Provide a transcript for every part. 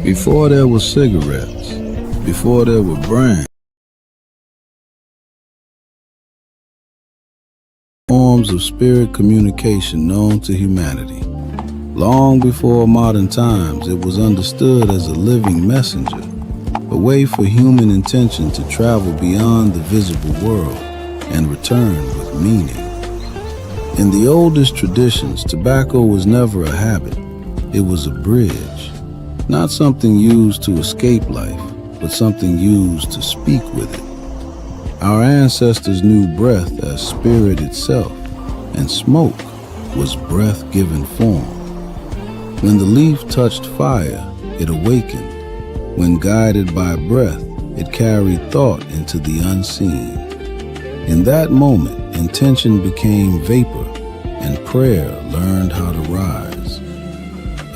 Before there were cigarettes, before there were brands, forms of spirit communication known to humanity. Long before modern times, it was understood as a living messenger, a way for human intention to travel beyond the visible world and return with meaning. In the oldest traditions, tobacco was never a habit. It was a bridge, not something used to escape life, but something used to speak with it. Our ancestors knew breath as spirit itself, and smoke was breath-given form. When the leaf touched fire, it awakened. When guided by breath, it carried thought into the unseen. In that moment, intention became vapor, and prayer learned how to rise.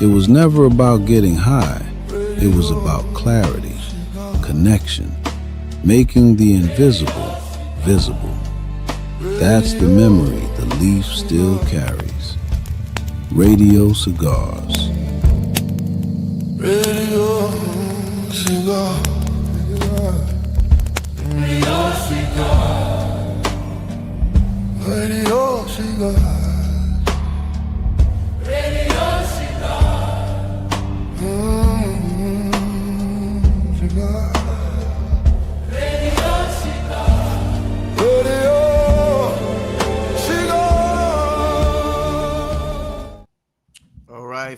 It was never about getting high. It was about clarity, connection, making the invisible visible. That's the memory the leaf still carries. Radio cigars. Radio cigar. Radio cigar. Radio cigar.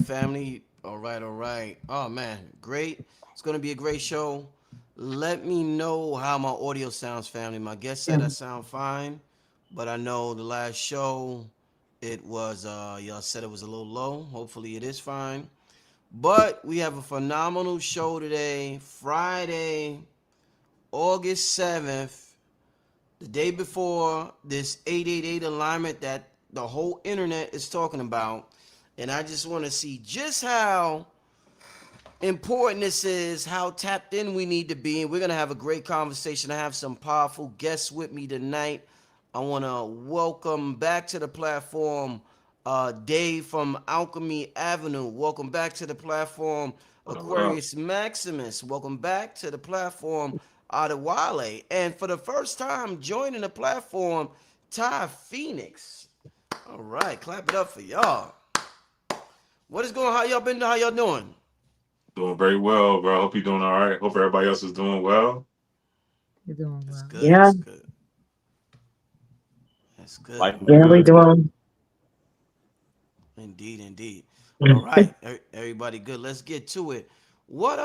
Family, all right. Oh man, great. It's gonna be a great show. Let me know how my audio sounds, family. My guest said I sound fine, but I know the last show it was y'all said it was a little low. Hopefully it is fine. But we have a phenomenal show today, Friday, August 7th, the day before this 888 alignment that the whole internet is talking about. And I just want to see just how important this is, how tapped in we need to be. And we're going to have a great conversation. I have some powerful guests with me tonight. I want to welcome back to the platform Dave from Alchemy Avenue. Welcome back to the platform Aquairus Maximus. Welcome back to the platform Adawale. And for the first time joining the platform, Tiye Phoenix. All right, clap it up for y'all. What is going on? How y'all been? How y'all doing? Doing very well, bro. Hope you're doing all right. Hope everybody else is doing well. You're doing well. That's good. Yeah. That's good. That's good. Yeah, we doing. Indeed. All right. Everybody good. Let's get to it. What,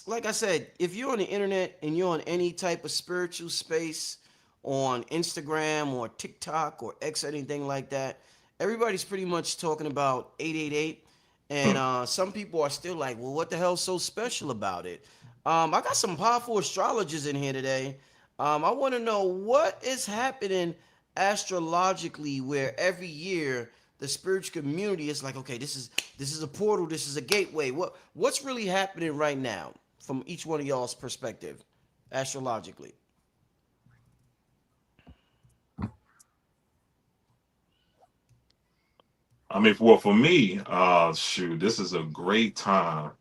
like I said, if you're on the internet and you're on any type of spiritual space on Instagram or TikTok or X or anything like that, everybody's pretty much talking about 888. And some people are still like, well, what the hell's so special about it? I got some powerful astrologers in here today. I want to know what is happening astrologically where every year the spiritual community is like, okay, this is a portal, this is a gateway. What's really happening right now from each one of y'all's perspective, astrologically? I mean, for me, shoot, this is a great time.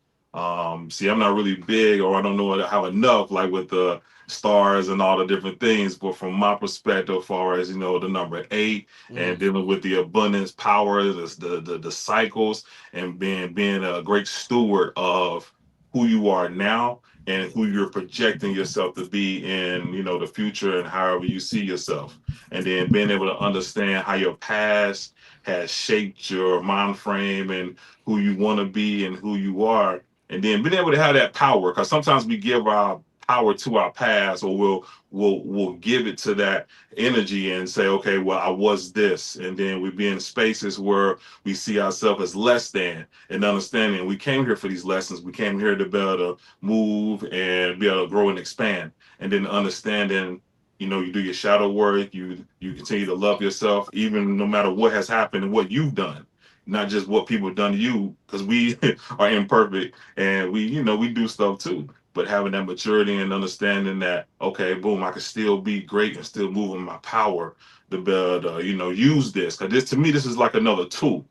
See, I'm not really big, or I don't know how enough, like with the stars and all the different things. But from my perspective, as far as the number 8 and dealing with the abundance, power, the cycles, and being a great steward of who you are now and who you're projecting yourself to be in, the future and however you see yourself, and then being able to understand how your past has shaped your mind frame and who you want to be and who you are, and then being able to have that power, because sometimes we give our power to our past, or we'll give it to that energy and say, okay, well, I was this, and then we be in spaces where we see ourselves as less than, and understanding we came here for these lessons. We came here to be able to move and be able to grow and expand, and then understanding, you do your shadow work, you continue to love yourself, even no matter what has happened and what you've done, not just what people have done to you, because we are imperfect and we do stuff too. But having that maturity and understanding that, okay, boom, I can still be great and still move in my power to be able to, use this. Because this, to me, this is like another tool.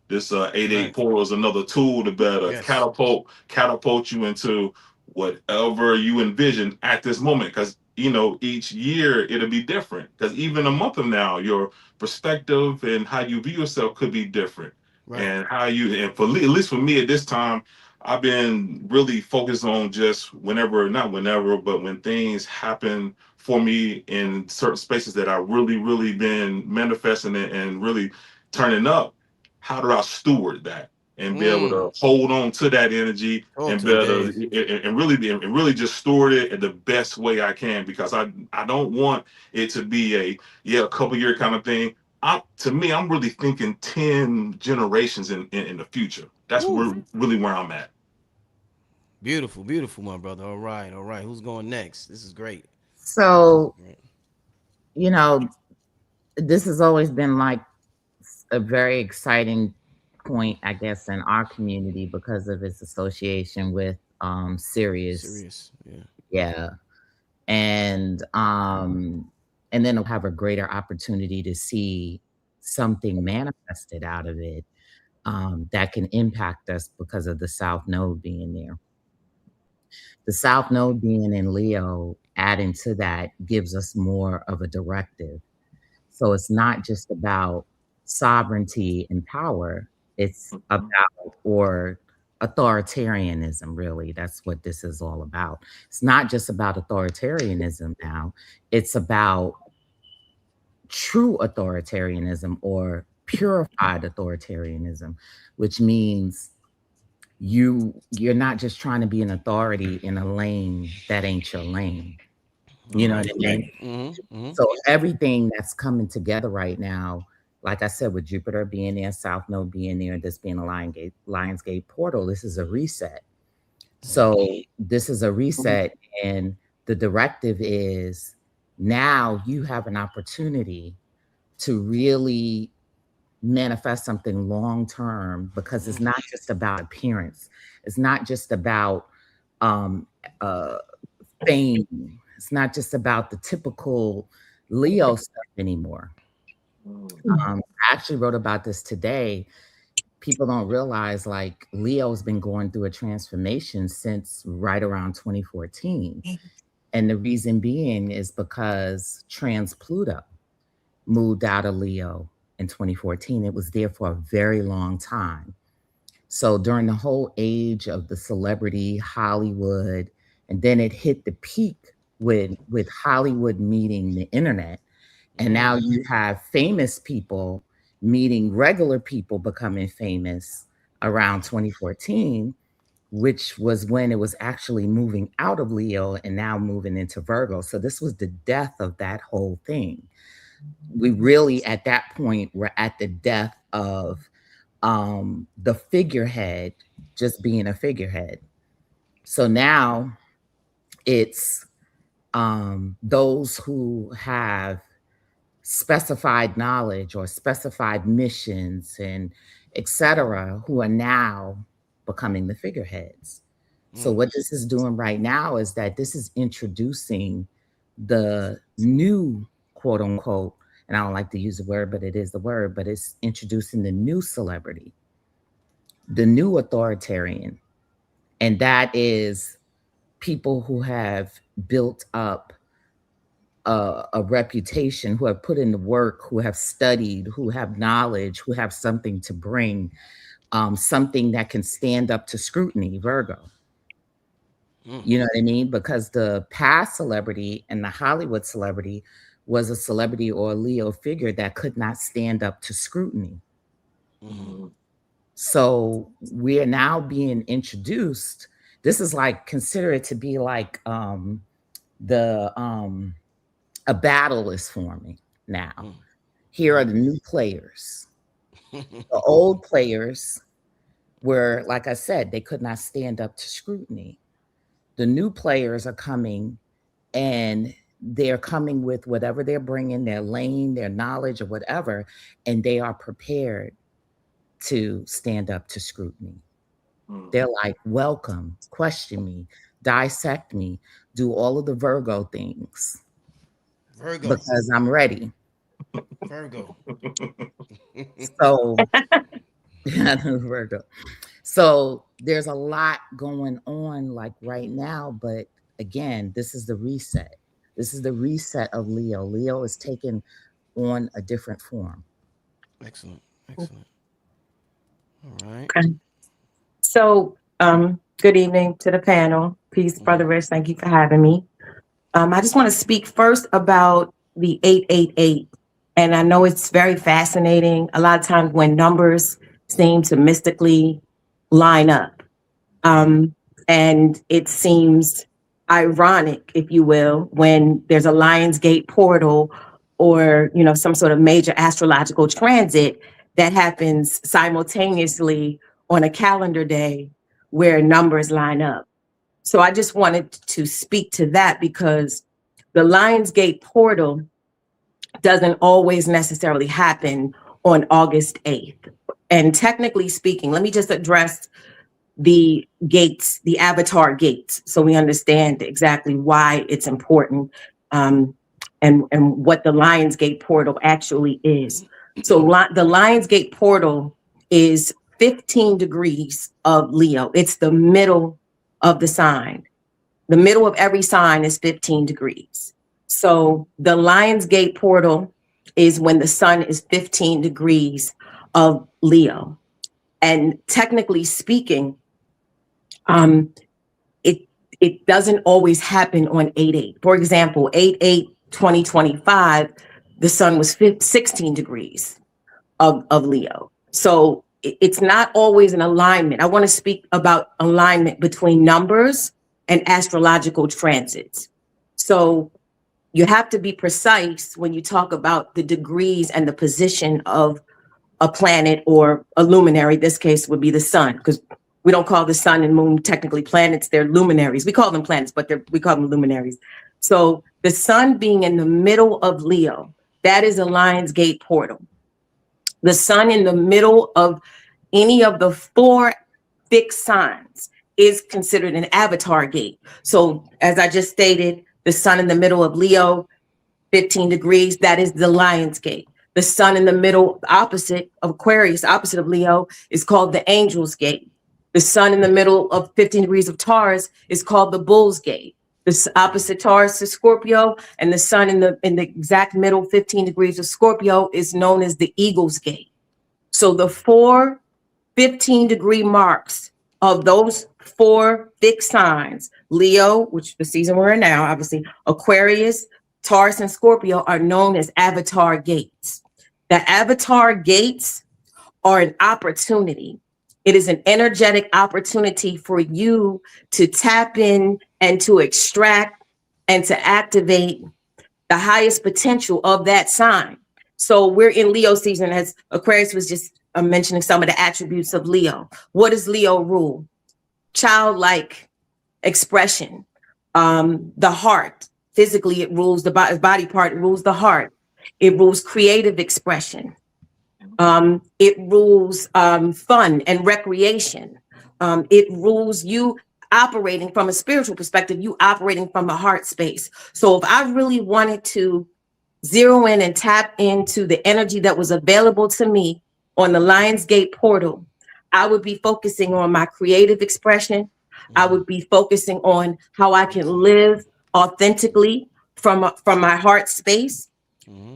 This 8-8 Right. portal is another tool to better Yes. catapult you into whatever you envision at this moment. Because each year it'll be different. Because even a month from now, your perspective and how you view yourself could be different. Right. And at least for me at this time, I've been really focused on just not whenever, but when things happen for me in certain spaces that I really been manifesting and really turning up. How do I steward that and be able to hold on to that energy Talk and to him, better Dave. and really just steward it in the best way I can, because I don't want it to be a couple year kind of thing. To me, I'm really thinking 10 generations in the future. That's Woo. really where I'm at. Beautiful, beautiful, my brother. All right, all right. Who's going next? This is great. So, Right. you know, this has always been like a very exciting point, I guess, in our community because of its association with Sirius. Serious. Yeah. Yeah. And then have a greater opportunity to see something manifested out of it that can impact us because of the South Node being there. The South Node being in Leo, adding to that, gives us more of a directive. So it's not just about sovereignty and power, it's about or authoritarianism, really. That's what this is all about. It's not just about authoritarianism now, it's about true authoritarianism or purified authoritarianism, which means you're not just trying to be an authority in a lane that ain't your lane. All You know what right. I mean? Mm-hmm. Mm-hmm. So everything that's coming together right now, like I said, with Jupiter being there, South Node being there, this being a Lionsgate portal, this is a reset. So this is a reset, and the directive is now you have an opportunity to really manifest something long term, because it's not just about appearance. It's not just about um, uh, fame. It's not just about the typical Leo stuff anymore. I actually wrote about this today. People don't realize like Leo's been going through a transformation since right around 2014. And the reason being is because trans Pluto moved out of Leo in 2014. It was there for a very long time. So during the whole age of the celebrity Hollywood, and then it hit the peak with Hollywood meeting the internet. And now you have famous people meeting regular people becoming famous around 2014, which was when it was actually moving out of Leo and now moving into Virgo. So this was the death of that whole thing. We really, at that point, were at the death of the figurehead just being a figurehead. So now it's those who have specified knowledge or specified missions and etc. who are now becoming the figureheads. So what this is doing right now is that this is introducing the new quote unquote, and I don't like to use the word, but it is the word, but it's introducing the new celebrity, the new authoritarian. And that is people who have built up a reputation, who have put in the work, who have studied, who have knowledge, who have something to bring, something that can stand up to scrutiny, Virgo. You know what I mean? Because the past celebrity and the Hollywood celebrity was a celebrity or a Leo figure that could not stand up to scrutiny. So we are now being introduced. This is like, consider it to be like the a battle is forming now. Here are the new players. The old players were, like I said, they could not stand up to scrutiny. The new players are coming, and they're coming with whatever they're bringing, their lane, their knowledge, or whatever, and they are prepared to stand up to scrutiny. They're like, welcome, question me, dissect me, do all of the Virgo things. Virgo. Because I'm ready. Virgo. So Virgo. So there's a lot going on like right now, but again, this is the reset. This is the reset of Leo. Leo is taking on a different form. Excellent. Excellent. All right. Okay. So, good evening to the panel. Peace, Brother Rich. Thank you for having me. I just want to speak first about the 888. And I know it's very fascinating. A lot of times when numbers seem to mystically line up, and it seems ironic, if you will, when there's a Lionsgate portal or, you know, some sort of major astrological transit that happens simultaneously on a calendar day where numbers line up. So I just wanted to speak to that because the Lionsgate portal doesn't always necessarily happen on August 8th. And technically speaking, let me just address the gates, the avatar gates, so we understand exactly why it's important, and what the Lionsgate portal actually is. So the Lionsgate portal is 15 degrees of Leo. It's the middle of the sign. The middle of every sign is 15 degrees. So the Lionsgate portal is when the sun is 15 degrees of Leo. And technically speaking, it doesn't always happen on 8/8. For example, 8/8/2025, the sun was 16 degrees of Leo. So it's not always an alignment. I want to speak about alignment between numbers and astrological transits. So you have to be precise when you talk about the degrees and the position of a planet or a luminary. This case would be the sun, because we don't call the sun and moon technically planets, they're luminaries. We call them planets, but we call them luminaries. So the sun being in the middle of Leo, that is a Lionsgate portal. The sun in the middle of any of the 4 fixed signs is considered an avatar gate. So as I just stated, the sun in the middle of Leo, 15 degrees, that is the Lionsgate. The sun in the middle, opposite of Aquarius, opposite of Leo, is called the Angel's Gate. The sun in the middle of 15 degrees of Taurus is called the Bull's Gate. The opposite Taurus is Scorpio, and the sun in the exact middle, 15 degrees of Scorpio, is known as the Eagle's Gate. So the 4 15-degree marks of those 4 fixed signs, Leo, which the season we're in now, obviously, Aquarius, Taurus, and Scorpio, are known as avatar gates. The avatar gates are an opportunity. It is an energetic opportunity for you to tap in and to extract and to activate the highest potential of that sign. So we're in Leo season, as Aquarius was just mentioning some of the attributes of Leo. What does Leo rule? Childlike expression, the heart. Physically, it rules the body part, it rules the heart. It rules creative expression. It rules fun and recreation. It rules you operating from a spiritual perspective, you operating from a heart space. So if I really wanted to zero in and tap into the energy that was available to me on the Lionsgate portal, I would be focusing on my creative expression. I would be focusing on how I can live authentically from my heart space.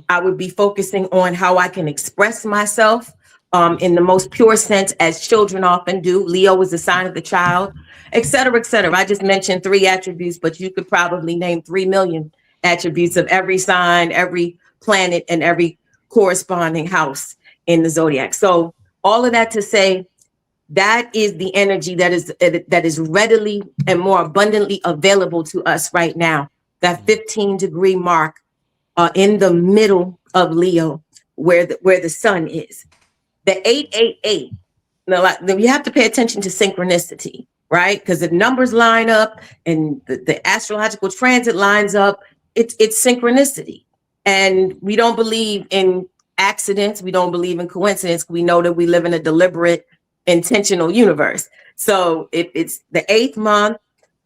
I would be focusing on how I can express myself in the most pure sense, as children often do. Leo is the sign of the child, et cetera, et cetera. I just mentioned 3 attributes, but you could probably name 3 million attributes of every sign, every planet, and every corresponding house in the zodiac. So all of that to say, that is the energy that is readily and more abundantly available to us right now. That 15-degree mark in the middle of Leo, where the sun is. The 888. Now, you have to pay attention to synchronicity, right? Because if numbers line up and the astrological transit lines up, it's synchronicity. And we don't believe in accidents. We don't believe in coincidence. We know that we live in a deliberate, intentional universe. So if it's the 8th month,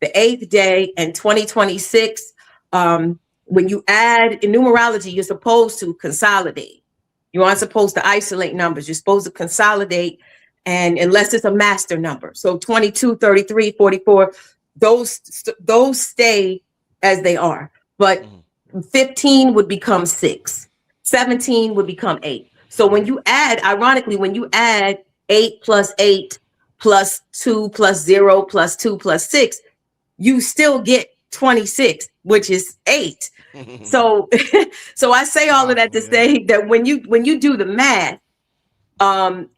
the 8th day, and 2026, when you add in numerology, you're supposed to consolidate. You aren't supposed to isolate numbers. You're supposed to consolidate And unless it's a master number. So 22, 33, 44, those stay as they are. But 15 would become 6. 17 would become 8. So when you add, ironically, when you add 8 plus 8 plus 2 plus 0 plus 2 plus 6, you still get 26, which is 8. So so I say all of that to say that when you do the math, and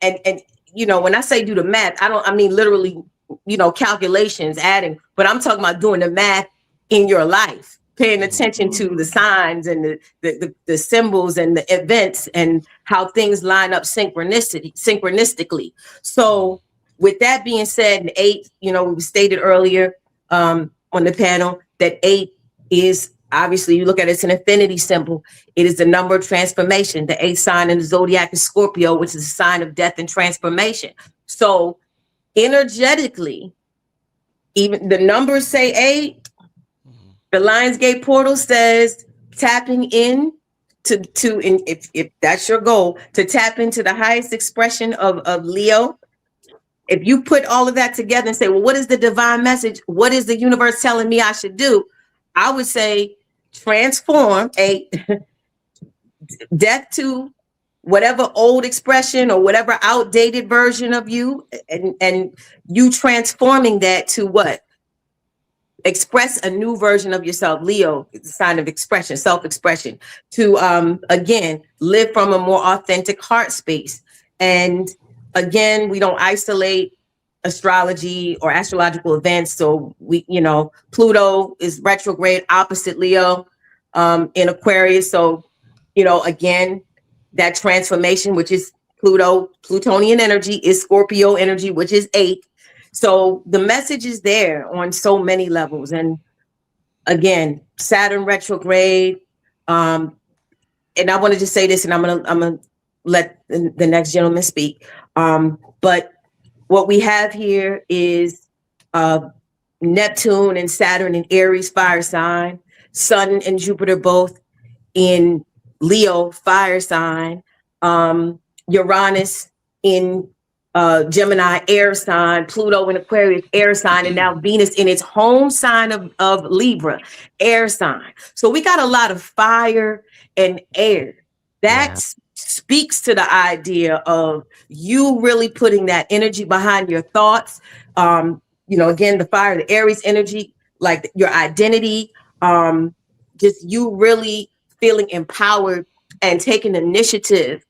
you know, when I say do the math, I mean literally, you know, calculations, adding, but I'm talking about doing the math in your life, paying attention to the signs and the symbols and the events and how things line up synchronistically. So with that being said, and 8, you know, we stated earlier on the panel that 8 is, obviously, you look at it, it's an infinity symbol. It is the number of transformation. The 8th sign in the zodiac is Scorpio, which is a sign of death and transformation. So energetically, even the numbers say 8. The Lionsgate portal says tapping in to if that's your goal, to tap into the highest expression of Leo. If you put all of that together and say, well, what is the divine message? What is the universe telling me I should do? I would say transform death to whatever old expression or whatever outdated version of you, and you transforming that to what? Express a new version of yourself. Leo is a sign of expression, self-expression, to again live from a more authentic heart space. And again, we don't isolate astrology or astrological events. So we, you know, Pluto is retrograde opposite Leo in Aquarius. So, you know, again, that transformation, which is Plutonian energy, is Scorpio energy, which is 8. So the message is there on so many levels. And again, Saturn retrograde. And I wanted to say this, and I'm gonna let the next gentleman speak. But what we have here is Neptune and Saturn in Aries, fire sign, Sun and Jupiter both in Leo, fire sign, Uranus in Gemini, air sign, Pluto in Aquarius, air sign, and now Venus in its home sign of Libra, air sign. So we got a lot of fire and air. That speaks to the idea of you really putting that energy behind your thoughts. You know, again, the fire, the Aries energy, like your identity, just you really feeling empowered and taking initiative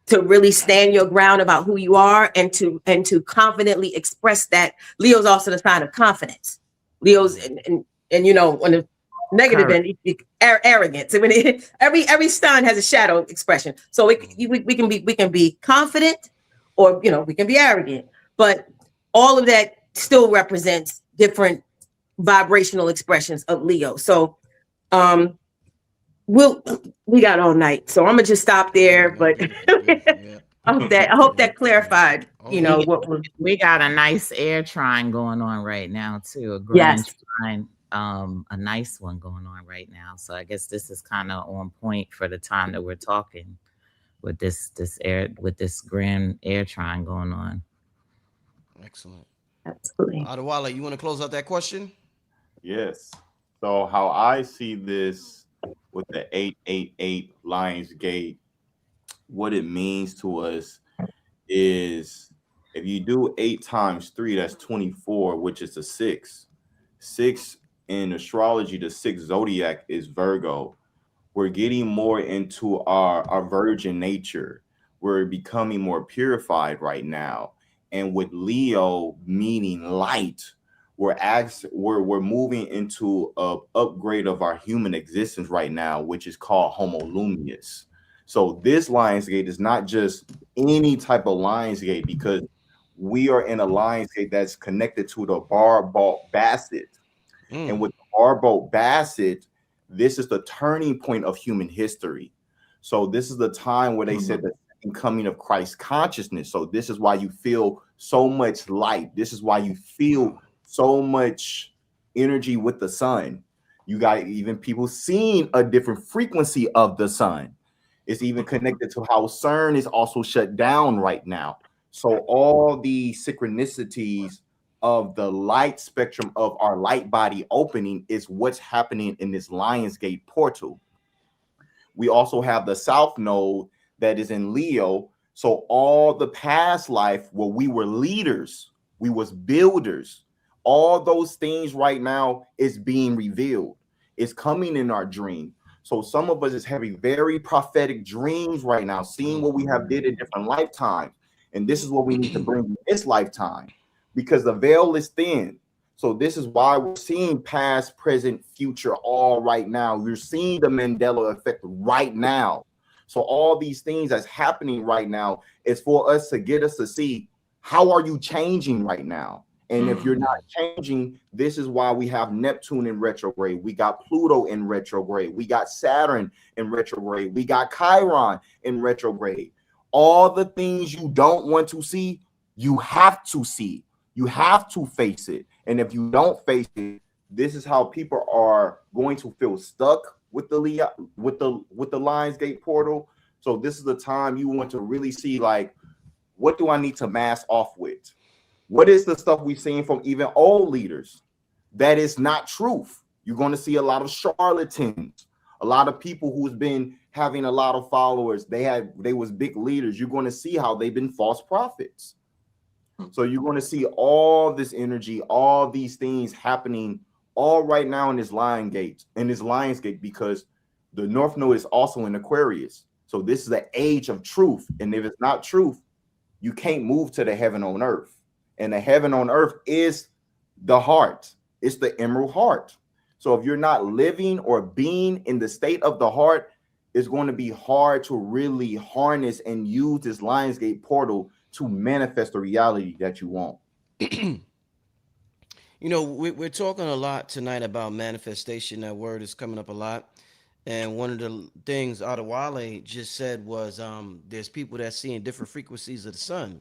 to really stand your ground about who you are, and to confidently express that. Leo's also the sign of confidence. Leo's and you know, on the negative end, arrogance. I mean, every sign has a shadow expression. So we can be confident, or you know, we can be arrogant. But all of that still represents different vibrational expressions of Leo. So we got all night, so I'm gonna just stop there. But I hope that clarified, you know, what we got a nice air trine going on right now too. A grand trine, a nice one going on right now. So I guess this is kind of on point for the time that we're talking with this grand air trine going on. Excellent. Absolutely. Adawale, you want to close out that question? Yes. So how I see this with the 888 Lionsgate, what it means to us is, if you do 8 times 3, that's 24, which is a 6. 6 in astrology, the 6th zodiac is Virgo. We're getting more into our virgin nature. We're becoming more purified right now. And with Leo meaning light, we're moving into a upgrade of our human existence right now, which is called Homo Luminous. So this Lionsgate is not just any type of Lionsgate, because we are in a Lionsgate that's connected to the Barbault Basset. And with the Barbault Basset, this is the turning point of human history. So this is the time where they said the second coming of Christ consciousness. So this is why you feel so much light. This is why you feel so much energy with the sun. You got even people seeing a different frequency of the sun. It's even connected to how CERN is also shut down right now. So all the synchronicities of the light spectrum of our light body opening is what's happening in this Lionsgate portal. We also have the South Node that is in Leo. So all the past life where we were leaders, we was builders, all those things right now is being revealed. It's coming in our dream. So some of us is having very prophetic dreams right now, seeing what we have did in different lifetimes. And this is what we need to bring in this lifetime, because the veil is thin. So this is why we're seeing past, present, future all right now. You're seeing the Mandela effect right now. So all these things that's happening right now is for us to get us to see, how are you changing right now? And if you're not changing, this is why we have Neptune in retrograde. We got Pluto in retrograde. We got Saturn in retrograde. We got Chiron in retrograde. All the things you don't want to see, you have to see. You have to face it. And if you don't face it, this is how people are going to feel stuck with the Lionsgate portal. So this is the time you want to really see, like, what do I need to mask off with? What is the stuff we've seen from even old leaders that is not truth? You're going to see a lot of charlatans, a lot of people who's been having a lot of followers. They was big leaders. You're going to see how they've been false prophets. So you're going to see all this energy, all these things happening all right now in this Lionsgate, because the North Node is also in Aquarius. So this is the age of truth. And if it's not truth, you can't move to the heaven on earth. And the heaven on earth is the heart. It's the emerald heart. So if you're not living or being in the state of the heart, it's going to be hard to really harness and use this Lionsgate portal to manifest the reality that you want. You know, we're talking a lot tonight about manifestation. That word is coming up a lot. And one of the things Adawale just said was there's people that seeing different frequencies of the sun.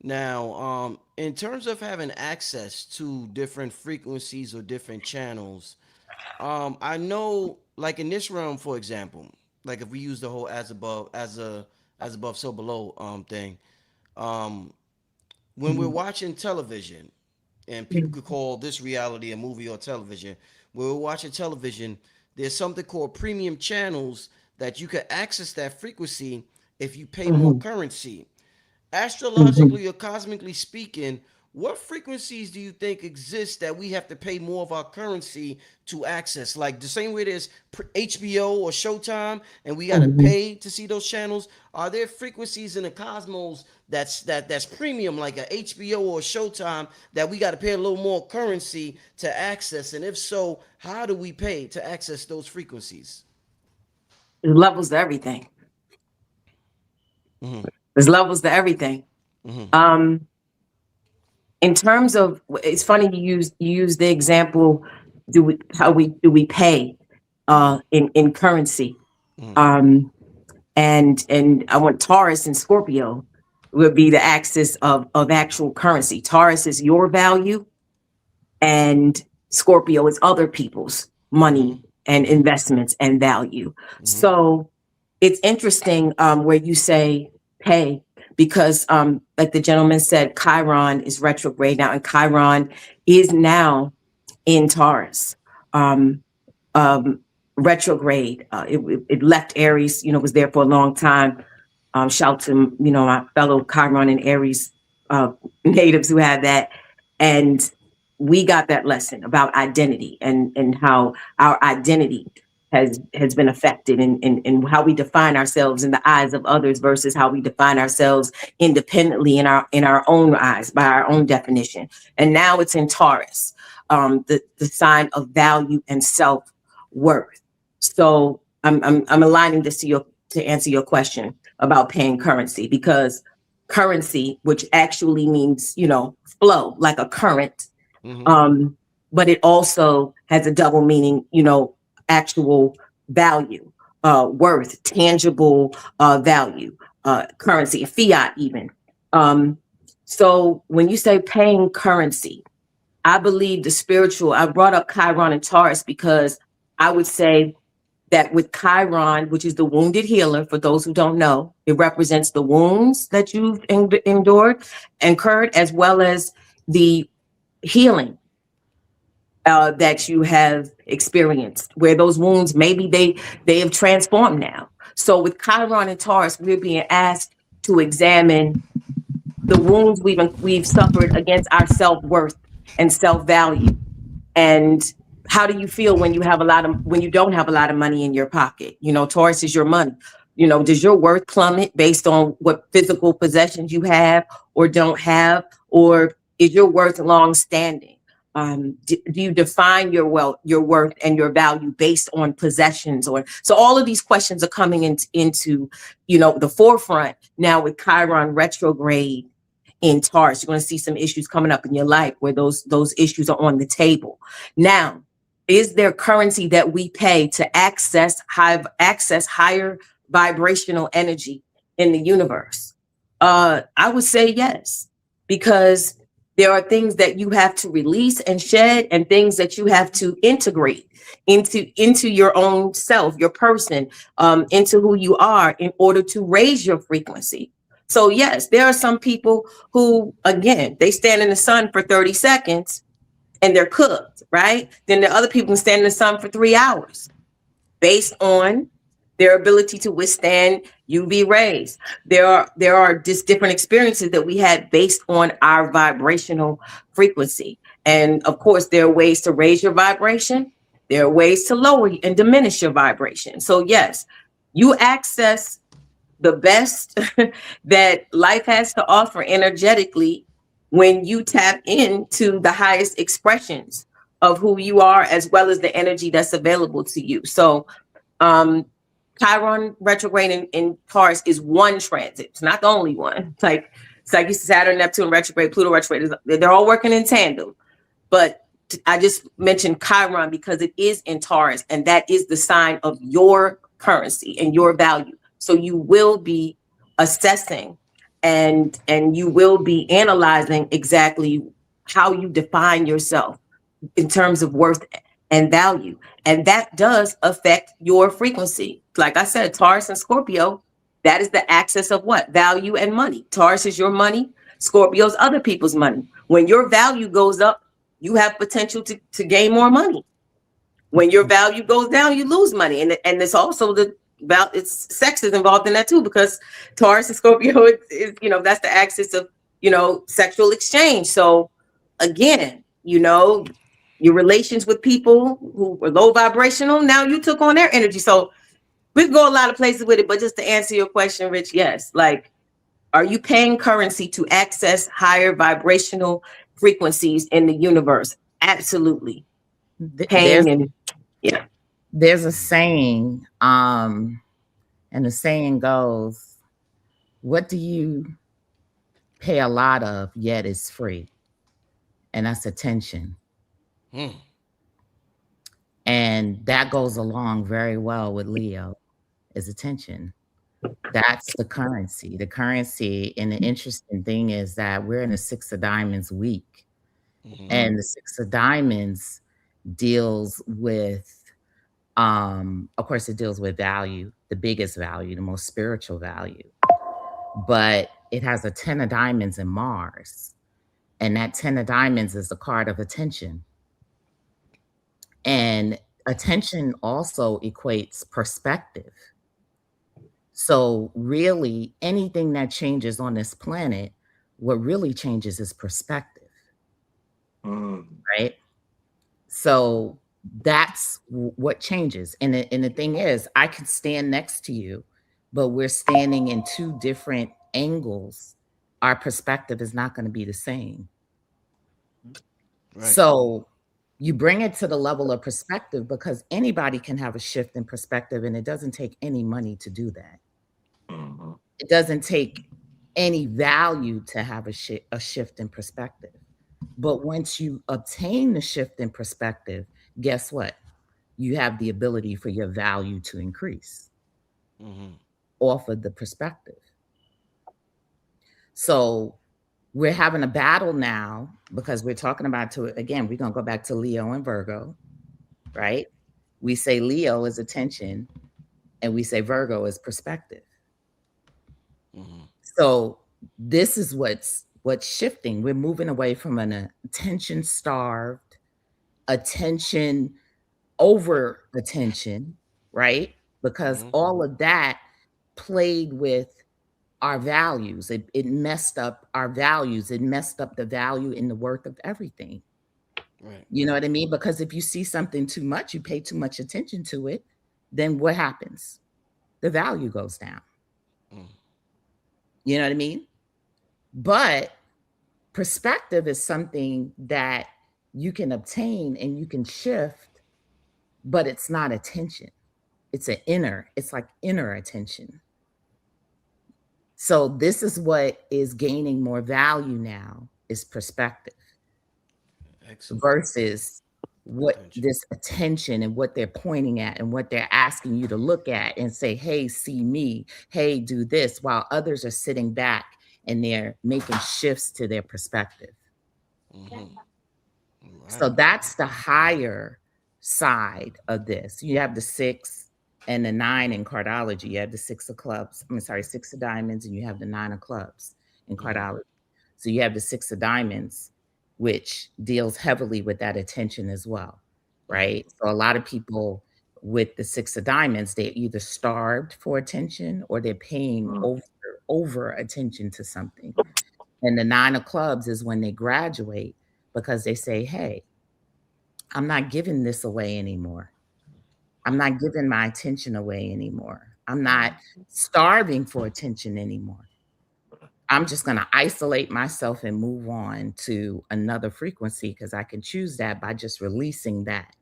Now, in terms of having access to different frequencies or different channels, I know, like in this realm, for example, like if we use the whole as above, so below thing, when we're watching television, and people could call this reality a movie or television, when we're watching television, there's something called premium channels that you can access that frequency if you pay more currency. Astrologically or cosmically speaking, what frequencies do you think exist that we have to pay more of our currency to access? Like the same way there's HBO or Showtime and we got to pay to see those channels. Are there frequencies in the cosmos that's premium, like a HBO or Showtime, that we got to pay a little more currency to access? And if so, how do we pay to access those frequencies? There's levels to everything. There's levels to everything. In terms of, it's funny you use the example, do we pay in currency? And I want Taurus and Scorpio would be the axis of actual currency. Taurus is your value, and Scorpio is other people's money and investments and value. So it's interesting where you say pay, because like the gentleman said, Chiron is retrograde now, and Chiron is now in Taurus. Retrograde. It left Aries, was there for a long time. Shout to, my fellow Chiron and Aries natives who had that. And we got that lesson about identity and how our identity has been affected in how we define ourselves in the eyes of others versus how we define ourselves independently in our own eyes by our own definition. And now it's in Taurus, the sign of value and self-worth. So I'm aligning this to answer your question about paying currency, because currency, which actually means, flow, like a current, but it also has a double meaning, actual value, worth, tangible value, currency, fiat even. So when you say paying currency, I believe the spiritual, I brought up Chiron and Taurus because I would say that with Chiron, which is the wounded healer, for those who don't know, it represents the wounds that you've incurred, as well as the healing that you have experienced, where those wounds, maybe they have transformed now. So with Chiron and Taurus, we're being asked to examine the wounds we've suffered against our self-worth and self-value. And how do you feel when you don't have a lot of money in your pocket? You know, Taurus is your money. You know, does your worth plummet based on what physical possessions you have or don't have, or is your worth long-standing? Do you define your worth and your value based on possessions? Or so all of these questions are coming into the forefront now with Chiron retrograde in Taurus. You're going to see some issues coming up in your life where those issues are on the table. Now, is there currency that we pay to access higher vibrational energy in the universe? I would say yes, because there are things that you have to release and shed, and things that you have to integrate into your own self, your person, into who you are, in order to raise your frequency. So yes, there are some people who, again, they stand in the sun for 30 seconds and they're cooked, right? Then there are other people who stand in the sun for 3 hours based on their ability to withstand UV rays. There are just different experiences that we had based on our vibrational frequency. And of course, there are ways to raise your vibration. There are ways to lower and diminish your vibration. So yes, you access the best that life has to offer energetically when you tap into the highest expressions of who you are, as well as the energy that's available to you. So Chiron retrograde in Taurus is one transit. It's not the only one. It's like Saturn, Neptune retrograde, Pluto retrograde. They're all working in tandem. But I just mentioned Chiron because it is in Taurus, and that is the sign of your currency and your value. So you will be assessing and you will be analyzing exactly how you define yourself in terms of worth and value. And that does affect your frequency. Like I said, Taurus and Scorpio, that is the axis of what? Value and money. Taurus is your money. Scorpio's other people's money. When your value goes up, you have potential to gain more money. When your value goes down, you lose money. And it's also it's sex is involved in that too, because Taurus and Scorpio is that's the axis of sexual exchange. So again, your relations with people who were low vibrational, now you took on their energy. So we could go a lot of places with it, but just to answer your question, Rich, yes. Like, are you paying currency to access higher vibrational frequencies in the universe? Absolutely. There's a saying, and the saying goes, what do you pay a lot of yet is free? And that's attention. And that goes along very well with Leo, is attention. That's the currency. The currency, and the interesting thing is that we're in the Six of Diamonds week. And the Six of Diamonds deals with, of course, it deals with value, the biggest value, the most spiritual value. But it has a 10 of Diamonds in Mars. And that 10 of Diamonds is the card of attention. And attention also equates perspective. So really, anything that changes on this planet, what really changes is perspective. Right? So that's what changes. And the thing is, I can stand next to you, but we're standing in two different angles. Our perspective is not going to be the same. Right. So you bring it to the level of perspective, because anybody can have a shift in perspective, and it doesn't take any money to do that. It doesn't take any value to have a shift in perspective. But once you obtain the shift in perspective, guess what? You have the ability for your value to increase off of the perspective. So we're having a battle now, because we're talking about, again, we're going to go back to Leo and Virgo, right? We say Leo is attention, and we say Virgo is perspective. Mm-hmm. So this is what's shifting. We're moving away from an attention starved, attention over attention, right? Because Mm-hmm. all of that played with our values. It messed up our values. It messed up the value and the worth of everything. Right. You know what I mean? Because if you see something too much, you pay too much attention to it, then what happens? The value goes down. Mm. You know what I mean? But perspective is something that you can obtain and you can shift, but it's not attention. It's it's like inner attention. So this is what is gaining more value now is perspective. Excellent. Versus what Attention. this attention and what they're pointing at and what they're asking you to look at and say, hey, see me, hey, do this, while others are sitting back and they're making shifts to their perspective. Mm-hmm. So Right. that's the higher side of this. You have the 6 and the 9 in cardology. You have the 6 of clubs. 6 of diamonds, and you have the 9 of clubs in cardology. So you have the 6 of diamonds, which deals heavily with that attention as well, right? So a lot of people with the 6 of diamonds, they're either starved for attention or they're paying over attention to something. And the 9 of clubs is when they graduate because they say, hey, I'm not giving this away anymore. I'm not giving my attention away anymore. I'm not starving for attention anymore. I'm just going to isolate myself and move on to another frequency because I can choose that by just releasing that.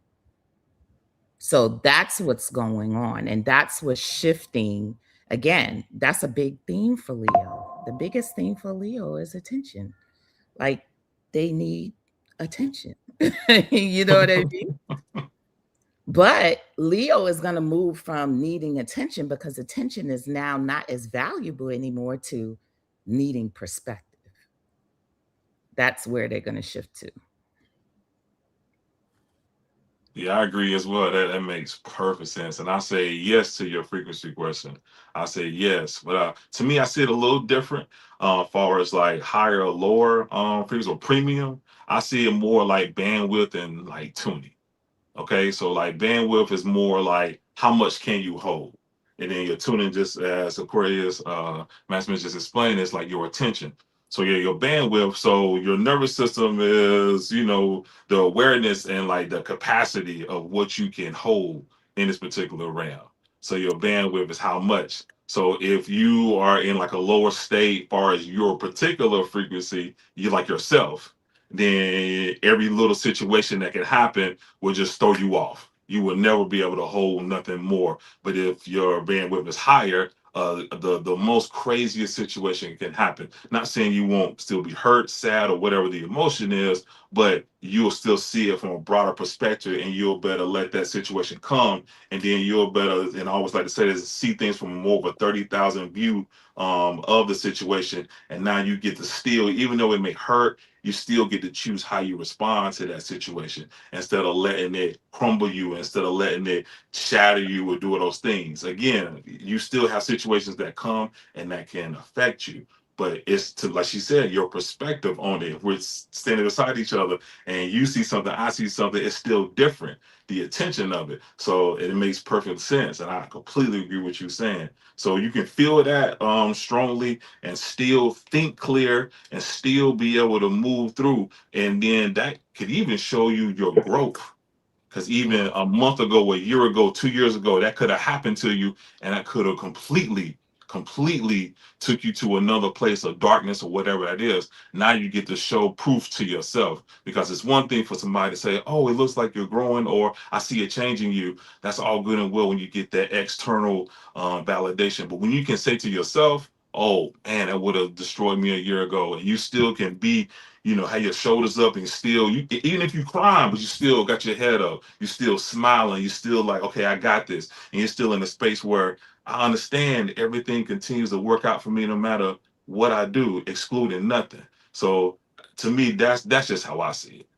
So that's what's going on. And that's what's shifting. Again, that's a big theme for Leo. The biggest theme for Leo is attention. Like they need attention. You know what I mean? But Leo is going to move from needing attention because attention is now not as valuable anymore to needing perspective. That's where they're going to shift to. Yeah, I agree as well. That makes perfect sense. And I say yes to your frequency question. I say yes. But to me, I see it a little different far as like higher or lower frequency or premium. I see it more like bandwidth and like tuning. Okay, so like bandwidth is more like how much can you hold, and then your tuning, just as Aquarius, Maximus just explained, is like your attention. So yeah, your bandwidth. So your nervous system is, the awareness and like the capacity of what you can hold in this particular realm. So your bandwidth is how much. So if you are in like a lower state, far as your particular frequency, you like yourself, then every little situation that can happen will just throw you off. You will never be able to hold nothing more. But if your bandwidth is higher, the most craziest situation can happen. Not saying you won't still be hurt, sad, or whatever the emotion is, but you'll still see it from a broader perspective, and you'll better let that situation come, and then you'll better, and I always like to say this, see things from more of a 30,000 view of the situation, and now you get to still, even though it may hurt, you still get to choose how you respond to that situation instead of letting it crumble you, instead of letting it shatter you or do those things. Again, you still have situations that come and that can affect you. But it's to, like she said, your perspective on it. If we're standing beside each other and you see something, I see something, it's still different. The attention of it. So it makes perfect sense. And I completely agree with you saying. So you can feel that strongly and still think clear and still be able to move through. And then that could even show you your growth. Because even a month ago, a year ago, 2 years ago, that could have happened to you, and that could have completely took you to another place of darkness or whatever that is. Now you get to show proof to yourself, because it's one thing for somebody to say, oh, it looks like you're growing, or I see it changing you. That's all good and well when you get that external validation. But when you can say to yourself, oh man, that would have destroyed me a year ago, and you still can be, have your shoulders up and still, even if you crying, but you still got your head up, you still smiling, you still like, okay, I got this. And you're still in a space where I understand everything continues to work out for me no matter what I do, excluding nothing. So to me, that's just how I see it.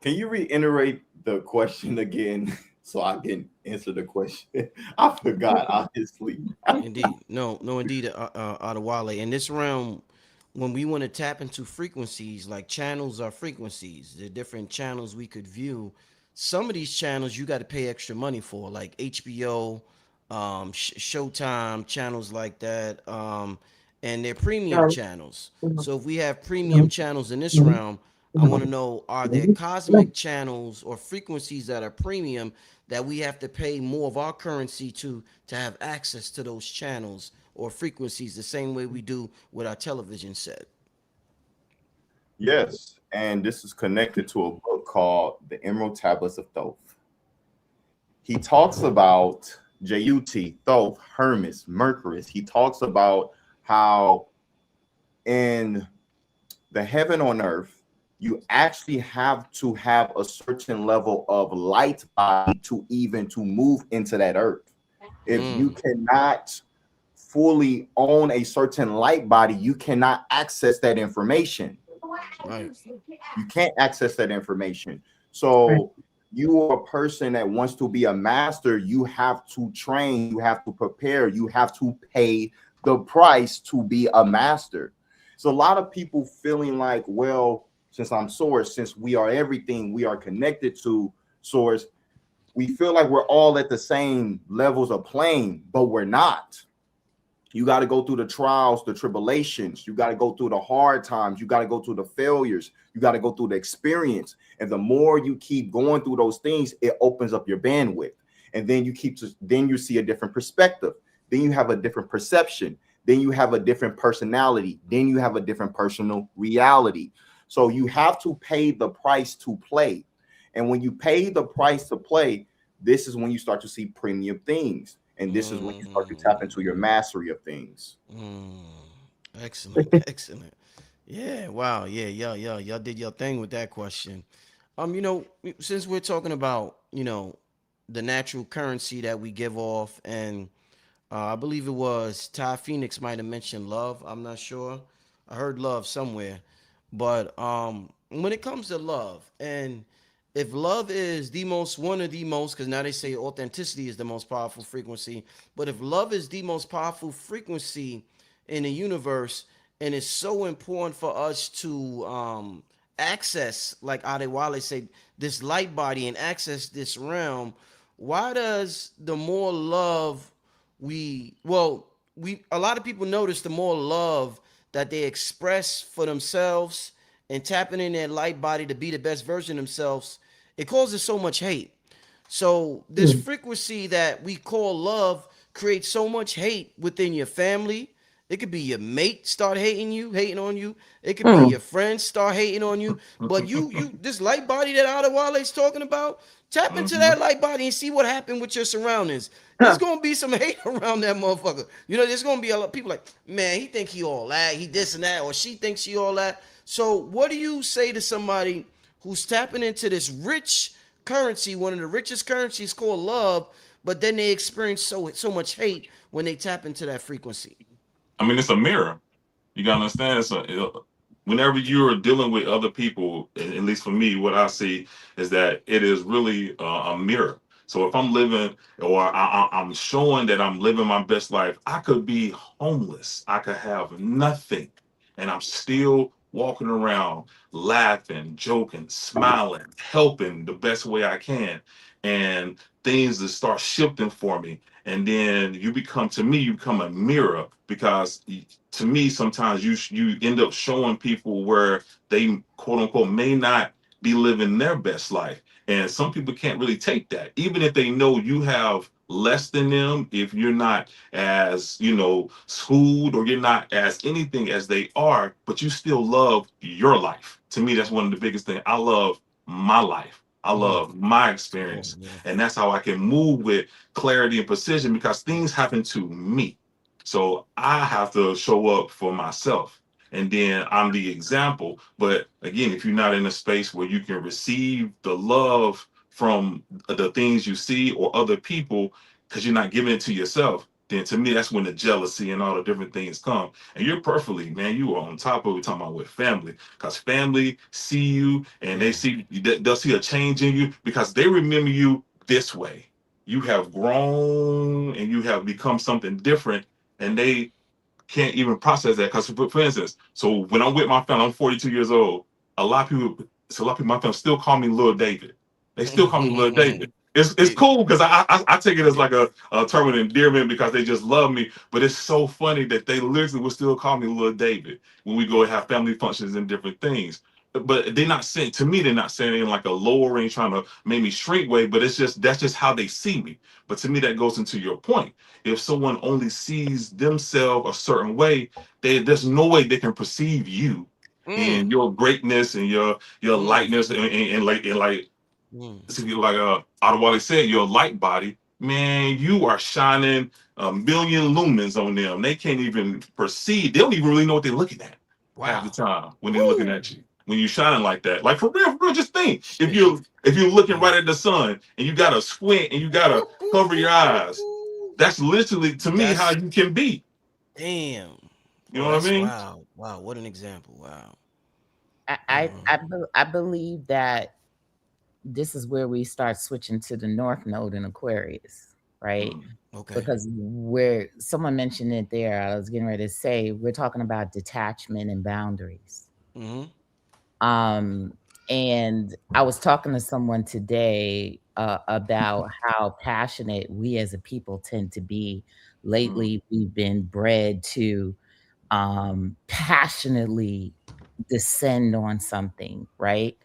Can you reiterate the question again so I can answer the question? I forgot, honestly. Indeed. No, no, indeed, Adawale. In this realm, when we want to tap into frequencies, like channels are frequencies, the different channels we could view. Some of these channels you got to pay extra money for, like HBO, Showtime, channels like that, and they're premium channels. So if we have premium channels in this realm, I want to know, are there cosmic channels or frequencies that are premium that we have to pay more of our currency to have access to those channels or frequencies the same way we do with our television set? Yes, and this is connected to a book called The Emerald Tablets of Thoth. He talks about Jut, Thoth, Hermes, Mercury. He talks about how in the heaven on earth, you actually have to have a certain level of light body to even to move into that earth. If you cannot fully own a certain light body, you cannot access that information. Right. You can't access that information. So you are a person that wants to be a master. You have to train, you have to prepare, you have to pay the price to be a master. So a lot of people feeling like, well, since I'm source, since we are everything, we are connected to source, we feel like we're all at the same levels of playing, but we're not. You got to go through the trials, the tribulations. You got to go through the hard times. You got to go through the failures. You got to go through the experience. And the more you keep going through those things, it opens up your bandwidth. And then then you see a different perspective. Then you have a different perception. Then you have a different personality. Then you have a different personal reality. So you have to pay the price to play. And when you pay the price to play, this is when you start to see premium things. And this is when you start to tap into your mastery of things. Excellent, excellent. Yeah, wow, yeah, y'all did your thing with that question. You know, since we're talking about, you know, the natural currency that we give off, and I believe it was Ty Phoenix might have mentioned love. I'm not sure. I heard love somewhere, but when it comes to love, and if love is the most, one of the most, because now they say authenticity is the most powerful frequency, but if love is the most powerful frequency in the universe, and it's so important for us to access, like Adewale said, this light body and access this realm, why does the more love we a lot of people notice the more love that they express for themselves and tapping in their light body to be the best version of themselves, it causes so much hate. So this frequency that we call love creates so much hate within your family. It could be your mate start hating on you. It could be your friends start hating on you. But you, this light body that Adewale's talking about, tap into that light body and see what happened with your surroundings. There's gonna be some hate around that motherfucker. You know, there's gonna be a lot of people like, man, he think he all that, he this and that, or she thinks she all that. So what do you say to somebody who's tapping into this rich currency, one of the richest currencies called love, but then they experience so much hate when they tap into that frequency? I mean, it's a mirror. You gotta understand. Whenever you're dealing with other people, at least for me, what I see is that it is really a mirror. So if I'm living, or I'm showing that I'm living my best life, I could be homeless. I could have nothing, and I'm still walking around, laughing, joking, smiling, helping the best way I can, and things that start shifting for me. And then you become, to me, you become a mirror, because to me, sometimes you end up showing people where they, quote unquote, may not be living their best life. And some people can't really take that, even if they know you have less than them, if you're not as, schooled, or you're not as anything as they are, but you still love your life. To me, that's one of the biggest things. I love my life. I love my experience. And that's how I can move with clarity and precision, because things happen to me. So I have to show up for myself. And then I'm the example. But again, if you're not in a space where you can receive the love from the things you see or other people, because you're not giving it to yourself, then to me that's when the jealousy and all the different things come. And you're perfectly, man, you are on top of it, talking about with family, because family see you and they'll see a change in you because they remember you this way. You have grown and you have become something different, and they can't even process that. Because for instance, so when I'm with my family, I'm 42 years old. A lot of people, so a lot of people in my family still call me Lil David. They still call me Lil David. It's cool because I take it as like a term of endearment because they just love me. But it's so funny that they literally will still call me Lil David when we go and have family functions and different things. But they're not saying, to me, they're not saying it in like a lowering, trying to make me shrink way. But it's just, that's just how they see me. But to me, that goes into your point. If someone only sees themselves a certain way, there's no way they can perceive you and your greatness and your lightness and like Adawale said, your light body, man, you are shining a million lumens on them. They can't even perceive. They don't even really know what they're looking at half the time when they're looking at you. When you're shining like that, like for real, just think. If you're looking right at the sun and you gotta squint and you gotta cover your eyes, that's literally to me how you can be. Damn. You know what I mean? Wow. Wow. What an example. Wow. I believe that this is where we start switching to the North Node in Aquarius, right? Okay. Because where someone mentioned it there, I was getting ready to say, we're talking about detachment and boundaries. And I was talking to someone today about how passionate we as a people tend to be. Lately, we've been bred to passionately descend on something, right?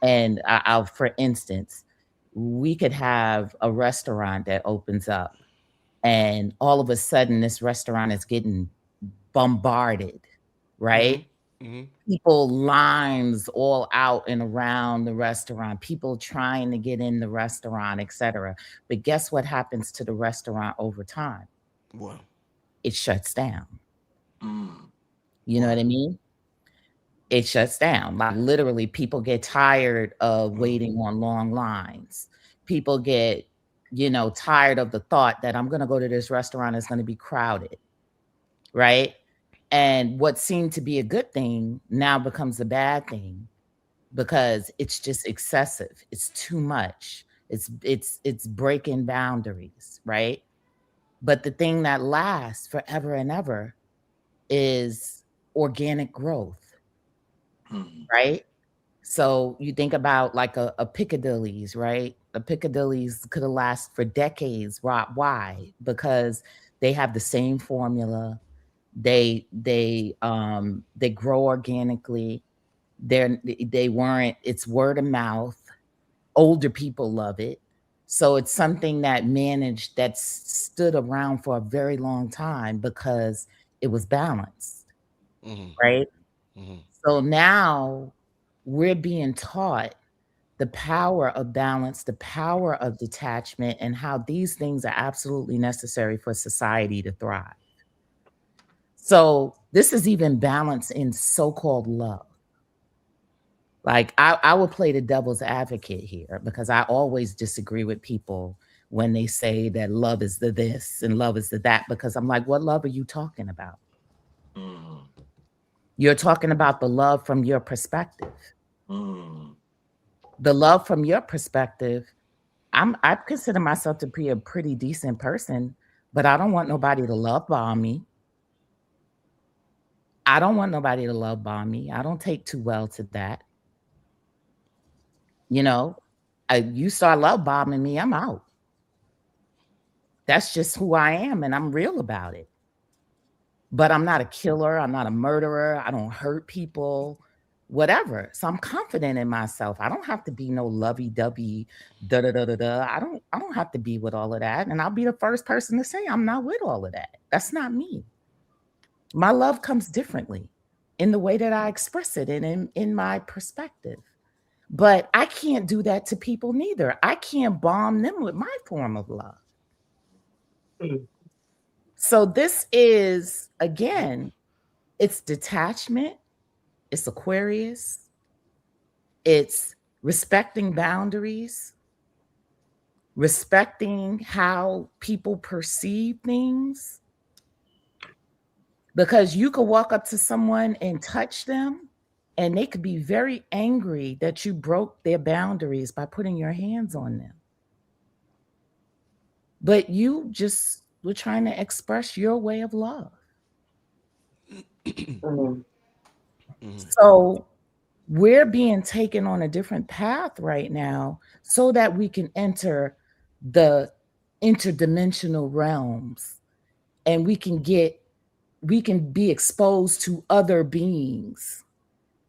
And I'll, for instance, we could have a restaurant that opens up, and all of a sudden, this restaurant is getting bombarded, right? People lines all out and around the restaurant, people trying to get in the restaurant, etc. But guess what happens to the restaurant over time? What? It shuts down. You know what I mean? It shuts down. Like literally, people get tired of waiting on long lines. People get, tired of the thought that I'm going to go to this restaurant, it's going to be crowded, right? And what seemed to be a good thing now becomes a bad thing because it's just excessive. It's too much. It's breaking boundaries, right? But the thing that lasts forever and ever is organic growth, right? So you think about like a Piccadilly's, right? A Piccadilly's could have lasted for decades. Why? Because they have the same formula. They grow organically. They weren't. It's word of mouth. Older people love it. So it's something that's stood around for a very long time because it was balanced, right? So now we're being taught the power of balance, the power of detachment, and how these things are absolutely necessary for society to thrive. So this is even balance in so-called love. Like I will play the devil's advocate here because I always disagree with people when they say that love is the this and love is the that, because I'm like, what love are you talking about? You're talking about the love from your perspective. The love from your perspective, I consider myself to be a pretty decent person, but I don't want nobody to love bomb me. I don't want nobody to love bomb me. I don't take too well to that. You start love bombing me, I'm out. That's just who I am, and I'm real about it. But I'm not a killer. I'm not a murderer. I don't hurt people, whatever. So I'm confident in myself. I don't have to be no lovey-dovey, da-da-da-da-da. I don't have to be with all of that. And I'll be the first person to say I'm not with all of that. That's not me. My love comes differently in the way that I express it and in my perspective. But I can't do that to people neither. I can't bomb them with my form of love. So this is, again, it's detachment, it's Aquarius, it's respecting boundaries, respecting how people perceive things, because you could walk up to someone and touch them and they could be very angry that you broke their boundaries by putting your hands on them. But you just were trying to express your way of love. So we're being taken on a different path right now so that we can enter the interdimensional realms and we can be exposed to other beings.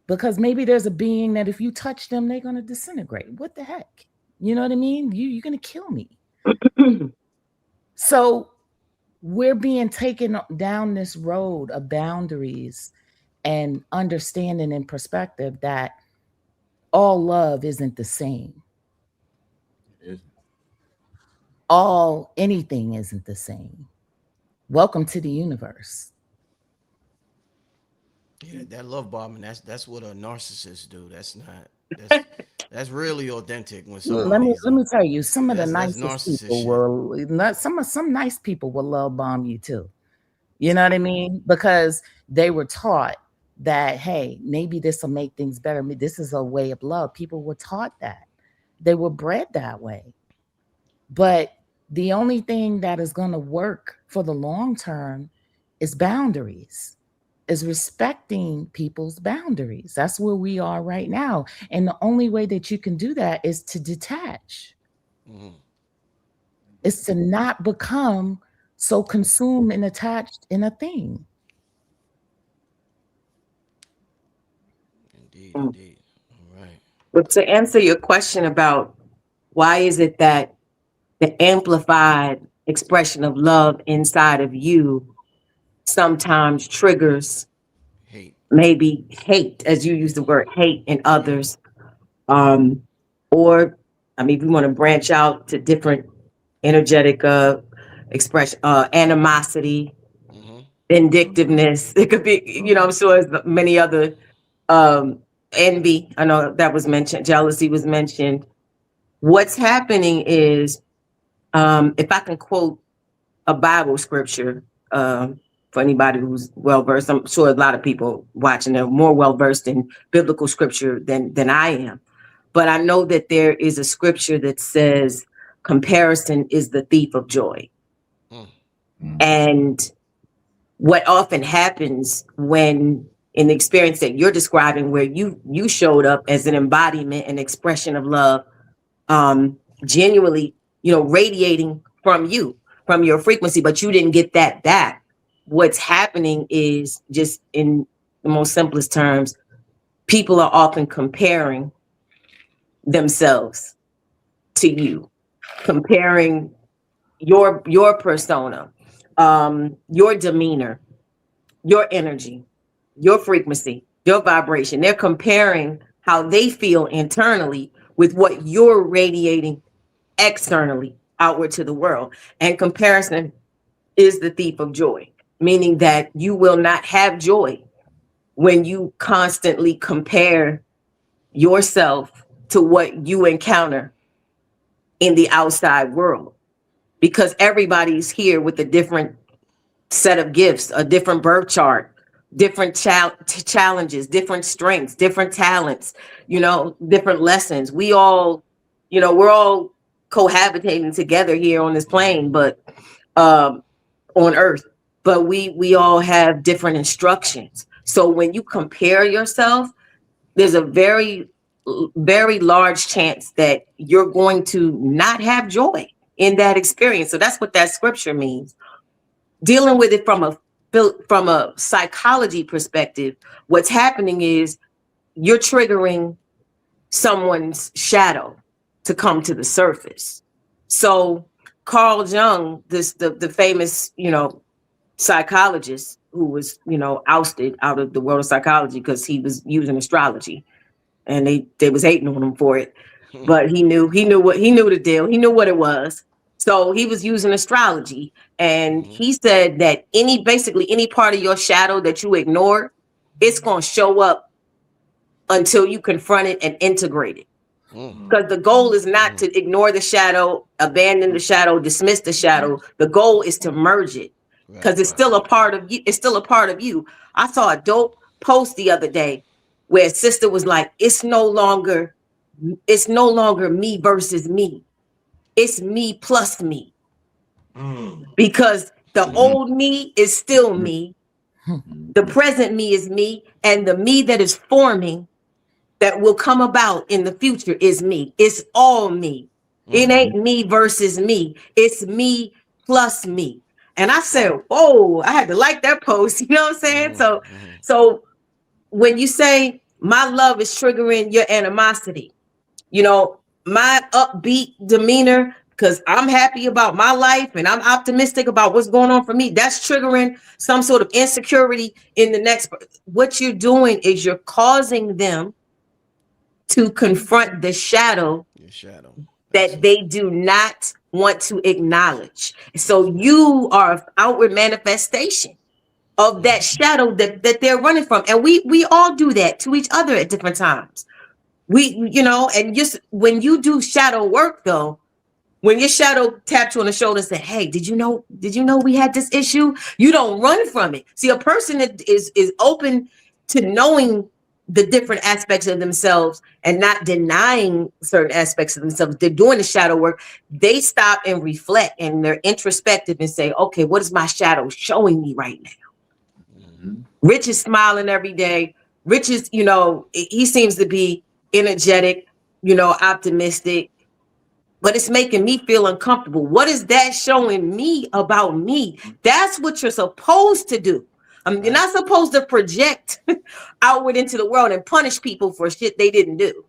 Because maybe there's a being that if you touch them, they're going to disintegrate. What the heck? You know what I mean? You're going to kill me. So we're being taken down this road of boundaries and understanding and perspective that all love isn't the same. Anything isn't the same. Welcome to the universe. Yeah, that love bombing, that's what a narcissist do. That's really authentic when Let me somebody's tell you, some of the that's nicest narcissist people shit. some nice people will love bomb you too. You know what I mean? Because they were taught that, hey, maybe this will make things better. This is a way of love. People were taught that. They were bred that way. But the only thing that is going to work for the long term is boundaries, is respecting people's boundaries. That's where we are right now. And the only way that you can do that is to detach. Is to not become so consumed and attached in a thing. Indeed. All right. But to answer your question about why is it that the amplified expression of love inside of you sometimes triggers maybe hate, as you use the word hate in others, or I mean, if we want to branch out to different energetic expression, animosity, vindictiveness. It could be, you know, I'm sure there's many other, envy. I know that was mentioned. Jealousy was mentioned. What's happening is, if I can quote a Bible scripture, for anybody who's well versed, I'm sure a lot of people watching are more well versed in biblical scripture than I am. But I know that there is a scripture that says comparison is the thief of joy. And what often happens when in the experience that you're describing, where you showed up as an embodiment and expression of love, genuinely, you know, radiating from you, from your frequency, but you didn't get that back. What's happening is, just in the most simplest terms, people are often comparing themselves to you, comparing your persona, your demeanor, your energy, your frequency, your vibration. They're comparing how they feel internally with what you're radiating externally outward to the world. And comparison is the thief of joy, meaning that you will not have joy when you constantly compare yourself to what you encounter in the outside world, because everybody's here with a different set of gifts, a different birth chart, different challenges, different strengths, different talents, you know, different lessons. We all, you know, we're all cohabitating together here on this plane, but on earth, but we all have different instructions. So when you compare yourself, there's a very large chance that you're going to not have joy in that experience. So that's what that scripture means. Dealing with it from a psychology perspective, what's happening is you're triggering someone's shadow to come to the surface. So Carl Jung, the famous, you know, psychologist who was, you know, ousted out of the world of psychology because he was using astrology, and they was hating on him for it, but he knew the deal. He knew what it was. So he was using astrology, and he said that basically any part of your shadow that you ignore, it's going to show up until you confront it and integrate it. Because the goal is not to ignore the shadow, abandon the shadow, dismiss the shadow. The goal is to merge it, because it's still a part of you. It's still a part of you. I saw a dope post the other day where a sister was like, it's no longer me versus me. It's me plus me. Because the old me is still me. The present me is me. And the me that is forming, that will come about in the future, is me. It's all me. It ain't me versus me. It's me plus me. And I said, oh, I had to like that post. You know what I'm saying? So when you say my love is triggering your animosity, you know, my upbeat demeanor, because I'm happy about my life and I'm optimistic about what's going on for me, that's triggering some sort of insecurity in the next. What you're doing is you're causing them to confront the shadow that they do not want to acknowledge. So you are an outward manifestation of that shadow that they're running from. And we all do that to each other at different times. And just when you do shadow work, though, when your shadow taps you on the shoulder and say, hey, did you know we had this issue? You don't run from it. See, a person that is open to knowing the different aspects of themselves and not denying certain aspects of themselves, they're doing the shadow work. They stop and reflect, and they're introspective and say, okay, what is my shadow showing me right now? Rich is smiling every day. Rich is, he seems to be energetic, optimistic, but it's making me feel uncomfortable. What is that showing me about me? That's what you're supposed to do. You're not supposed to project outward into the world and punish people for shit they didn't do.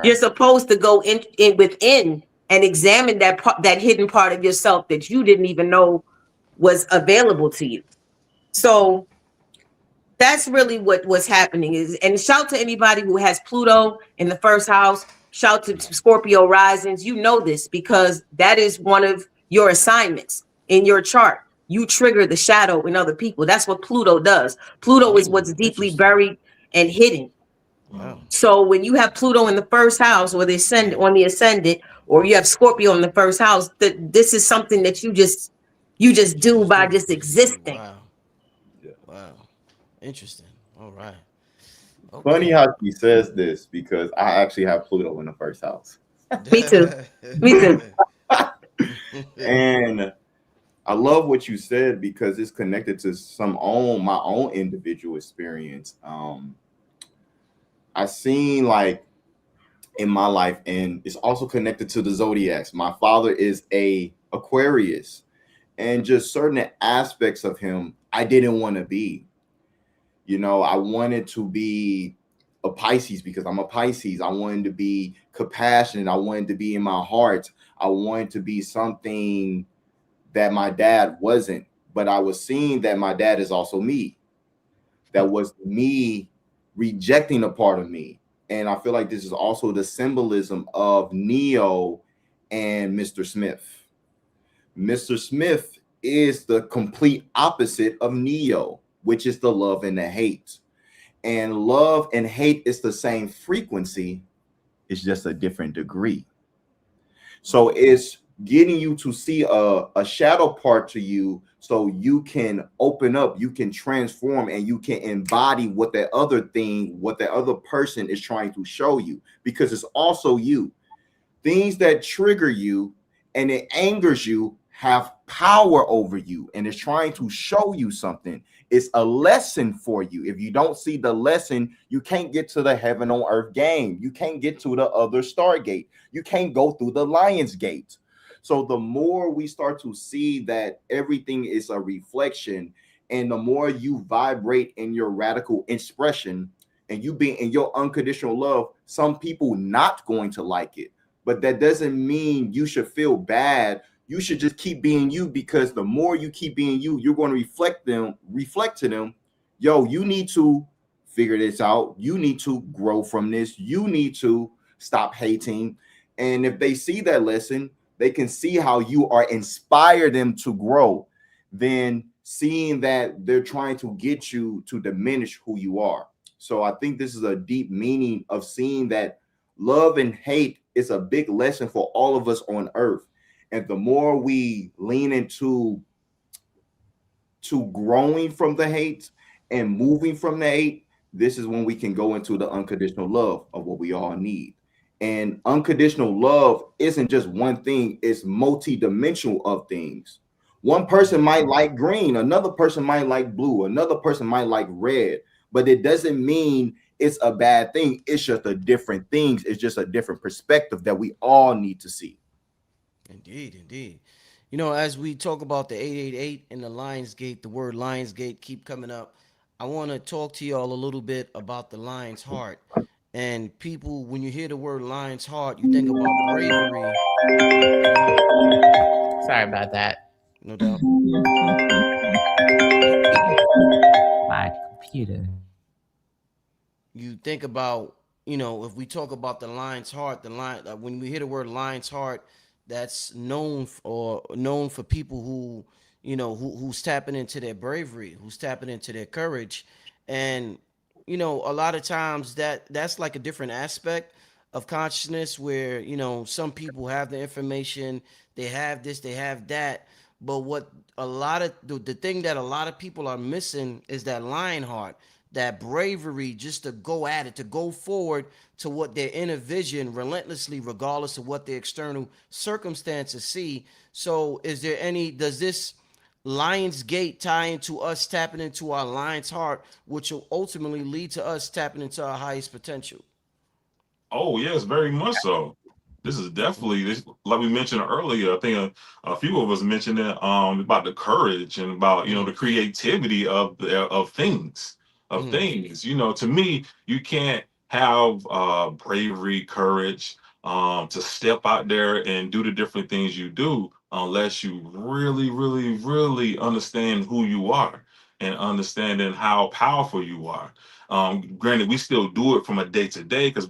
You're supposed to go in within and examine that hidden part of yourself that you didn't even know was available to you. So that's really what's happening is. And shout to anybody who has Pluto in the first house. Shout to Scorpio risings. You know this because that is one of your assignments in your chart. You trigger the shadow in other people. That's what Pluto does. Pluto is what's deeply buried and hidden. Wow. So when you have Pluto in the first house, or the ascendant, or you have Scorpio in the first house, this is something that you just do by just existing. Wow. Interesting. All right. Okay. Funny how she says this because I actually have Pluto in the first house. Me too. And I love what you said because it's connected to my own individual experience. I've seen like in my life, and it's also connected to the zodiacs. My father is a Aquarius, and just certain aspects of him I didn't want to be. I wanted to be a Pisces because I'm a Pisces. I wanted to be compassionate. I wanted to be in my heart. I wanted to be something that my dad wasn't. But I was seeing that my dad is also me. That was me rejecting a part of me. And I feel like this is also the symbolism of Neo and Mr. Smith. Mr. Smith is the complete opposite of Neo, which is the love and the hate. And love and hate is the same frequency. It's just a different degree. So it's getting you to see a shadow part to you so you can open up, you can transform, and you can embody what that other person is trying to show you, because it's also you. Things that trigger you and it angers you have power over you, and it's trying to show you something. It's a lesson for you. If you don't see the lesson, you can't get to the heaven on earth game. You can't get to the other Stargate. You can't go through the Lionsgate. So the more we start to see that everything is a reflection, and the more you vibrate in your radical expression and you being in your unconditional love, some people not going to like it, but that doesn't mean you should feel bad. You should just keep being you, because the more you keep being you, you're going to reflect to them, yo, you need to figure this out. You need to grow from this. You need to stop hating. And if they see that lesson, they can see how you are inspire them to grow, then seeing that they're trying to get you to diminish who you are. So I think this is a deep meaning of seeing that love and hate is a big lesson for all of us on earth. And the more we lean into growing from the hate and moving from the hate, this is when we can go into the unconditional love of what we all need. And unconditional love isn't just one thing, it's multi-dimensional of things. One person might like green, another person might like blue, another person might like red, but it doesn't mean it's a bad thing. It's just a different things. It's just a different perspective that we all need to see. Indeed, indeed. You know, as we talk about the 888 and the Lionsgate, the word Lionsgate keep coming up. I want to talk to y'all a little bit about the lion's heart. And people, when you hear the word lion's heart, you think about bravery. Sorry about that. No doubt. My computer. You think about, you know, if we talk about the lion's heart, the lion, when we hear the word lion's heart, that's known for people who, you know, who's tapping into their bravery, who's tapping into their courage. And you know, a lot of times that's like a different aspect of consciousness where, you know, some people have the information, they have this, they have that, but what a lot of the thing that a lot of people are missing is that lion heart, that bravery, just to go at it, to go forward to what their inner vision relentlessly, regardless of what the external circumstances see. So is there any, does this Lion's Gate tie into us tapping into our lion's heart, which will ultimately lead to us tapping into our highest potential? Oh yes, very much so. This is definitely this, like we mentioned earlier. I think a few of us mentioned it about the courage and about the creativity of things You know, to me, you can't have bravery, courage to step out there and do the different things you do unless you really, really, really understand who you are and understanding how powerful you are. Granted, we still do it from a day to day because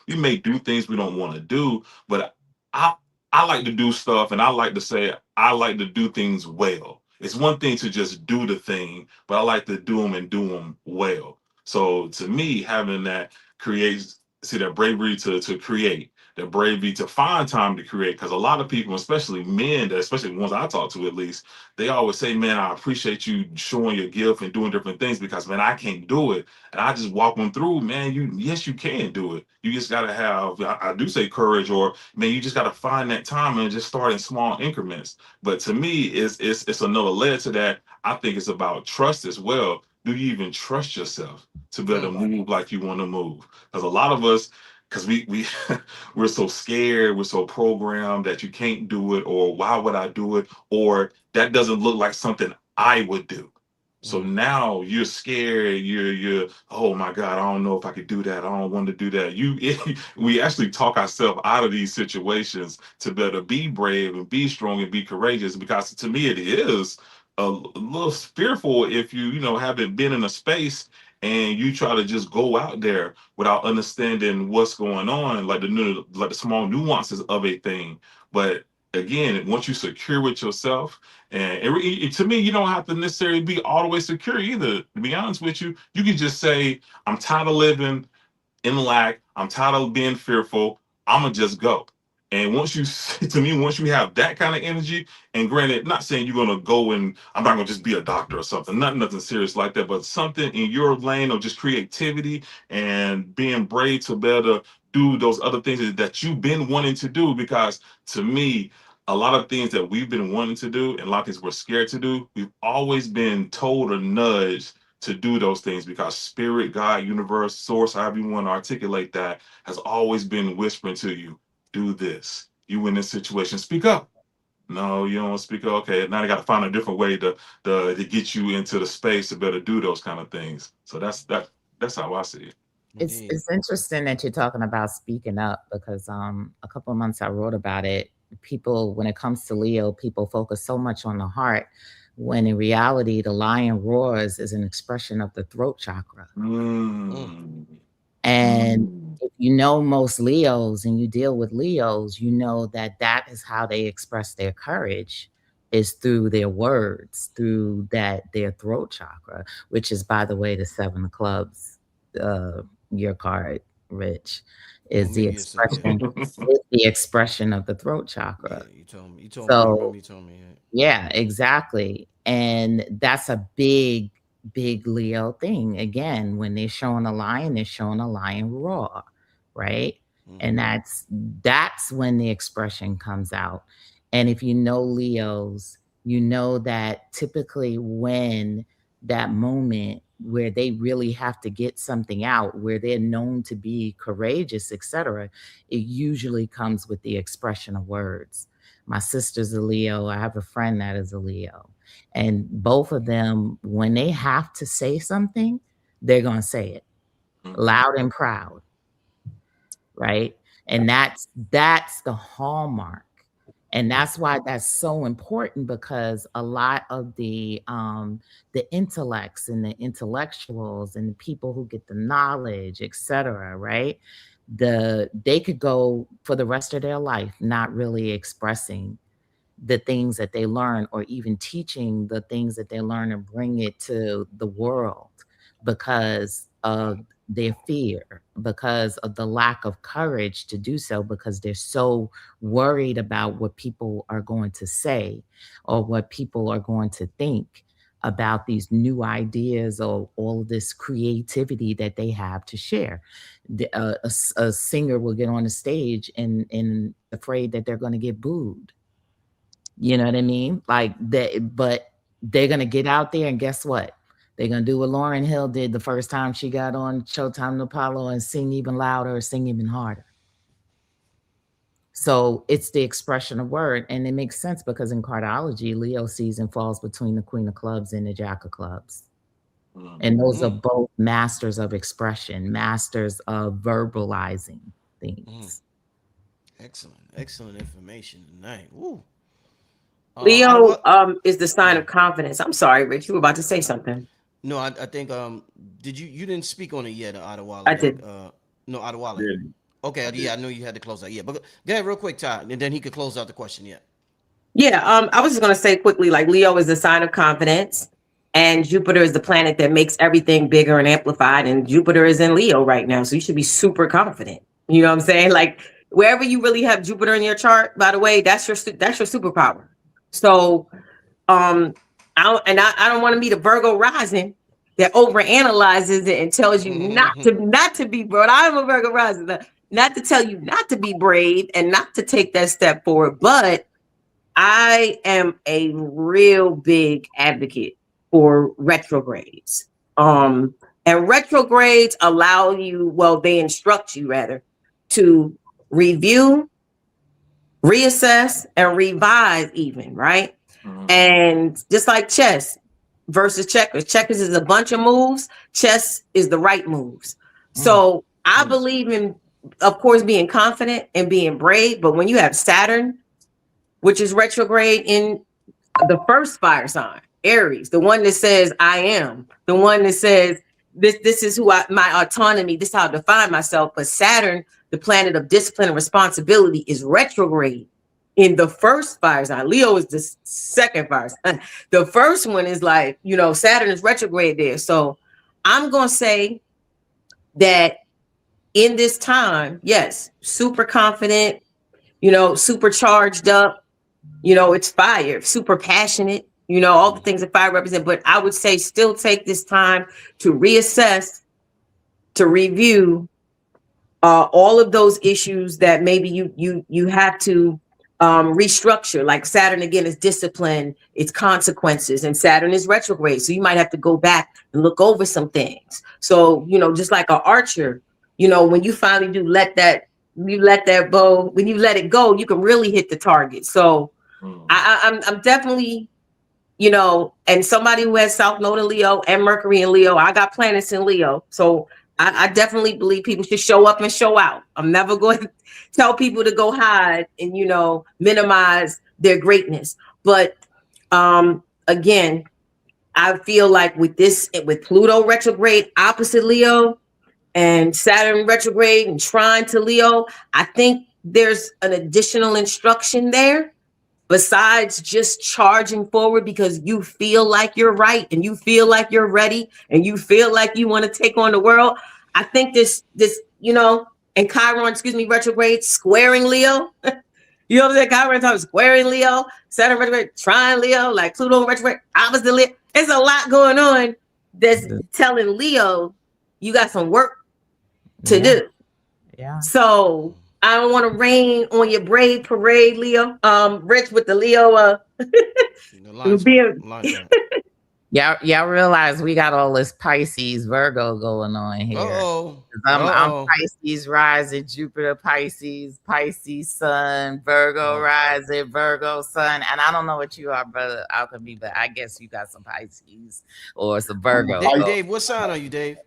we may do things we don't want to do, but I I like to do stuff, and I like to say I like to do things well. It's one thing to just do the thing, but I like to do them and do them well. So to me, having that creates see that bravery to create, the bravery to find time to create, because a lot of people, especially men, especially the ones I talk to at least, they always say, "Man, I appreciate you showing your gift and doing different things because man, I can't do it." And I just walk them through, man. Yes, you can do it. You just gotta have, I do say courage, or man, you just gotta find that time and just start in small increments. But to me, it's another layer to that. I think it's about trust as well. Do you even trust yourself to be able to move like you want to move? Because a lot of us, because we we're so scared, we're so programmed that you can't do it, or why would I do it, or that doesn't look like something I would do. So now you're scared. You're oh my God, I don't know if I could do that. I don't want to do that. We actually talk ourselves out of these situations to better be brave and be strong and be courageous. Because to me, it is a little fearful if haven't been in a space and you try to just go out there without understanding what's going on, like the small nuances of a thing. But again, once you secure with yourself, and to me, you don't have to necessarily be all the way secure either. To be honest with you, you can just say, "I'm tired of living in lack. I'm tired of being fearful. I'm gonna just go." And once you, to me, once you have that kind of energy, and granted, not saying you're gonna go and I'm not gonna just be a doctor or something, nothing serious like that, but something in your lane of just creativity and being brave to better do those other things that you've been wanting to do. Because to me, a lot of things that we've been wanting to do and a lot of things we're scared to do, we've always been told or nudged to do those things because spirit, God, universe, source, however you want to articulate that, has always been whispering to you, do this. You in this situation, speak up. No, you don't speak up. Okay, now they got to find a different way to get you into the space to better do those kind of things. So that's how I see it. It's interesting that you're talking about speaking up because a couple of months I wrote about it. People, when it comes to Leo, people focus so much on the heart when in reality the lion roars is an expression of the throat chakra. And if you know most Leos and you deal with Leos, you know that that is how they express their courage, is through their words, through their throat chakra, which is, by the way, the 7 of clubs, your card Rich, Oh, is the maybe it's yeah. expression of the throat chakra. Yeah, you told me. You told me. I remember So you told me. yeah, exactly. And that's a big, big Leo thing. Again, when they're showing a lion, they're showing a lion raw, right? And that's when the expression comes out. And if you know Leos, you know that typically when that moment where they really have to get something out, where they're known to be courageous, etc., it usually comes with the expression of words. My sister's a Leo. I have a friend that is a Leo. And both of them, when they have to say something, they're going to say it loud and proud. Right. And that's the hallmark. And that's why that's so important, because a lot of the intellects and the intellectuals and the people who get the knowledge, etc., right? They could go for the rest of their life not really expressing the things that they learn, or even teaching the things that they learn and bring it to the world, because of their fear, because of the lack of courage to do so, because they're so worried about what people are going to say or what people are going to think about these new ideas or all of this creativity that they have to share. A singer will get on the stage and afraid that they're going to get booed. You know what I mean? Like but they're gonna get out there, and guess what? They're gonna do what Lauryn Hill did the first time she got on Showtime Apollo, and sing even louder or sing even harder. So it's the expression of word, and it makes sense because in cardology, Leo season falls between the Queen of Clubs and the Jack of Clubs. And those are both masters of expression, masters of verbalizing things. Excellent information tonight. Woo. Leo is the sign of confidence. I'm sorry, Rich, you were about to say something. No, I think you didn't speak on it yet, Adawale. I did. No, Adawale. Really? Okay, yeah, I know you had to close out. Yeah, but go ahead real quick, Ty, and then he could close out the question. Yeah. Yeah, I was just gonna say quickly, like Leo is the sign of confidence, and Jupiter is the planet that makes everything bigger and amplified. And Jupiter is in Leo right now, so you should be super confident. You know what I'm saying? Like wherever you really have Jupiter in your chart, by the way, that's your superpower. So, I don't want to be the Virgo rising that overanalyzes it and tells you not to be brave. I'm a Virgo rising, not to tell you not to be brave and not to take that step forward. But I am a real big advocate for retrogrades. And retrogrades allow you, they instruct you rather, to review, reassess, and revise even, right? And just like chess versus checkers is a bunch of moves. Chess is the right moves. So I believe in, of course, being confident and being brave. But when you have Saturn, which is retrograde in the first fire sign, Aries, the one that says I am, the one that says this is who my autonomy, this is how I define myself. But Saturn, the planet of discipline and responsibility, is retrograde in the first fire sign. Leo is the second fire sign. The first one is like, Saturn is retrograde there. So I'm going to say that in this time, yes, super confident, super charged up, it's fire, super passionate, all the things that fire represent. But I would say still take this time to reassess, to review all of those issues that maybe you have to restructure. Like Saturn, again, is discipline, it's consequences, and Saturn is retrograde. So you might have to go back and look over some things. So, just like an archer, when you finally do let that bow, when you let it go, you can really hit the target. So I'm definitely, and somebody who has South Node in Leo and Mercury in Leo, I got planets in Leo. So I definitely believe people should show up and show out. I'm never going to tell people to go hide and, minimize their greatness. But again, I feel like with Pluto retrograde opposite Leo and Saturn retrograde and trine to Leo, I think there's an additional instruction there besides just charging forward because you feel like you're right and you feel like you're ready and you feel like you want to take on the world. I think this, and Chiron, retrograde, squaring Leo. You know what I'm saying? Chiron talking squaring Leo, Saturn retrograde, trine Leo, like Pluto retrograde, opposite Leo. There's a lot going on that's telling Leo you got some work to do. Yeah. So I don't want to rain on your brave parade, Leo. Rich with the Leo. Y'all realize we got all this Pisces Virgo going on here. I'm Pisces rising, Jupiter Pisces, Pisces Sun, Virgo rising, Virgo Sun, and I don't know what you are, brother Alchemy, but I guess you got some Pisces or some Virgo. Dave, what sign are you, Dave?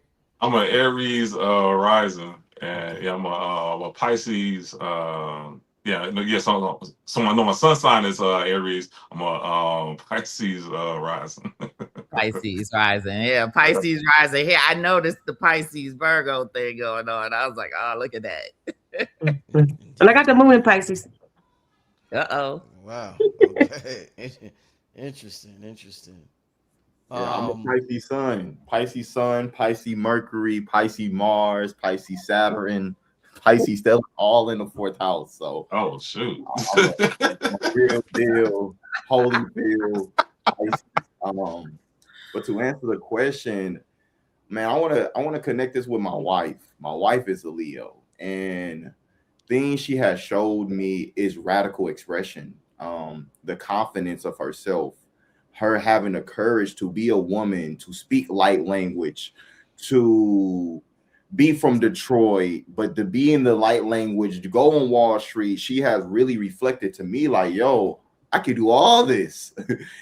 I'm an Aries rising, and yeah, I'm a Pisces. So I know my sun sign is Aries. I'm a Pisces rising. Pisces rising, yeah, Pisces rising. Here, I noticed the Pisces Virgo thing going on. I was like, oh, look at that. And I got the moon in Pisces. Uh-oh. Wow. Okay. Interesting. Yeah, I'm a Pisces Sun, Pisces Mercury, Pisces Mars, Pisces Saturn, Pisces Stellar, all in the 4th house. So, oh shoot, I'm a real deal, Holyfield. But to answer the question, man, I want to connect this with my wife. My wife is a Leo, and things she has showed me is radical expression, the confidence of herself, her having the courage to be a woman, to speak light language, to be from Detroit, but to be in the light language, to go on Wall Street. She has really reflected to me like, yo, I can do all this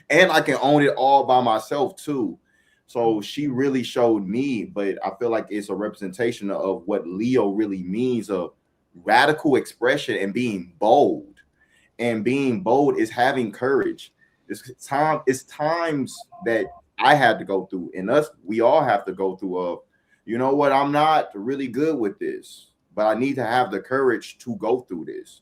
and I can own it all by myself too. So she really showed me, but I feel like it's a representation of what Leo really means, of radical expression and being bold. And being bold is having courage. It's times that I had to go through, and we all have to go through you know what, I'm not really good with this, but I need to have the courage to go through this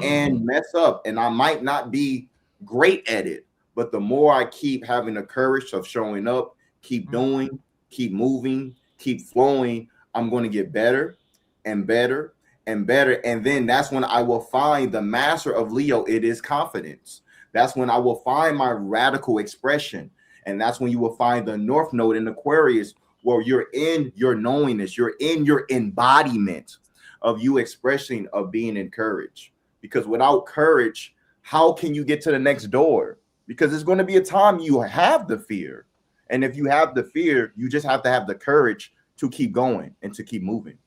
and mess up. And I might not be great at it, but the more I keep having the courage of showing up, keep doing, keep moving, keep flowing, I'm going to get better and better and better. And then that's when I will find the master of Leo. It is confidence. That's when I will find my radical expression. And that's when you will find the North Node in Aquarius, where you're in your knowingness, you're in your embodiment of you expressing, of being encouraged. Because without courage, how can you get to the next door? Because there's going to be a time you have the fear. And if you have the fear, you just have to have the courage to keep going and to keep moving.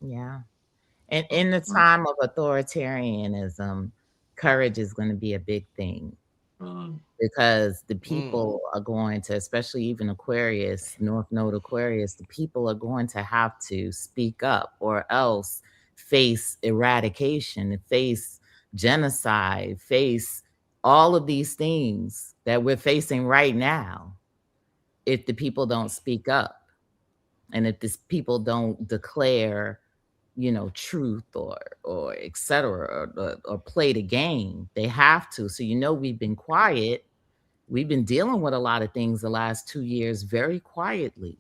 Yeah. And in the time of authoritarianism, courage is going to be a big thing. Because the people are going to, especially even Aquarius, North Node Aquarius, the people are going to have to speak up or else face eradication, face genocide, face all of these things that we're facing right now if the people don't speak up and if these people don't declare, truth or et cetera, or play the game. They have to. So, we've been quiet. We've been dealing with a lot of things the last 2 years very quietly,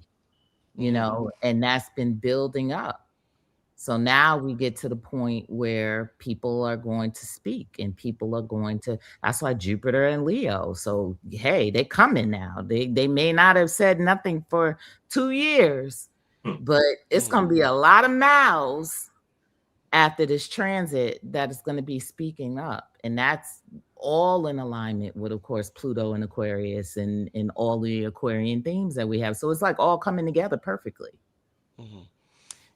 and that's been building up. So now we get to the point where people are going to speak and people are going to, that's why Jupiter and Leo. So, hey, they're coming now. They may not have said nothing for 2 years, but it's going to be a lot of mouths after this transit that is going to be speaking up. And that's all in alignment with, of course, Pluto and Aquarius and all the Aquarian themes that we have. So it's like all coming together perfectly.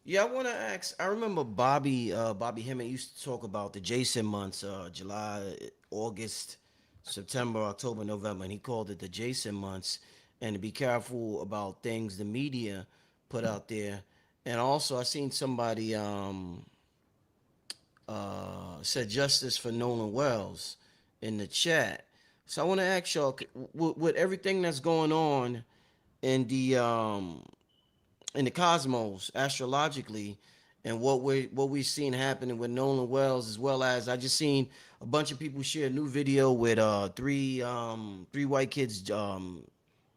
Yeah, I want to ask. I remember Bobby Hemmett used to talk about the Jason months, July, August, September, October, November, and he called it the Jason months. And to be careful about things the media put out there. And also, I seen somebody said justice for Nolan Wells in the chat. So I want to ask y'all, with everything that's going on in the cosmos astrologically, and what we've seen happening with Nolan Wells, as well as I just seen a bunch of people share a new video with three white kids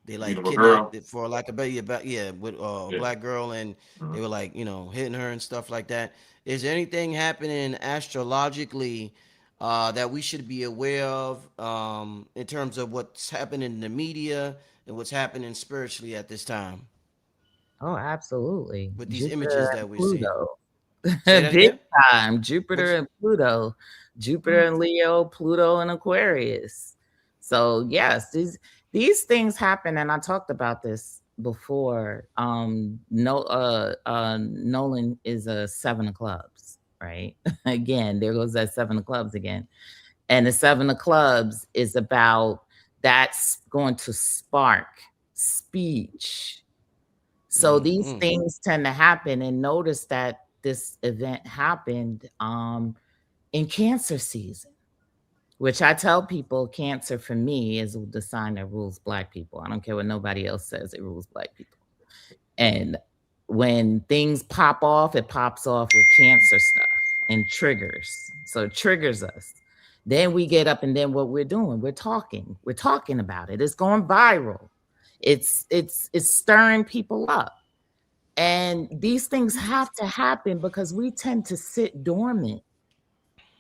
they like a girl. kidnapped, for like a baby, with a Yeah. black girl, and they were like, hitting her and stuff like that. Is there anything happening astrologically that we should be aware of in terms of what's happening in the media and what's happening spiritually at this time Oh, absolutely. with these Jupiter images and that we're seeing? Pluto. Say that Big again. time. Jupiter What's and Pluto. Jupiter and Leo, Pluto and Aquarius. So yes, these things happen, and I talked about this before. Nolan is a 7 of clubs, right? Again, there goes that 7 of clubs again. And the 7 of clubs is about that's going to spark speech. So these things tend to happen, and notice that this event happened in Cancer season, which I tell people Cancer for me is the sign that rules Black people. I don't care what nobody else says, it rules Black people. And when things pop off, it pops off with Cancer stuff and triggers. So it triggers us. Then we get up, and then what we're doing, we're talking about it. It's going viral. It's stirring people up. And these things have to happen because we tend to sit dormant.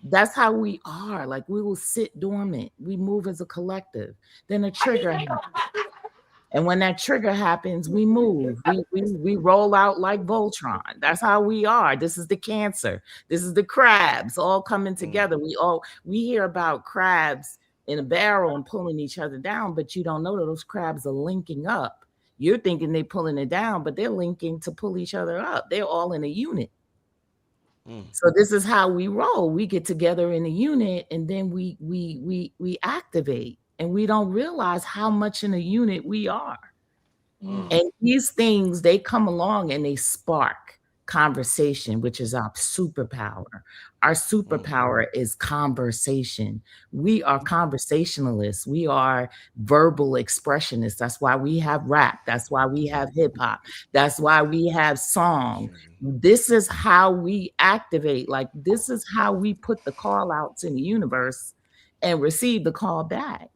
That's how we are. Like, we will sit dormant. We move as a collective. Then a trigger happens. And when that trigger happens, we move. We roll out like Voltron. That's how we are. This is the Cancer. This is the crabs all coming together. We hear about crabs in a barrel and pulling each other down, but you don't know that those crabs are linking up. You're thinking they're pulling it down, but they're linking to pull each other up. They're all in a unit. So this is how we roll. We get together in a unit, and then we activate, and we don't realize how much in a unit we are. And these things, they come along and they spark conversation, which is our superpower. Our superpower is conversation. We are conversationalists. We are verbal expressionists. That's why we have rap. That's why we have hip hop. That's why we have song. This is how we activate. Like, this is how we put the call outs in the universe and receive the call back.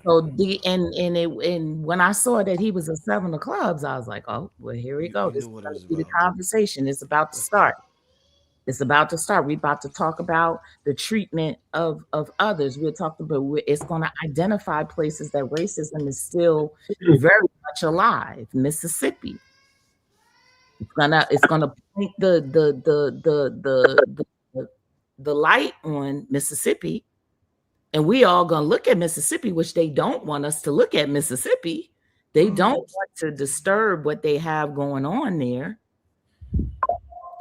So when I saw that he was a 7 of clubs, I was like, oh, well, here we go. This is going to be the conversation. It's about to start. It's about to start. We're about to talk about the treatment of others. We're talking about, it's going to identify places that racism is still very much alive. Mississippi. It's gonna point the light on Mississippi. And we all gonna look at Mississippi, which they don't want us to look at Mississippi. They don't want to disturb what they have going on there,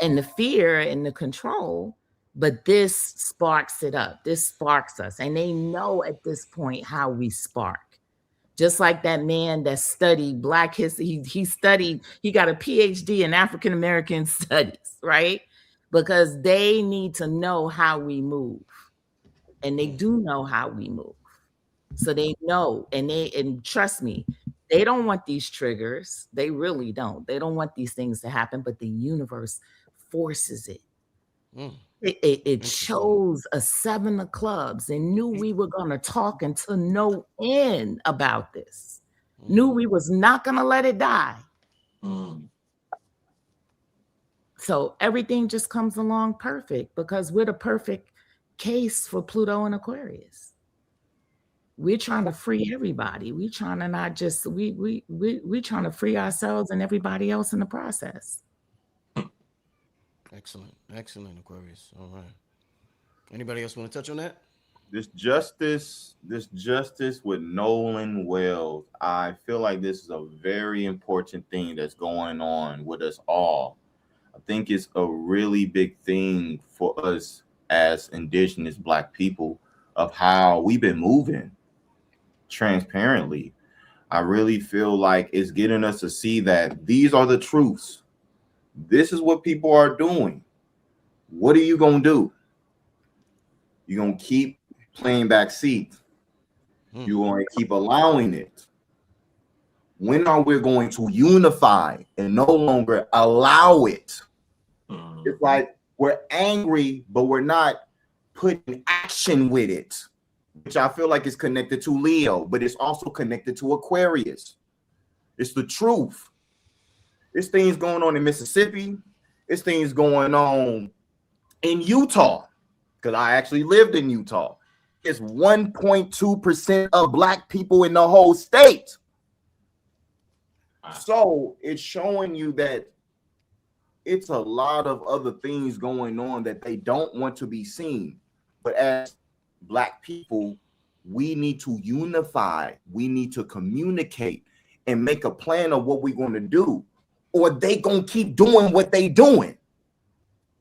and the fear and the control. But this sparks it up. This sparks us. And they know at this point how we spark. Just like that man that studied Black history. He got a PhD in African American studies, right? Because they need to know how we move. And they do know how we move. So they know, and trust me, they don't want these triggers. They really don't. They don't want these things to happen, but the universe forces it. It chose a 7 of clubs and knew we were going to talk until no end about this. Knew we was not going to let it die. So everything just comes along perfect because we're the perfect case for Pluto and Aquarius. We're trying to free everybody. We're trying to not just we trying to free ourselves and everybody else in the process. Excellent, Aquarius. All right. Anybody else want to touch on that? This justice with Nolan Wells, I feel like this is a very important thing that's going on with us all. I think it's a really big thing for us as indigenous Black people of how we've been moving transparently. I really feel like it's getting us to see that these are the truths. This is what people are doing. What are you going to do? You're going to keep playing backseat. You're going to keep allowing it. When are we going to unify and no longer allow it? It's like we're angry, but we're not putting action with it. which I feel like is connected to Leo, but it's also connected to Aquarius. It's the truth. There's things going on in Mississippi. There's things going on in Utah, because I actually lived in Utah. It's 1.2% of Black people in the whole state. So it's showing you that it's a lot of other things going on that they don't want to be seen. But as Black people, we need to unify. We need to communicate and make a plan of what we're going to do, or they going to keep doing what they doing.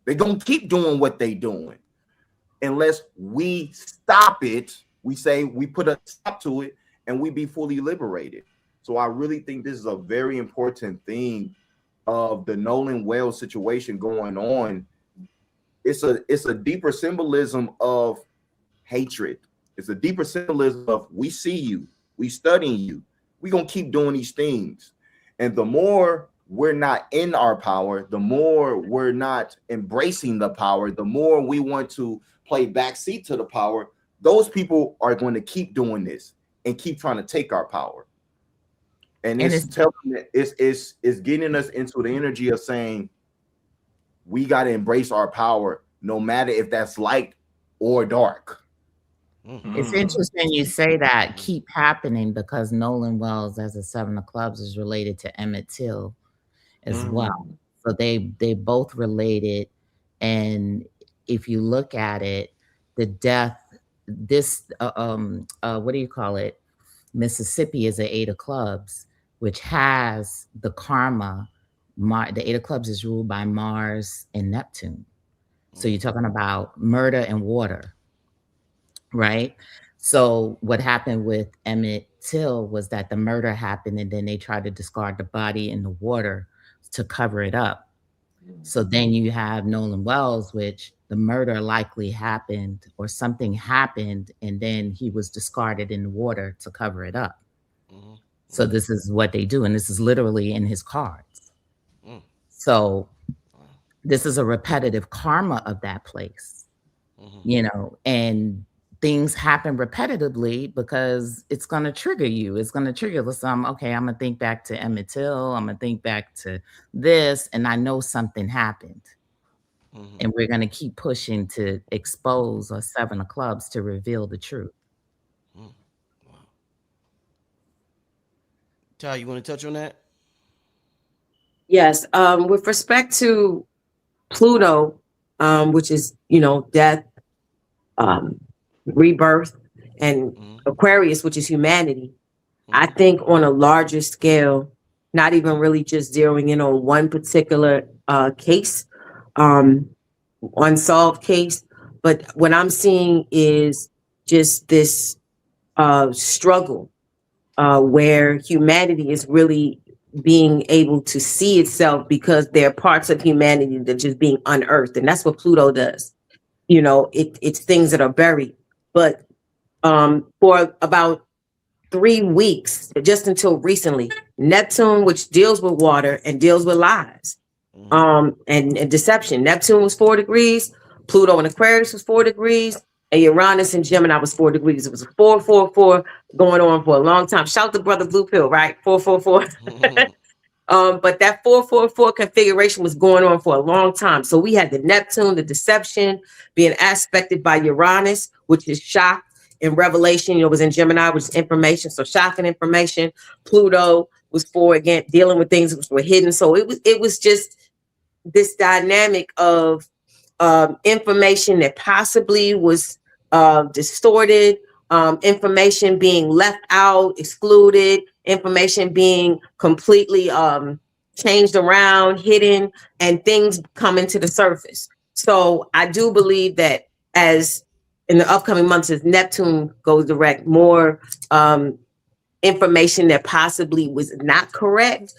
They're going to keep doing what they doing. Unless we stop it, we say we put a stop to it and we be fully liberated. So I really think this is a very important thing of the Nolan Wells situation going on. It's a deeper symbolism of hatred. It's a deeper symbolism of we see you, we studying you, we're gonna keep doing these things. And the more we're not in our power, the more we're not embracing the power, the more we want to play backseat to the power, those people are going to keep doing this and keep trying to take our power. And it's telling that it's getting us into the energy of saying we got to embrace our power, no matter if that's light or dark. It's interesting you say that keep happening, because Nolan Wells as a 7 of clubs is related to Emmett Till as well. So they both related. And if you look at it, the death, this what do you call it? Mississippi is an 8 of clubs, which has the karma. The 8 of clubs is ruled by Mars and Neptune. So you're talking about murder and water, right? So what happened with Emmett Till was that the murder happened and then they tried to discard the body in the water to cover it up. So then you have Nolan Wells, which the murder likely happened or something happened and then he was discarded in the water to cover it up. So this is what they do. And this is literally in his cards. So this is a repetitive karma of that place, you know, and things happen repetitively because it's going to trigger you. It's going to trigger some, okay, I'm going to think back to Emmett Till. I'm going to think back to this. And I know something happened. And we're going to keep pushing to expose our 7 of clubs to reveal the truth. Wow. Ty, you want to touch on that? Yes. With respect to Pluto, which is, you know, death, rebirth, and Aquarius, which is humanity, I think on a larger scale, not even really just zeroing in on one particular case, unsolved case, but what I'm seeing is just this struggle where humanity is really being able to see itself, because there are parts of humanity that are just being unearthed, and that's what Pluto does. You know, it's things that are buried. But for about 3 weeks, just until recently, Neptune, which deals with water and deals with lies, and deception. Neptune was 4 degrees, Pluto and Aquarius was 4 degrees, and Uranus and Gemini was 4 degrees. It was a 4-4-4 going on for a long time. Shout to Brother Blue Pill, right? 4-4-4. But that 4-4-4 configuration was going on for a long time. So we had the Neptune, the deception, being aspected by Uranus, which is shock and revelation. You know, it was in Gemini, which is information. So shock and information. Pluto was for, again, dealing with things that were hidden. So it was just this dynamic of information that possibly was distorted, information being left out, excluded, information being completely changed around, hidden, and things coming to the surface. So I do believe that as in the upcoming months, as Neptune goes direct, more information that possibly was not correct,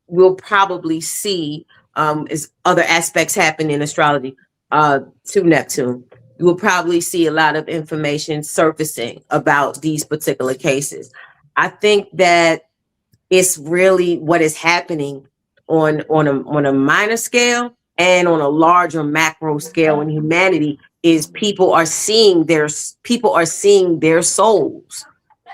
we'll probably see as other aspects happen in astrology to Neptune. You will probably see a lot of information surfacing about these particular cases. I think that it's really what is happening on a minor scale and on a larger macro scale in humanity is people are seeing their souls.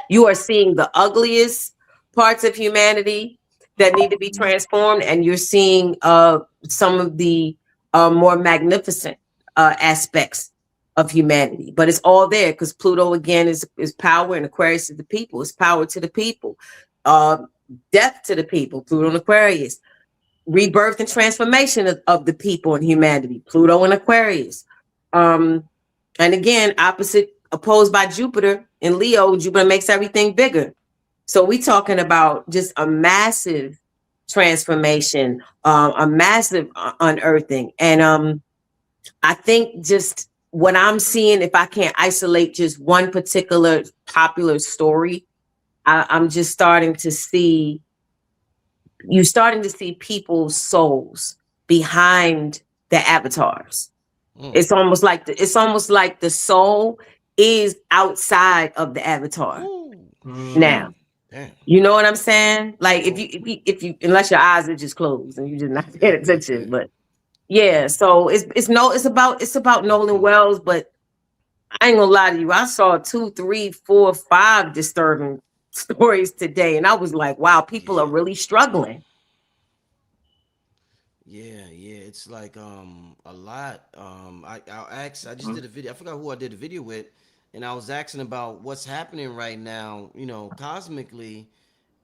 You are seeing the ugliest parts of humanity that need to be transformed, and you're seeing some of the more magnificent aspects of humanity. But it's all there because Pluto again is power, and Aquarius is the people. It's power to the people, death to the people. Pluto and Aquarius, rebirth and transformation of the people and humanity. Pluto and Aquarius, and again, opposed by Jupiter in Leo. Jupiter makes everything bigger. So we talking about just a massive transformation, a massive unearthing. And I think just what I'm seeing, if I can't isolate just one particular popular story, I'm just starting to see, you're starting to see people's souls behind the avatars. It's almost like the soul is outside of the avatar now. Damn. You know what I'm saying? Like if you unless your eyes are just closed and you're just not paying attention. But yeah, so it's about Nolan Wells, but I ain't gonna lie to you. I saw 2, 3, 4, 5 disturbing stories today, and I was like, wow, people are really struggling. Yeah, it's like a lot. I'll ask. I just did a video. I forgot who I did a video with, and I was asking about what's happening right now, cosmically,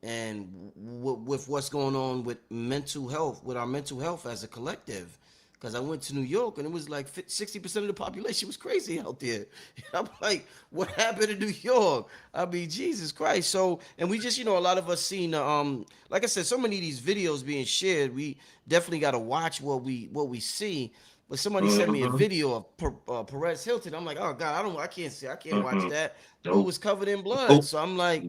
and with what's going on with mental health, with our mental health as a collective. Because I went to New York and it was like 60% of the population was crazy out there. I'm like, what happened in New York? I mean, Jesus Christ. So, and we just, a lot of us seen, like I said, so many of these videos being shared. We definitely got to watch what we see. But somebody sent me a video of Perez Hilton. I'm like, oh God, I can't watch that. Dude was covered in blood. So I'm like,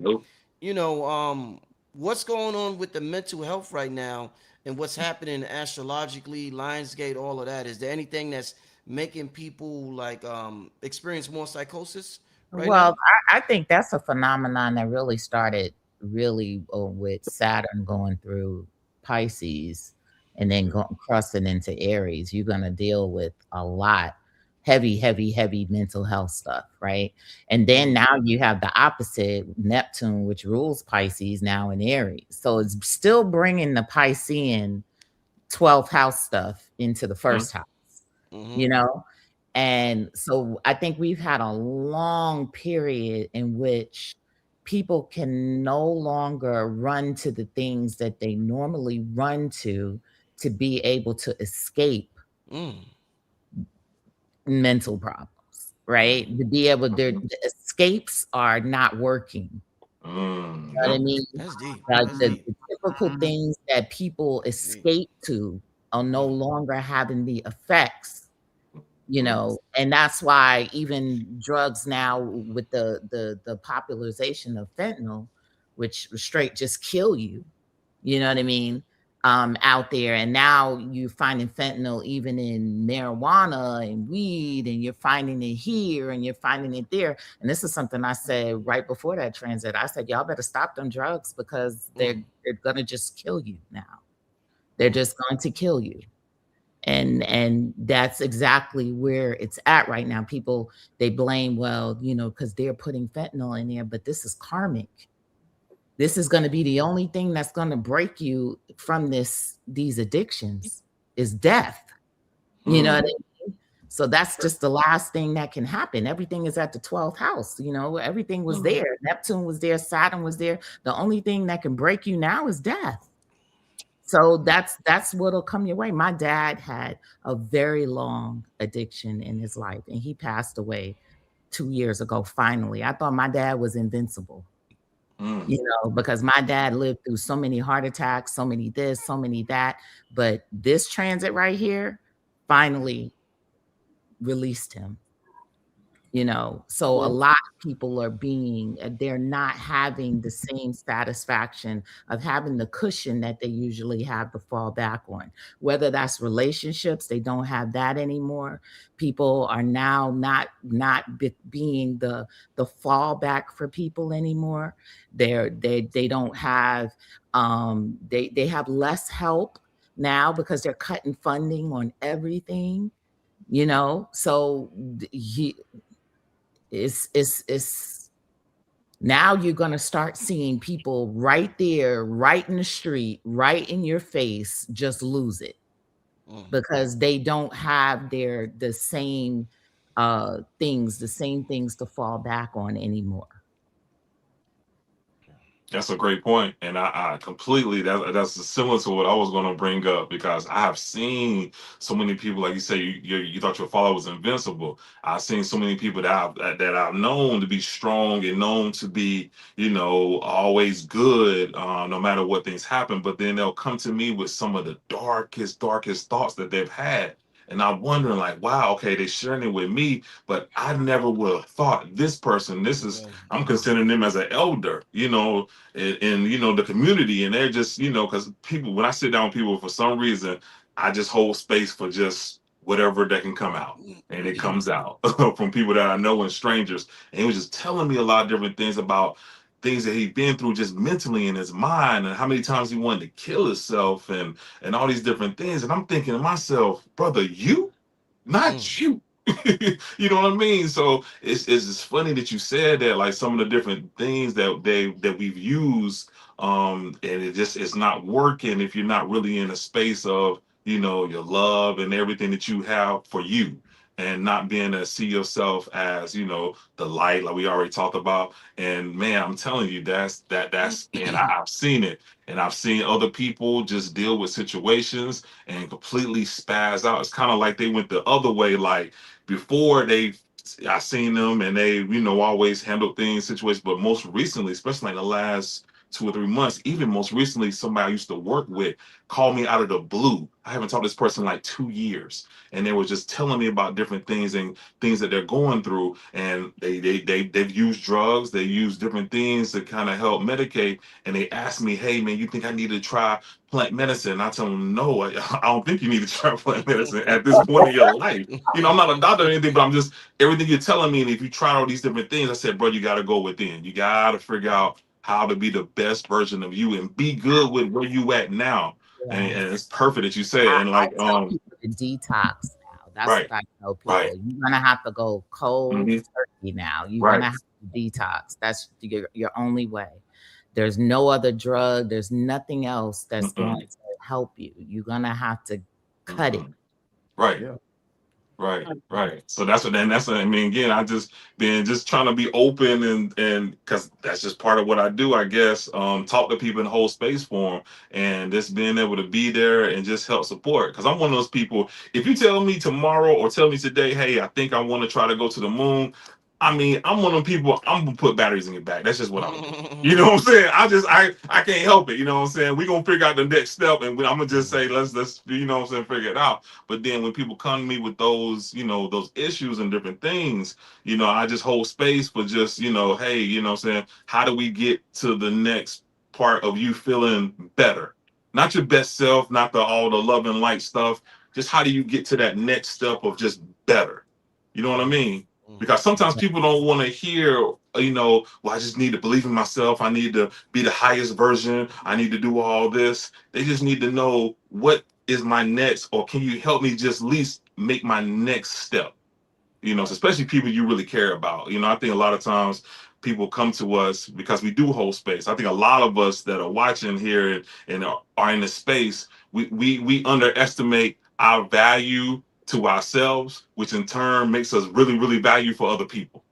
what's going on with the mental health right now? And what's happening astrologically, Lionsgate, all of that? Is there anything that's making people like experience more psychosis right Well, now? I think that's a phenomenon that really started with Saturn going through Pisces and then crossing into Aries. You're going to deal with a lot heavy mental health stuff, right? And then now you have the opposite, Neptune, which rules Pisces, now in Aries. So it's still bringing the Piscean 12th house stuff into the first house, And so I think we've had a long period in which people can no longer run to the things that they normally run to be able to escape mental problems, right? To be able, the escapes are not working. You know what I mean? That's deep. Like the typical things that people escape to are no longer having the effects, and that's why even drugs now with the popularization of fentanyl, which straight just kill you, you know what I mean? Out there. And now you're finding fentanyl even in marijuana and weed, and you're finding it here and you're finding it there. And this is something I said right before that transit. I said, y'all better stop them drugs because they're gonna just kill you now. They're just going to kill you. And that's exactly where it's at right now. People, they blame, because they're putting fentanyl in there, but this is karmic. This is going to be the only thing that's going to break you from these addictions is death. You know what I mean? So that's just the last thing that can happen. Everything is at the 12th house. Everything was there. Neptune was there. Saturn was there. The only thing that can break you now is death. So that's what'll come your way. My dad had a very long addiction in his life, and he passed away 2 years ago. Finally, I thought my dad was invincible. Because my dad lived through so many heart attacks, so many this, so many that. But this transit right here finally released him. So a lot of people they're not having the same satisfaction of having the cushion that they usually have to fall back on. Whether that's relationships, they don't have that anymore. People are now not being the fallback for people anymore. They don't have they have less help now because they're cutting funding on everything. you know. So it's now you're going to start seeing people right there, right in the street, right in your face, just lose it because they don't have the same things to fall back on anymore. That's a great point, and I completely that's similar to what I was going to bring up because I have seen so many people, like you say, you thought your father was invincible. I've seen so many people that I've known to be strong and known to be, always good, no matter what things happen. But then they'll come to me with some of the darkest thoughts that they've had. And I'm wondering, like, wow, okay, they're sharing it with me, but I never would have thought this person, I'm considering them as an elder, in the community, and they're just because people, when I sit down with people, for some reason I just hold space for just whatever that can come out, and it comes out from people that I know and strangers. And he was just telling me a lot of different things about things that he'd been through just mentally in his mind, and how many times he wanted to kill himself, and all these different things. And I'm thinking to myself, brother, not you. You know what I mean? So it's funny that you said that, like some of the different things that we've used, and it's not working if you're not really in a space of your love and everything that you have for you, and not being to see yourself as the light, like we already talked about. And man, I'm telling you, that's and I've seen it, and I've seen other people just deal with situations and completely spaz out. It's kind of like they went the other way, like before I seen them and they, always handle things, situations, but most recently, especially like the last 2 or 3 months, even most recently, somebody I used to work with called me out of the blue. I haven't talked to this person in like 2 years, and they were just telling me about different things and things that they're going through, and they've used drugs, they use different things to kind of help medicate, and they asked me, hey man, you think I need to try plant medicine? And I tell them, no, I don't think you need to try plant medicine at this point in your life. I'm not a doctor or anything, but I'm just everything you're telling me. And if you try all these different things, I said, bro, you got to go within. You got to figure out how to be the best version of you and be good with where you at now. And it's perfect that you said. And I like, tell people to detox now. That's right, what I tell right, people. You're gonna have to go cold hmm turkey now. You're right, gonna have to detox. That's your only way. There's no other drug. There's nothing else that's going mm-mm, to help you. You're gonna have to cut it. right. Yeah. Right. So I mean, again, I just been just trying to be open and because that's just part of what I do, I guess. Talk to people and hold space for them, and just being able to be there and just help support. Because I'm one of those people. If you tell me tomorrow or tell me today, hey, I think I want to try to go to the moon. I mean, I'm one of them people. I'm gonna put batteries in your back. That's just what I'm gonna do. You know what I'm saying? I can't help it. You know what I'm saying? We're gonna figure out the next step, and I'm gonna just say let's what I'm saying, figure it out. But then when people come to me with those, those issues and different things, I just hold space for just, hey, what I'm saying, how do we get to the next part of you feeling better? Not your best self, not all the love and light stuff. Just how do you get to that next step of just better? You know what I mean? Because sometimes people don't want to hear, well, I just need to believe in myself. I need to be the highest version. I need to do all this. They just need to know what is my next, or can you help me just at least make my next step? So especially people you really care about. I think a lot of times people come to us because we do hold space. I think a lot of us that are watching here and are in the space, we underestimate our value to ourselves, which in turn makes us really, really value for other people,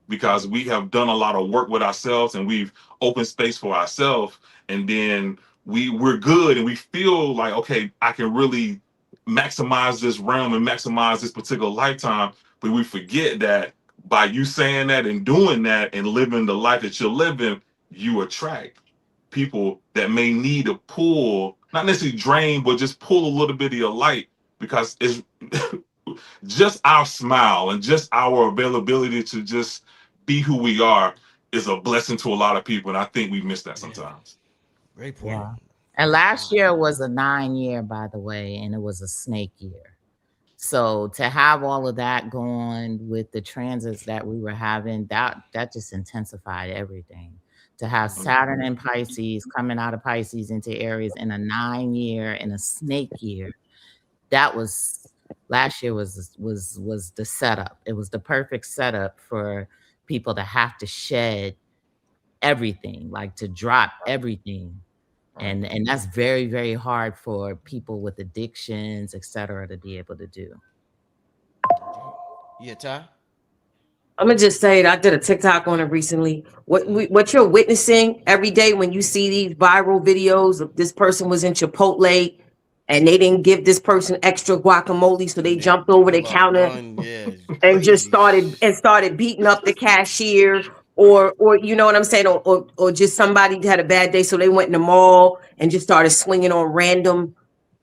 because we have done a lot of work with ourselves and we've opened space for ourselves, and then we're good and we feel like, okay, I can really maximize this realm and maximize this particular lifetime. But we forget that by you saying that and doing that and living the life that you're living, you attract people that may need to pull, not necessarily drain, but just pull a little bit of your light, because it's just our smile and just our availability to just be who we are is a blessing to a lot of people. And I think we miss that sometimes. Great point. Yeah. And last year was a 9 year, by the way, and it was a snake year. So to have all of that going with the transits that we were having, that just intensified everything. To have Saturn and Pisces coming out of Pisces into Aries in a 9 year and a snake year, that was last year was the setup. It was the perfect setup for people to have to shed everything, like to drop everything. And that's very, very hard for people with addictions, etc., to be able to do. Yeah, Ty? I'm gonna just say it. I did a TikTok on it recently. What you're witnessing every day when you see these viral videos of this person was in Chipotle and they didn't give this person extra guacamole, so they jumped over the counter and just started beating up the cashier, or you know what I'm saying, or just somebody had a bad day, so they went in the mall and just started swinging on random,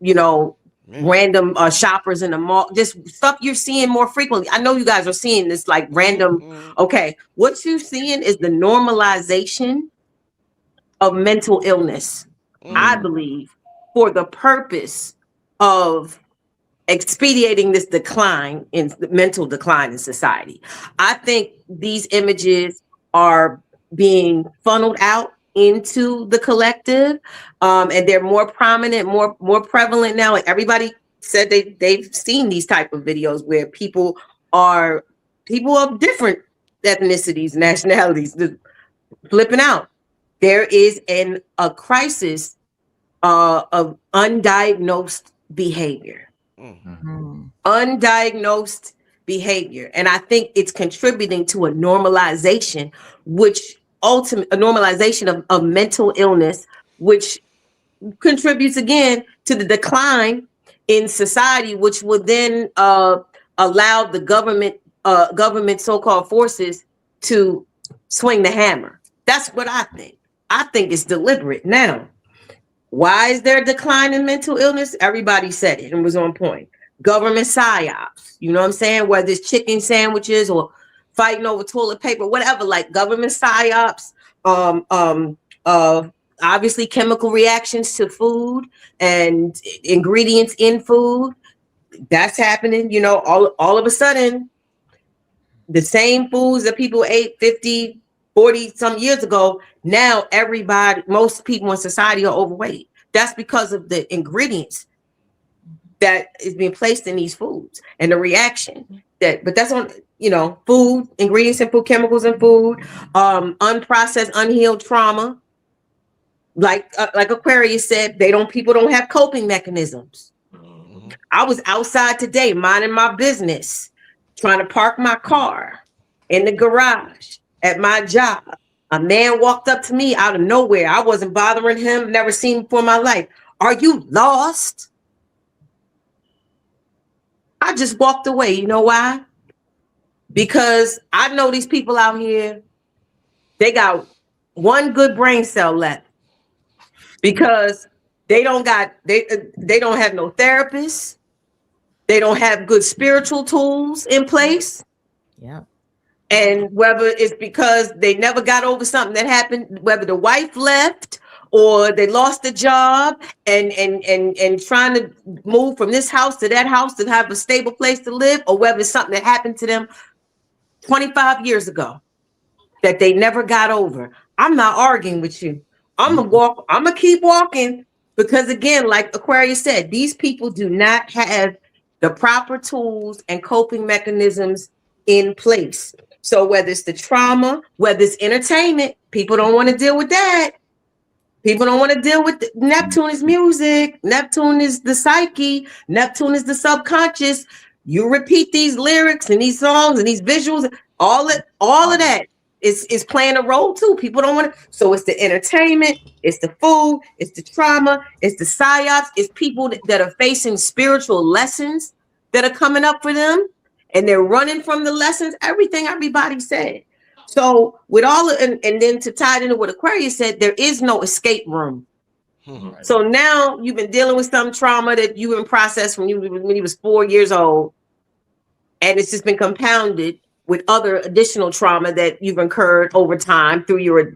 you know, random shoppers in the mall. Just stuff you're seeing more frequently. I know you guys are seeing this like random. Okay, what you're seeing is the normalization of mental illness, I believe, for the purpose of expediting this decline in mental decline in society. I think these images are being funneled out into the collective, and they're more prominent, more prevalent now. Like everybody said, they've seen these type of videos where people of different ethnicities, nationalities, flipping out. There is a crisis of undiagnosed behavior. Undiagnosed behavior, and I think it's contributing to a normalization, of mental illness, which contributes again to the decline in society, which would then allow the government so-called forces to swing the hammer. That's what I think. I think it's deliberate. Now, why is there a decline in mental illness? Everybody said it and was on point. Government psyops, you know what I'm saying? Whether it's chicken sandwiches or fighting over toilet paper, whatever, like government psyops, obviously chemical reactions to food and ingredients in food. That's happening, you know, all of a sudden, the same foods that people ate 50, 40 some years ago, now most people in society are overweight. That's because of the ingredients that is being placed in these foods and the reaction but that's on, you know, food, ingredients in food, chemicals in food, unprocessed, unhealed trauma. Like Aquarius said, people don't have coping mechanisms. I was outside today minding my business, trying to park my car in the garage at my job. A man walked up to me out of nowhere. I wasn't bothering him, never seen him before in my life. Are you lost? I just walked away. You know why? Because I know these people out here, they got one good brain cell left. Because they don't have no therapists. They don't have good spiritual tools in place. Yeah. And whether it's because they never got over something that happened, whether the wife left or they lost a job and trying to move from this house to that house to have a stable place to live, or whether it's something that happened to them 25 years ago that they never got over. I'm not arguing with you. I'm gonna keep walking, because again, like Aquarius said, these people do not have the proper tools and coping mechanisms in place. So whether it's the trauma, whether it's entertainment, people don't want to deal with that. People don't want to deal with Neptune is music. Neptune is the psyche. Neptune is the subconscious. You repeat these lyrics and these songs and these visuals, all of that is playing a role too. People don't want to. So it's the entertainment, it's the food, it's the trauma, it's the psyops, it's people that are facing spiritual lessons that are coming up for them, and they're running from the lessons. Everything everybody said. So with all of, and then to tie it into what Aquarius said, there is no escape room. So now you've been dealing with some trauma that you been processed when you was 4 years old, and it's just been compounded with other additional trauma that you've incurred over time through your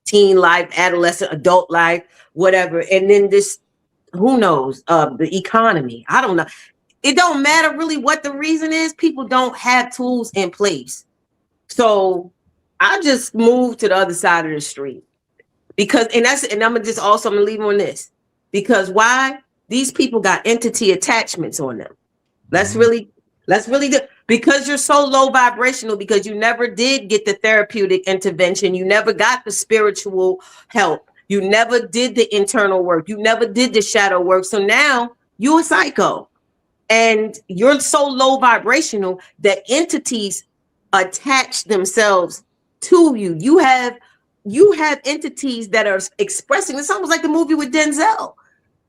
teen life, adolescent, adult life, whatever. And then this, who knows, the economy. I don't know. It don't matter really what the reason is. People don't have tools in place. So I just moved to the other side of the street because, and I'm gonna leave on this, because why? These people got entity attachments on them. Let's really do, because you're so low vibrational, because you never did get the therapeutic intervention, you never got the spiritual help, you never did the internal work, you never did the shadow work. So now you're a psycho, and you're so low vibrational that entities attach themselves to you. You have entities that are expressing. It's almost like the movie with Denzel.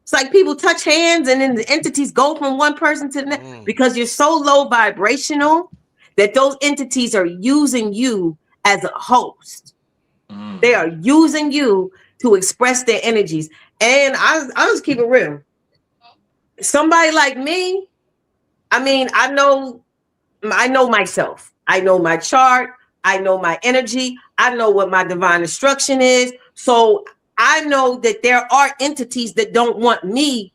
It's like people touch hands and then the entities go from one person to the next, because you're so low vibrational that those entities are using you as a host. They are using you to express their energies. And I'll just keep it real. Somebody like me, I mean, I know myself. I know my chart. I know my energy. I know what my divine instruction is. So I know that there are entities that don't want me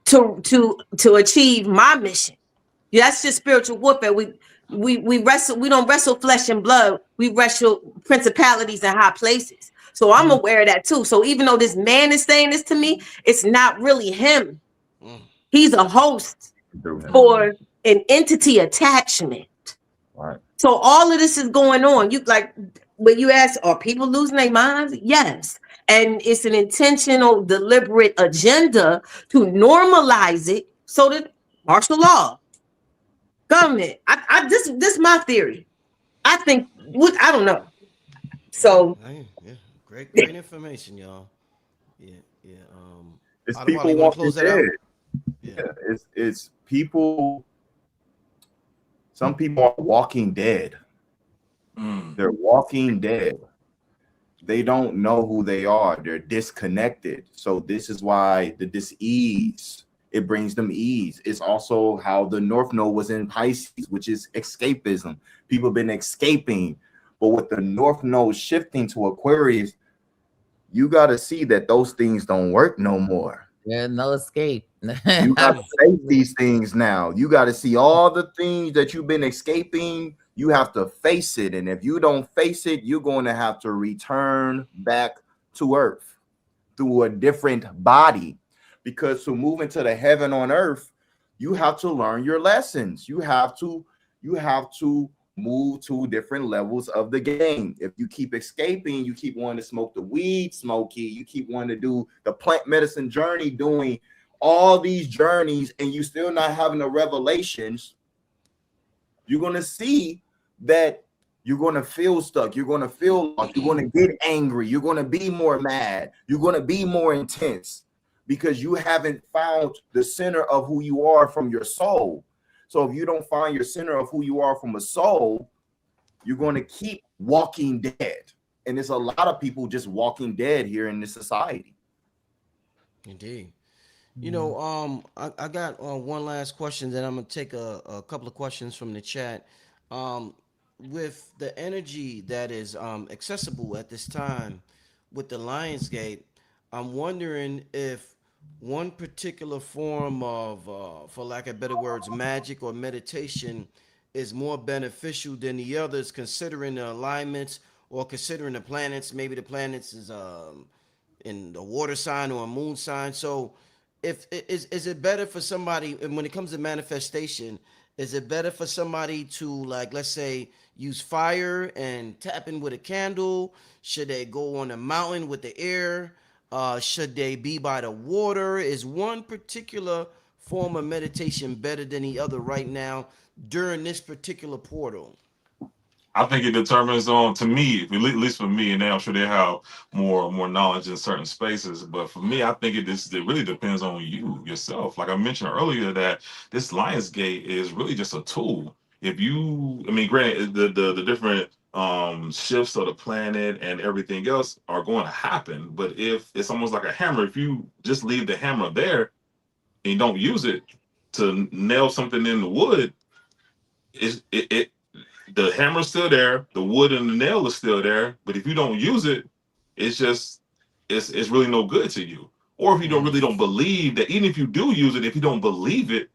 to achieve my mission. That's just spiritual warfare. We wrestle. We don't wrestle flesh and blood. We wrestle principalities in high places. So I'm aware of that too. So even though this man is saying this to me, it's not really him. He's a host for an entity attachment. Right. So all of this is going on. You like when you ask, are people losing their minds? Yes. And it's an intentional, deliberate agenda to normalize it so that martial law, government. This is my theory. I think I don't know. So Yeah, great information, y'all. Yeah. It's Adawale, people you want to walking close that out? dead. Yeah, it's people. Some people are walking dead. They're walking dead. They don't know who they are. They're disconnected. So this is why the dis-ease, it brings them ease. It's also how the North Node was in Pisces, which is escapism. People have been escaping. But with the North Node shifting to Aquarius, you got to see that those things don't work no more. There's no escape. You got to face these things now. You got to see all the things that you've been escaping. You have to face it. And if you don't face it, you're going to have to return back to earth through a different body. Because to move into the heaven on earth, you have to learn your lessons. You have to move to different levels of the game. If you keep escaping, you keep wanting to smoke the weed, smoky, you keep wanting to do the plant medicine journey, doing all these journeys, and you still not having the revelations, you're going to see that you're going to feel stuck. You're going to feel lost. You're going to get angry. You're going to be more mad. You're going to be more intense because you haven't found the center of who you are from your soul. So if you don't find your center of who you are from a soul, you're going to keep walking dead. And there's a lot of people just walking dead here in this society. Indeed. You know, I got one last question, then I'm going to take a couple of questions from the chat. With the energy that is accessible at this time with the Lionsgate, I'm wondering if one particular form of, for lack of better words, magic or meditation is more beneficial than the others, considering the alignments or considering the planets. Maybe the planets is in the water sign or a moon sign. So if is it better for somebody, and when it comes to manifestation, is it better for somebody to, like, let's say, use fire and tap in with a candle? Should they go on a mountain with the air? Should they be by the water? Is one particular form of meditation better than the other right now during this particular portal? I think it determines on, to me, at least for me, and now I'm sure they have more knowledge in certain spaces. But for me, I think it really depends on you yourself. Like I mentioned earlier, that this Lionsgate is really just a tool. If you, I mean, granted, the different shifts of the planet and everything else are going to happen. But if it's almost like a hammer, if you just leave the hammer there and you don't use it to nail something in the wood, it the hammer's still there, the wood and the nail is still there, but if you don't use it, it's really no good to you. Or if you don't believe that, even if you do use it, if you don't believe it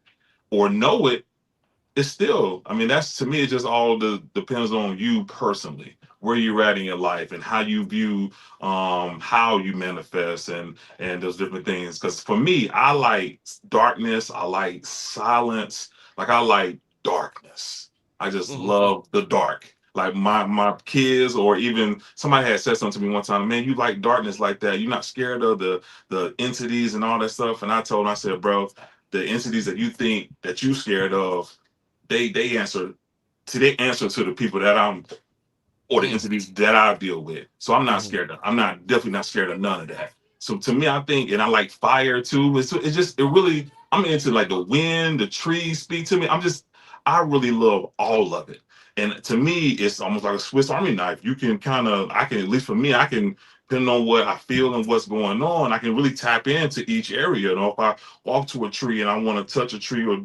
or know it, it's still, I mean, that's, to me, it just all depends on you personally, where you're at in your life and how you view how you manifest and those different things. Because for me, I like darkness, I like silence, Like I like darkness. I just love the dark. Like my kids, or even somebody had said something to me one time, man, you like darkness like that. You're not scared of the entities and all that stuff. And I told him, I said, bro, the entities that you think that you scared of, they answer to the people that I'm, or the entities that I deal with. So I'm not scared of, definitely not scared of none of that. So to me, I think, and I like fire too. It's just, it really, I'm into like the wind, the trees speak to me. I really love all of it. And to me, it's almost like a Swiss Army knife. You can I can, at least for me, I can, depending on what I feel and what's going on, I can really tap into each area. You know, if I walk to a tree and I want to touch a tree or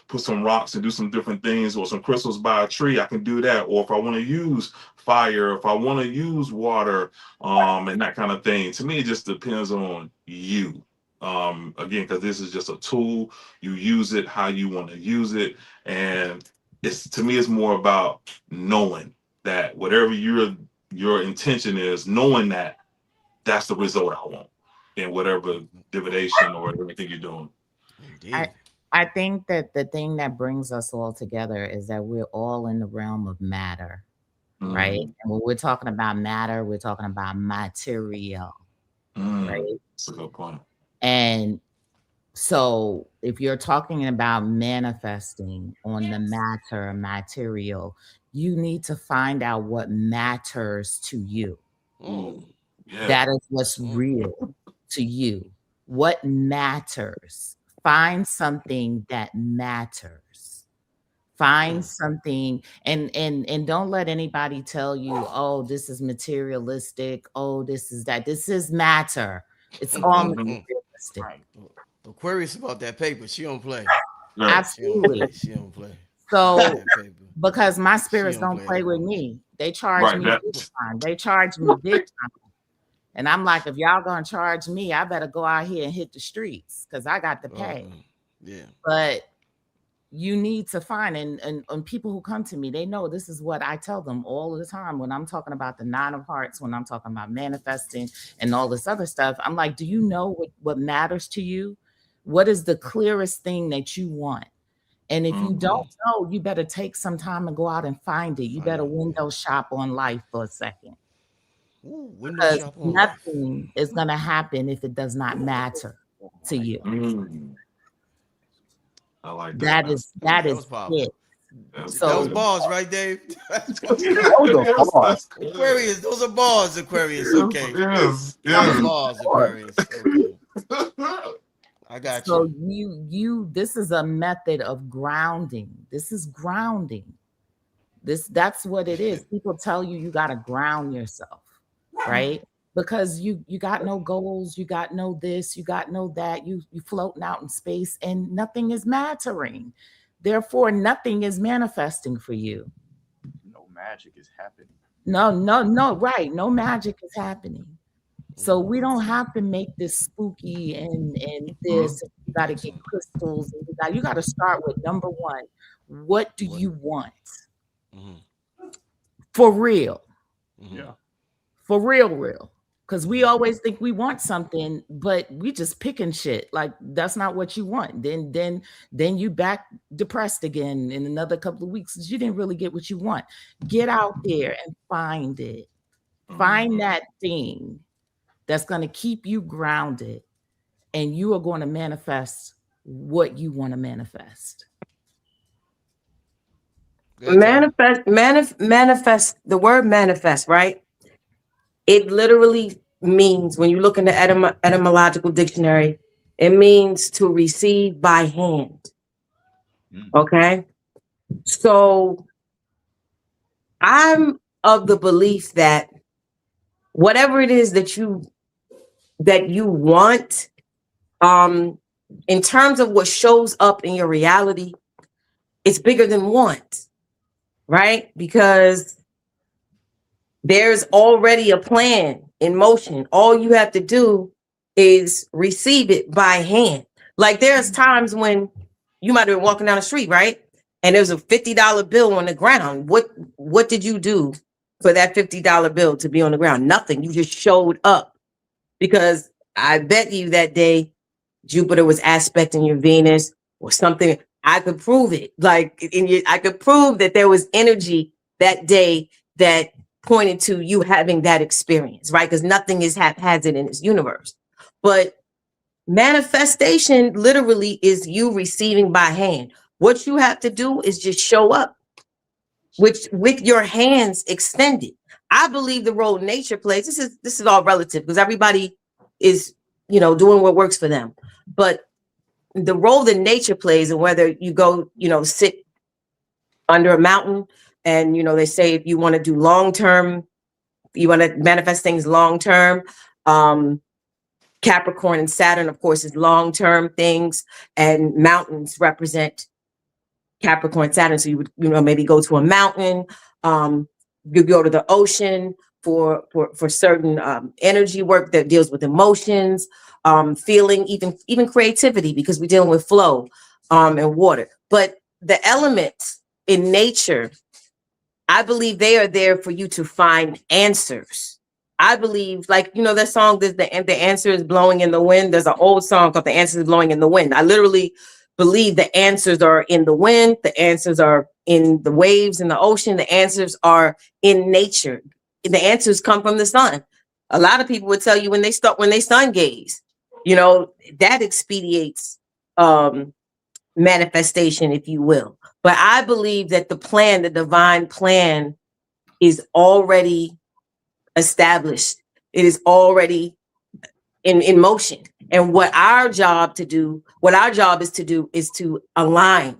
put some rocks and do some different things, or some crystals by a tree, I can do that. Or if I want to use fire, if I want to use water, and that kind of thing. To me, it just depends on you. Again, because this is just a tool. You use it how you want to use it. And to me, it's more about knowing that whatever your intention is, knowing that that's the result I want in whatever divination or everything you're doing. I think that the thing that brings us all together is that we're all in the realm of matter, right? And when we're talking about matter, we're talking about material, right? That's a good point. And so if you're talking about manifesting on the material, you need to find out what matters to you. Yeah. That is what's real to you. What matters? Find something that matters. Find something, and don't let anybody tell you, oh, this is materialistic. Oh, this is that. This is matter. It's all materialistic. Aquarius about that paper. She don't play. Absolutely. She don't play. So, because my spirits don't play with me. They charge me big time. They charge me big time. And I'm like, if y'all gonna charge me, I better go out here and hit the streets because I got to pay. But you need to find, and people who come to me, they know this is what I tell them all the time when I'm talking about the 9 of Hearts, when I'm talking about manifesting and all this other stuff. I'm like, do you know what matters to you? What is the clearest thing that you want? And if you don't know, you better take some time and go out and find it. You better window shop on life for a second. Because nothing is going to happen if it does not matter to you. I like that. That is it. So those bars, right, Dave? Aquarius, those are bars, Aquarius. Okay. Yes. Bars, Aquarius. Okay. I got you. So you this is a method of grounding. This is grounding. That's what it is. People tell you got to ground yourself, right? Because you got no goals, you got no this, you got no that, you floating out in space and nothing is mattering. Therefore, nothing is manifesting for you. No magic is happening. No, right. No magic is happening. So we don't have to make this spooky and this. You got to get crystals. And you got to start with number one. What do you want? For real. Yeah. For real. Because we always think we want something, but we just picking shit. Like that's not what you want. Then you back depressed again in another couple of weeks. You didn't really get what you want. Get out there and find it. Find that thing that's going to keep you grounded, and you are going to manifest what you want to manifest. Manifest. The word manifest, right? It literally means, when you look in the etymological dictionary, it means to receive by hand. Okay? So I'm of the belief that whatever it is that you want, in terms of what shows up in your reality, it's bigger than want, right? Because there's already a plan in motion. All you have to do is receive it by hand. Like there's times when you might have been walking down the street, right? And there's a $50 bill on the ground. What did you do for that $50 bill to be on the ground? Nothing. You just showed up. Because I bet you that day Jupiter was aspecting your Venus or something. I could prove it. Like, I could prove that there was energy that day that pointed to you having that experience, right? Because nothing is haphazard in this universe. But manifestation literally is you receiving by hand. What you have to do is just show up with your hands extended. I believe the role nature plays. This is all relative because everybody is, doing what works for them. But the role that nature plays, and whether you go, sit under a mountain, and they say if you want to do long term, you want to manifest things long term. Capricorn and Saturn, of course, is long term things, and mountains represent Capricorn, Saturn. So you would, maybe go to a mountain. You go to the ocean for certain energy work that deals with emotions, feeling, even creativity, because we're dealing with flow and water. But the elements in nature, I believe they are there for you to find answers. I believe, like, that song, the answer is blowing in the wind. There's an old song called The Answer is Blowing in the Wind. I literally believe the answers are in the wind. The answers are in the waves in the ocean. The answers are in nature. The answers come from the sun. A lot of people would tell you when they sun gaze, that expedites manifestation, if you will. But I believe that the divine plan is already established. It is already in motion. And what our job is to do is to align.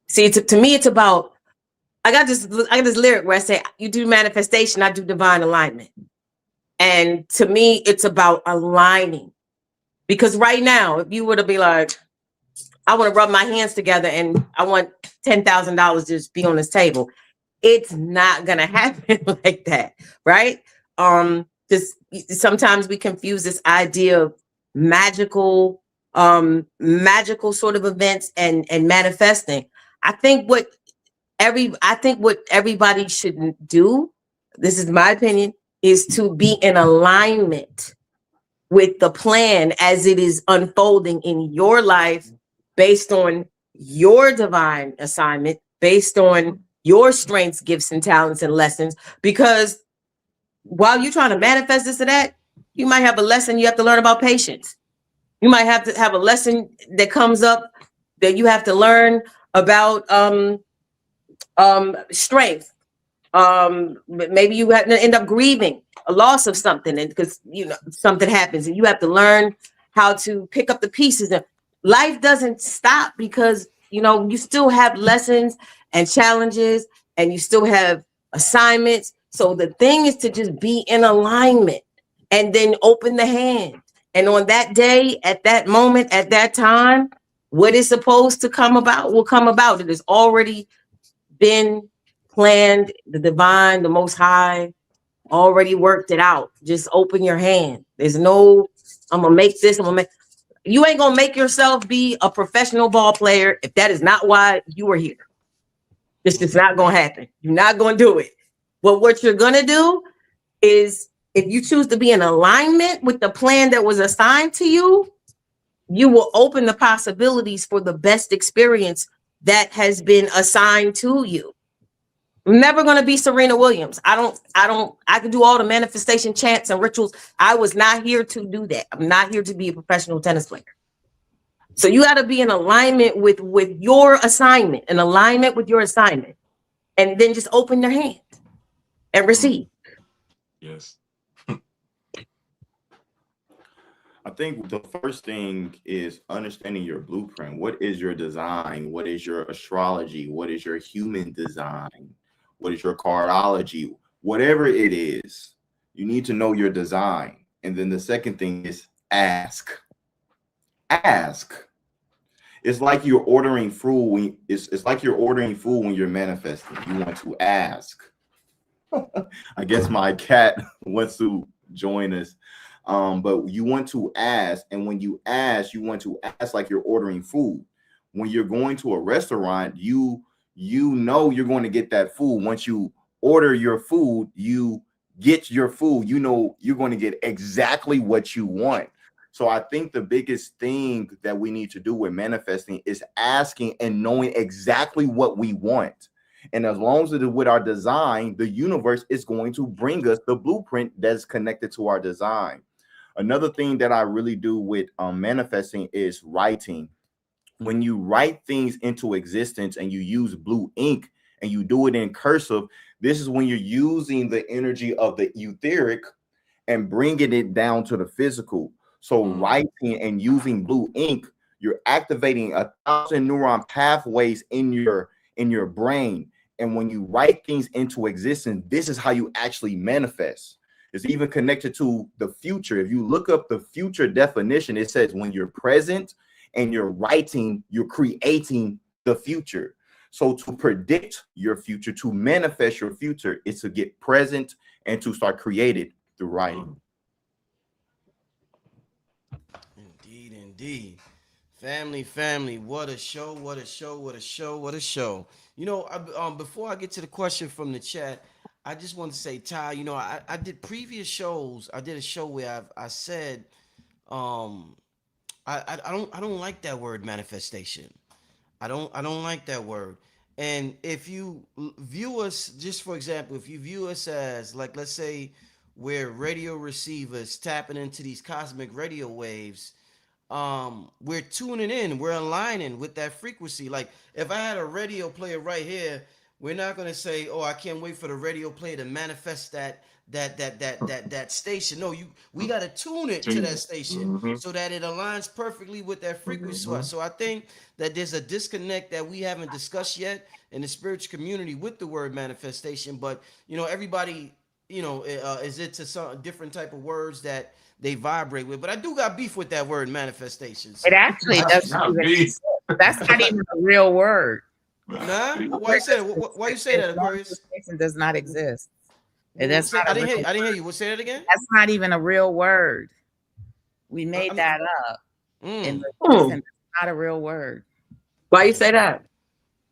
See, to me, it's about, I got this lyric where I say, you do manifestation, I do divine alignment. And to me, it's about aligning. Because right now, if you were to be like, I want to rub my hands together and I want $10,000 to just be on this table, it's not going to happen like that, right? Just sometimes we confuse this idea of magical sort of events and manifesting. I think what everybody should do, this is my opinion, is to be in alignment with the plan as it is unfolding in your life, based on your divine assignment, based on your strengths, gifts, and talents and lessons. Because while you're trying to manifest this or that, you might have a lesson you have to learn about patience. You might have to have a lesson that comes up that you have to learn about strength. Maybe you have to end up grieving a loss of something, and because something happens, and you have to learn how to pick up the pieces. And life doesn't stop because you still have lessons and challenges, and you still have assignments. So the thing is to just be in alignment and then open the hand. And on that day, at that moment, at that time, what is supposed to come about will come about. It has already been planned. The divine, the Most High, already worked it out. Just open your hand. There's no, I'm going to make this, you ain't going to make yourself be a professional ball player if that is not why you are here. It's just not going to happen. You're not going to do it. But what you're going to do is, if you choose to be in alignment with the plan that was assigned to you, you will open the possibilities for the best experience that has been assigned to you. I'm never going to be Serena Williams. I can do all the manifestation chants and rituals. I was not here to do that. I'm not here to be a professional tennis player. So you got to be in alignment with your assignment, in alignment with your assignment, and then just open your hand and receive. Yes. I think the first thing is understanding your blueprint. What is your design? What is your astrology? What is your human design? What is your cardology? Whatever it is, you need to know your design. And then the second thing is ask. Ask. It's like you're ordering food. It's like you're ordering food when you're manifesting. You want to ask. I guess my cat wants to join us. But you want to ask, and when you want to ask like you're ordering food. When you're going to a restaurant, you know you're going to get that food. Once you order your food, you get your food. You know you're going to get exactly what you want. So I think the biggest thing that we need to do with manifesting is asking and knowing exactly what we want. And as long as it is with our design, the universe is going to bring us the blueprint that's connected to our design. Another thing that I really do with manifesting is writing. When you write things into existence and you use blue ink and you do it in cursive, this is when you're using the energy of the etheric and bringing it down to the physical. So writing and using blue ink, you're activating 1,000 neuron pathways in your brain. And when you write things into existence, this is how you actually manifest. It's even connected to the future. If you look up the future definition, it says when you're present and you're writing, you're creating the future. So to predict your future, to manifest your future, is to get present and to start creating through writing. Indeed. Family, what a show, what a show, what a show, what a show. You know, before I get to the question from the chat, I just want to say, Ty, you know, I did previous shows. I did a show where I said, I don't like that word manifestation. I don't like that word. And if you view us, just for example, if you view us as, like, let's say we're radio receivers tapping into these cosmic radio waves, we're tuning in, we're aligning with that frequency. Like, if I had a radio player right here, we're not going to say, oh, I can't wait for the radio player to manifest that station. No, we got to tune it to that station so that it aligns perfectly with that frequency. So I think that there's a disconnect that we haven't discussed yet in the spiritual community with the word manifestation. But, you know, everybody, you know, is into some different type of words that they vibrate with. But I do got beef with that word manifestation. So. It actually doesn't even exist. That's not even a real word. Nah? Why you say that? Why you say that, Aquarius? Manifestation does not exist. I didn't hear you. What, say that again? That's not even a real word. We made that up. And it's not a real word. Why you say that?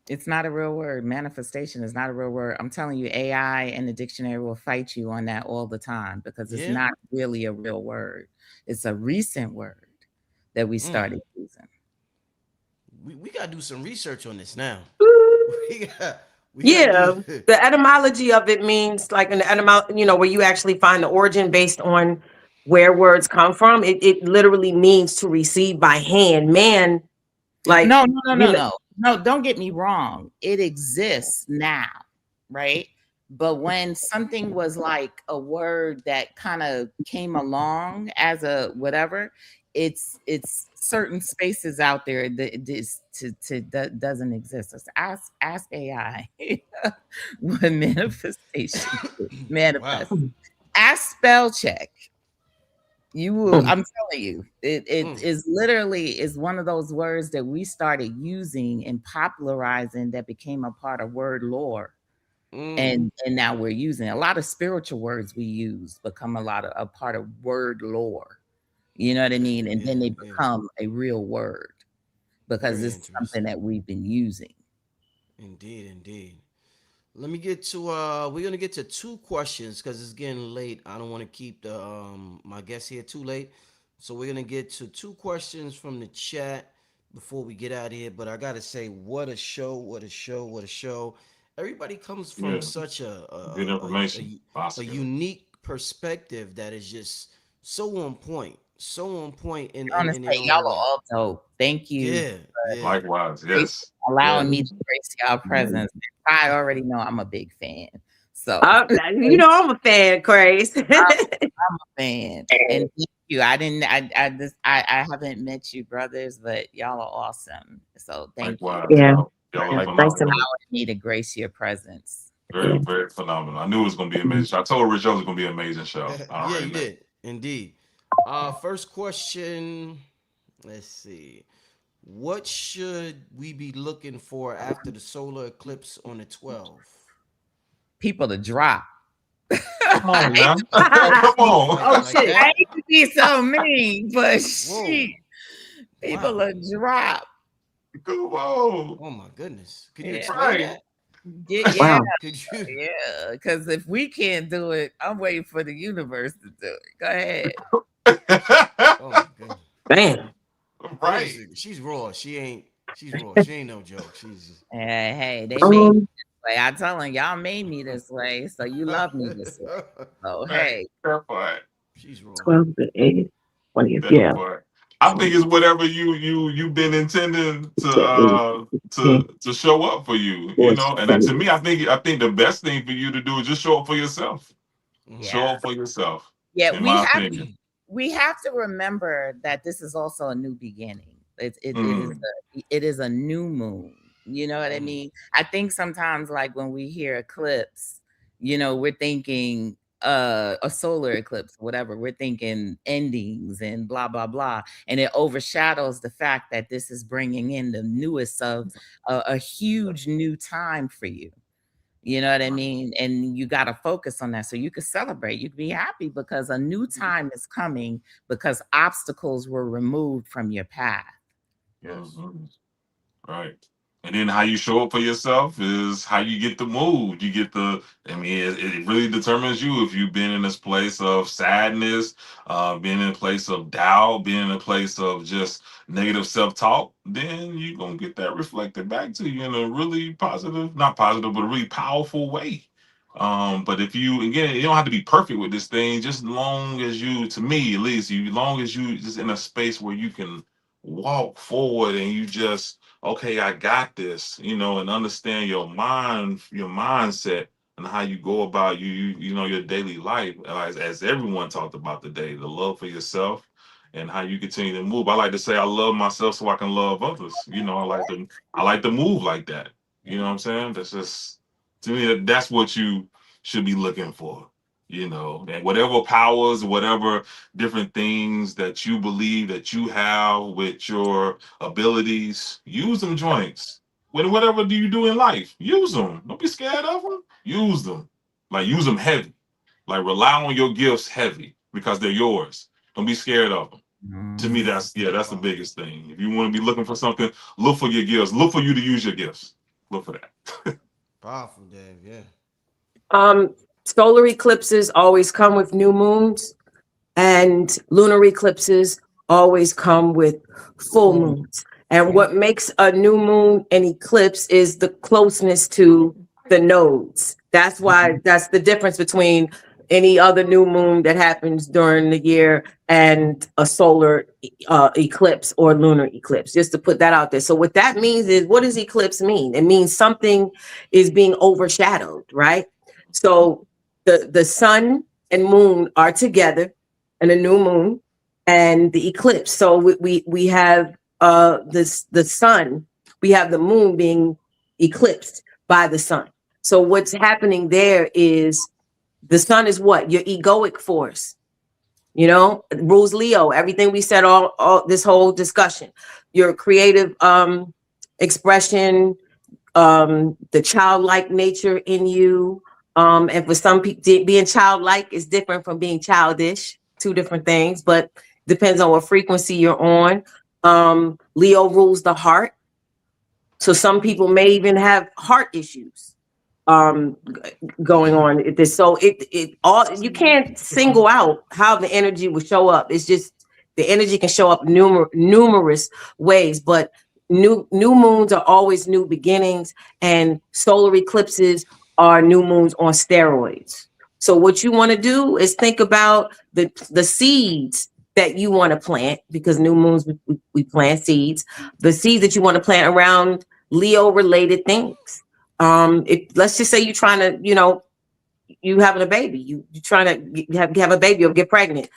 It's not a real word. Manifestation is not a real word. I'm telling you, AI and the dictionary will fight you on that all the time because it's not really a real word. It's a recent word that we started using. We got to do some research on this now. The etymology of it means like an etymology, you know, where you actually find the origin based on where words come from. It literally means to receive by hand. Man, like no, don't get me wrong. It exists now, right? But when something was like a word that kind of came along as a whatever, it's certain spaces out there that doesn't exist. So ask AI what manifestation manifest. Wow. Ask spell check. You will. I'm telling you, it is literally is one of those words that we started using and popularizing that became a part of word lore. And now we're using a lot of spiritual words we use become a part of word lore. You know what I mean? And then they become a real word because it's something that we've been using. Indeed. Let me get to we're gonna get to two questions because it's getting late. I don't want to keep the my guests here too late. So we're gonna get to two questions from the chat before we get out of here. But I gotta say, what a show, what a show, what a show. Everybody comes from such a unique perspective that is just so on point. And honestly, y'all are all dope. Thank you. Yeah. Likewise, yes. Allowing me to grace y'all presence. I already know I'm a big fan. So you know I'm a fan, Grace. I'm a fan. And thank you. I haven't met you, brothers, but y'all are awesome. So thank you. Yeah. Y'all are nice phenomenal. Allowing me to grace your presence. Very, very phenomenal. I knew it was gonna be amazing. I told Rich it was gonna be an amazing show. Yeah, you did. Indeed. First question, let's see. What should we be looking for after the solar eclipse on the 12th? People to drop. Come on, man. Come on. Oh, shit. I hate to be so mean, but shit. People to drop. Come on. Oh, my goodness. Could you explain that? Yeah, because if we can't do it, I'm waiting for the universe to do it. Go ahead. Oh my goodness. Bam. What is Right. it? She's raw. She's raw. She ain't no joke. She's Hey, they made me Um, this way. I tell them, y'all made me this way, so you love me this way. So Right. hey, That part. she's raw. 12 to 8, 20th. That Yeah. part. I think it's whatever you've been intending Yeah, 8, to show up for you, 4, and then 7. to me, I think the best thing for you to do is just show up for yourself. Mhm. Show yeah, up for yourself, yeah. in my opinion. We have to remember that this is also a new beginning. Mm, It is a new moon. You know what I Mhm. mean? I think sometimes like when we hear eclipse, we're thinking a solar eclipse, whatever. We're thinking endings and blah blah blah, and it overshadows the fact that this is bringing in the newest of a huge new time for you. You know what I mean? And you got to focus on that so you can celebrate. You can be happy because a new time is coming because obstacles were removed from your path. Yes. mhm. Right. And then how you show up for yourself is how you get the mood. You get I mean, it really determines you if you've been in this place of sadness, being in a place of doubt, being in a place of just negative self-talk, then you're going to get that reflected back to you in a really positive, not positive, but a really powerful way. But if you, again, you don't have to be perfect with this thing, just long as you, to me at least, long as you just in a space where you can walk forward and you just, okay, I got this, and understand your mindset and how you go about your daily life, as everyone talked about today, the love for yourself and how you continue to move. I like to say I love myself so I can love others. I like to move like that. You know what I'm saying? That's just, to me, that's what you should be looking for. And whatever powers, whatever different things that you believe that you have with your abilities, use them joints. Whatever do you do in life, use them. Don't be scared of them. Use them. Like, use them heavy. Like, rely on your gifts heavy because they're yours. Don't be scared of them. To me, Mhm. that's the biggest thing. If you want to be looking for something, look for your gifts. Look for you to use your gifts. Look for that. Powerful, Dave. Yeah. Solar eclipses always come with new moons, and lunar eclipses always come with full moons. And what makes a new moon an eclipse is the closeness to the nodes. That's the difference between any other new moon that happens during the year and a solar eclipse or lunar eclipse, just to put that out there. So what that means is, what does eclipse mean? It means something is being overshadowed, right? So the sun and moon are together and a new moon and the eclipse. So we have the sun, we have the moon being eclipsed by the sun. So what's happening there is the sun is what? Your egoic force. Rules Leo, everything we said all this whole discussion. Your creative expression, the childlike nature in you. And for some people, being childlike is different from being childish, two different things, but depends on what frequency you're on. Leo rules the heart. So some people may even have heart issues going on. So it all, you can't single out how the energy will show up. It's just the energy can show up numerous ways, but new moons are always new beginnings, and solar eclipses are new moons on steroids. So what you want to do is think about the seeds that you want to plant, because new moons we plant seeds. The seeds that you want to plant around Leo related things. Let's just say you're trying to, you having a baby, you trying to have a baby or get pregnant.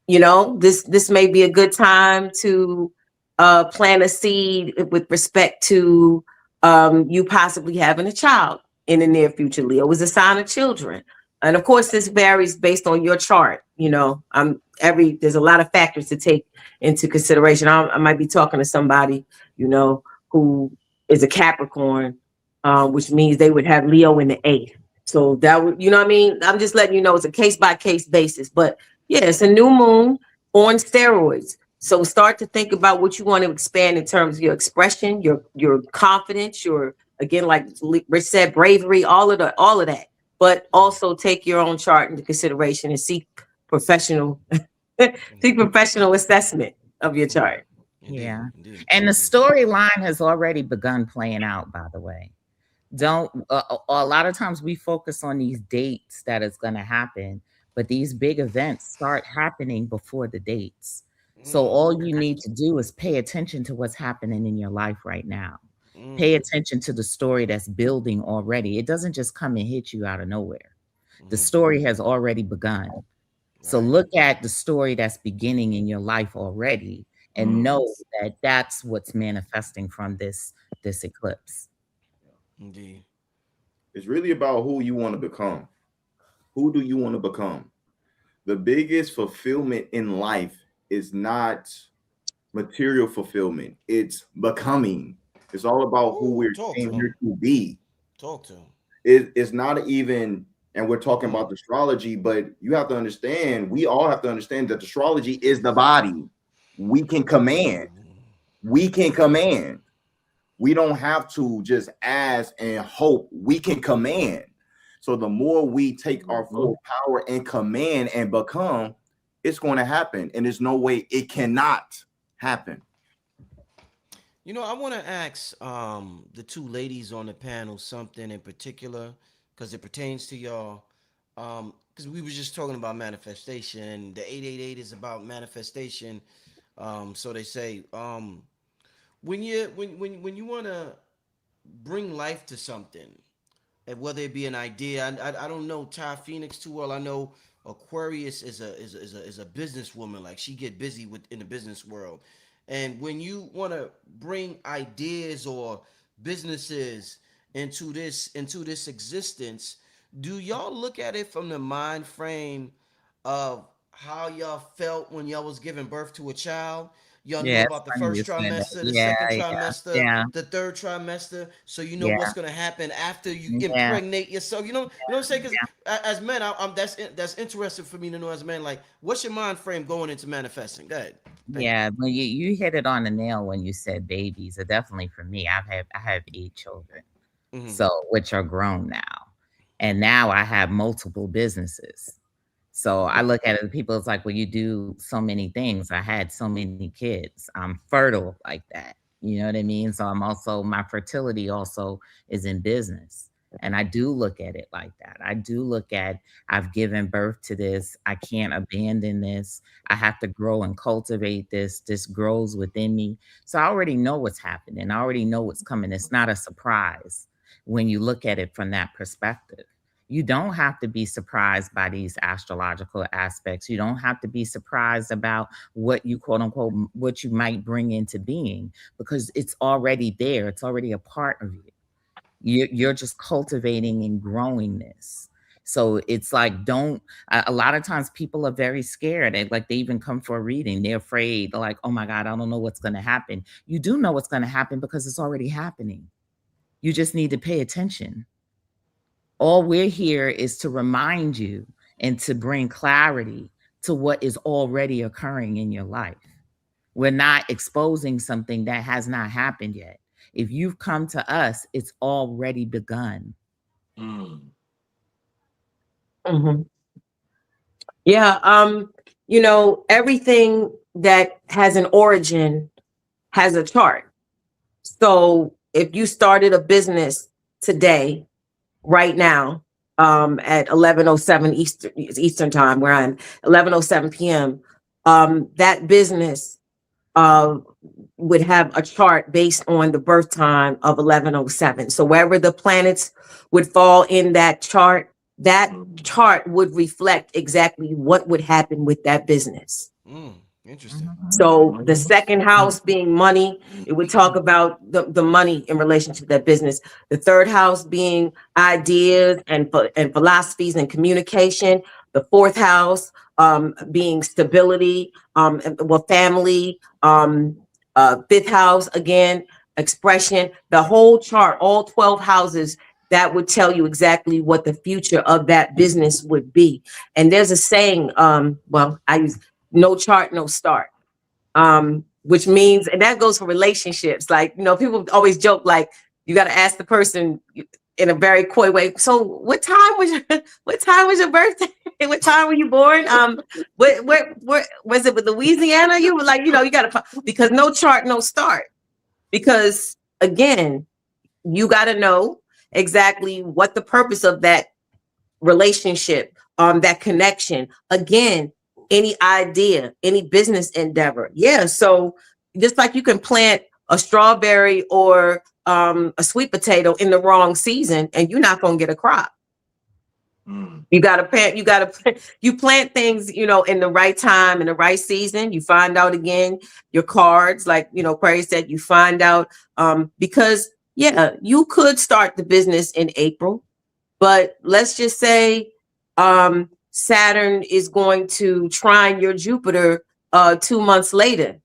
This may be a good time to plant a seed with respect to you possibly having a child in the near future. Leo is a sign of children. And of course, this varies based on your chart. There's a lot of factors to take into consideration. I might be talking to somebody, who is a Capricorn, which means they would have Leo in the 8th. So that would, what I mean? I'm just letting you know it's a case by case basis. But yeah, it's a new moon on steroids. So start to think about what you want to expand in terms of your expression, your confidence, again, like Rich said, bravery, all of that. But also take your own chart into consideration and seek professional seek professional assessment of your chart. Yeah. Indeed. And the storyline has already begun playing out, by the way. Don't a lot of times we focus on these dates that is going to happen, but these big events start happening before the dates. So all you need to do is pay attention to what's happening in your life right now. Pay attention to the story that's building already. It doesn't just come and hit you out of nowhere. The story has already begun. So look at the story that's beginning in your life already and know that that's what's manifesting from this eclipse. Indeed. It's really about who you want to become. Who do you want to become? The biggest fulfillment in life is not material fulfillment. It's becoming. It's all about who we're came here to be. Talk to him. It's not even, and we're talking about the astrology, but you have to understand, we all have to understand that astrology is the body. We can command. We can command. We don't have to just ask and hope. We can command. So the more we take our full power and command and become, it's going to happen. And there's no way it cannot happen. You know, I want to ask the two ladies on the panel something in particular because it pertains to y'all. Because we were just talking about manifestation. The 888 is about manifestation. So they say, when you want to bring life to something, and whether it be an idea, I don't know Ty Phoenix too well. I know Aquarius is a businesswoman. Like she get busy in the business world. And when you want to bring ideas or businesses into this existence, do y'all look at it from the mind frame of how y'all felt when y'all was giving birth to a child? Y'all knew about the first trimester, the second trimester, the third trimester, so you know what's gonna happen after you impregnate yourself. You know what I'm saying? Because as men, that's interesting for me to know as a man. Like, what's your mind frame going into manifesting? Go ahead. Well, you hit it on the nail when you said babies. Definitely for me, I have 8 children, so which are grown now, and now I have multiple businesses. So I look at it, people, it's like, well, you do so many things. I had so many kids. I'm fertile like that. You know what I mean? So my fertility also is in business. And I do look at it like that. I do look at, I've given birth to this. I can't abandon this. I have to grow and cultivate this. This grows within me. So I already know what's happening. I already know what's coming. It's not a surprise when you look at it from that perspective. You don't have to be surprised by these astrological aspects. You don't have to be surprised about what you quote unquote, what you might bring into being, because it's already there. It's already a part of you. You're just cultivating and growing this. So it's like, a lot of times people are very scared. They even come for a reading. They're afraid. They're like, oh my God, I don't know what's going to happen. You do know what's going to happen because it's already happening. You just need to pay attention. All we're here is to remind you and to bring clarity to what is already occurring in your life. We're not exposing something that has not happened yet. If you've come to us, it's already begun. Yeah. You know, everything that has an origin has a chart. So if you started a business today, right now, at 11:07 Eastern time, where I'm 11:07 p.m., that business would have a chart based on the birth time of 11:07. So wherever the planets would fall in that chart would reflect exactly what would happen with that business. Interesting. So the second house being money, it would talk about the money in relation to that business. The third house being ideas and philosophies and communication. The fourth house being stability, family. Fifth house, again, expression. The whole chart, all 12 houses, that would tell you exactly what the future of that business would be. And there's a saying, I use no chart, no start, which means, and that goes for relationships. Like, you know, people always joke, like, you got to ask the person, in a very coy way. So what time was your birthday? What time were you born? What was it with Louisiana? You were like, you gotta, because no chart, no start. Because again, you gotta know exactly what the purpose of that relationship, that connection. Again, any idea, any business endeavor. Yeah. So just like you can plant a strawberry or a sweet potato in the wrong season, and you're not going to get a crop. You plant things, in the right time, in the right season. You find out again, your cards, like, Prairie said, you find out, because you could start the business in April, but let's just say, Saturn is going to trine your Jupiter, 2 months later,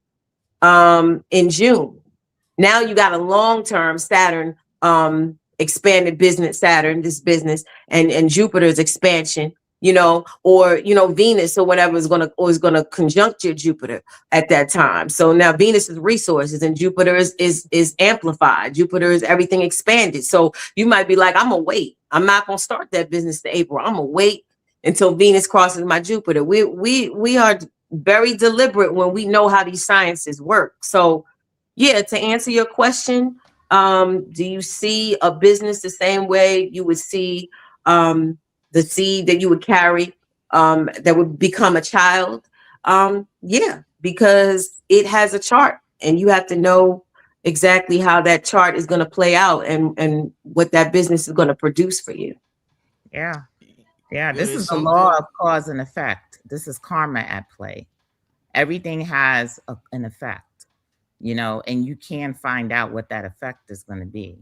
in June. Now you got a long-term Saturn, expanded business, this business, and Jupiter's expansion, or Venus or whatever is gonna conjunct your Jupiter at that time. So now Venus is resources and Jupiter is amplified. Jupiter is everything expanded. So you might be like, I'm gonna wait. I'm not gonna start that business to April. I'm gonna wait until Venus crosses my Jupiter. We are very deliberate when we know how these sciences work. So yeah, to answer your question, do you see a business the same way you would see the seed that you would carry that would become a child? Yeah, because it has a chart and you have to know exactly how that chart is going to play out and what that business is going to produce for you. Yeah. This is the law of cause and effect. This is karma at play. Everything has an effect. And you can find out what that effect is going to be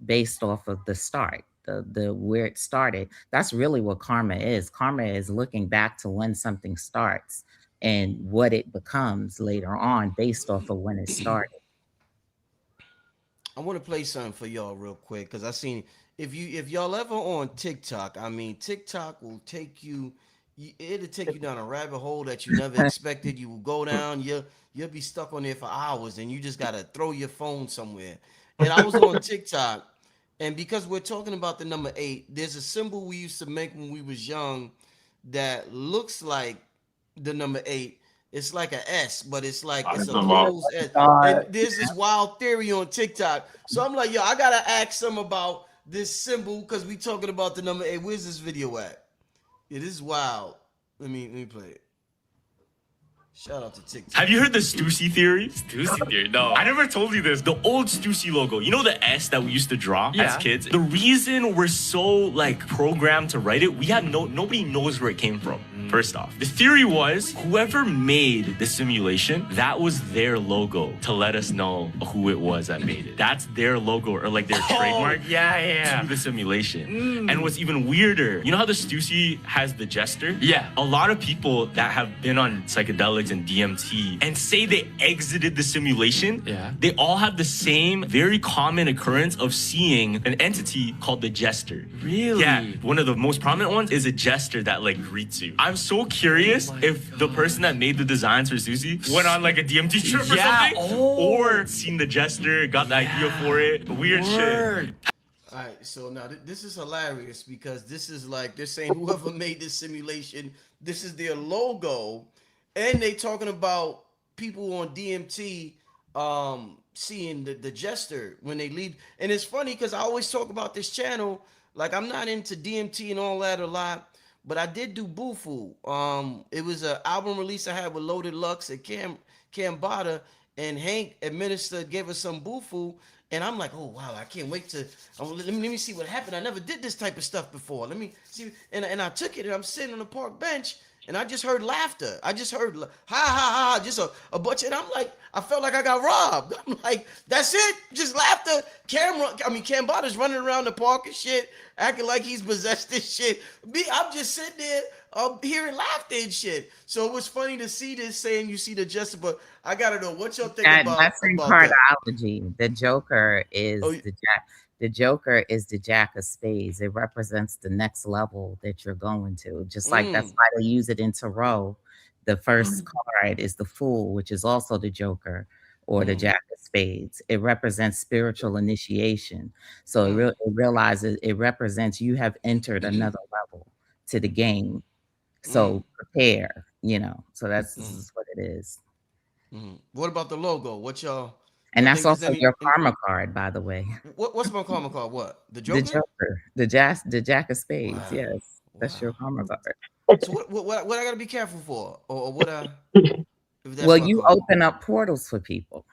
based off of the start, the where it started. That's really what karma is. Karma is looking back to when something starts and what it becomes later on based off of when it started. I want to play something for y'all real quick because I seen if y'all ever on TikTok, TikTok will take you. It'll take you down a rabbit hole that you never expected. You will go down. You'll be stuck on there for hours, and you just gotta throw your phone somewhere. And I was on TikTok, and because we're talking about the number 8, there's a symbol we used to make when we was young that looks like the number 8. It's like an S, but it's like it's a closed S. And there's this wild theory on TikTok. So I'm like, yo, I gotta ask them about this symbol because we talking about the number 8. Where's this video at? It is wild. Let me play it. Shout out to TikTok. Have you heard the Stussy theory? Stussy theory? No. I never told you this. The old Stussy logo. You know the S that we used to draw as kids? The reason we're so programmed to write it, we have nobody knows where it came from. First off, the theory was whoever made the simulation, that was their logo to let us know who it was that made it. That's their logo or their trademark to the simulation. And what's even weirder, you know how the Stussy has the jester? Yeah. A lot of people that have been on psychedelics and DMT and say they exited the simulation, they all have the same very common occurrence of seeing an entity called the jester. Really? Yeah. One of the most prominent ones is a jester that greets you. I'm so curious if the person that made the designs for Susie went on a DMT trip or something, or seen the jester, got the idea for it. Weird shit. All right, so now this is hilarious because this is they're saying whoever made this simulation, this is their logo, and they talking about people on DMT seeing the jester when they leave. And it's funny because I always talk about this channel, I'm not into DMT and all that a lot. But I did do Bufu. It was an album release I had with Loaded Lux at Cambada, and Hank administered, gave us some Bufu, and I'm like, oh wow, I can't wait to let me see what happened. I never did this type of stuff before. Let me see, and I took it, and I'm sitting on the park bench, and I just heard laughter. I just heard ha ha ha, just a bunch, and I'm like, I felt like I got robbed. I'm like, that's it, just laughter. Cambada's running around the park and shit, acting like he's possessed this shit. I'm just sitting there hearing laughter and shit. So it was funny to see this saying you see the jester, but I gotta know what y'all think about that's in cardology. The Joker is the Joker is the Jack of Spades. It represents the next level that you're going to. Just like that's why they use it in tarot. The first card is the Fool, which is also the Joker or the Jack of spades. It represents spiritual initiation. So it realizes, it represents you have entered another level to the game. So prepare, So this is what it is. What about the logo? What y'all? And Y'all that's think there's also any? your karma card, by the way. What's my karma card? What, the The Joker? Joker, the Jack of Spades. Wow. Yes, that's your karma card. So what I gotta be careful for, or what I? If that's Well, my you card. open up portals for people.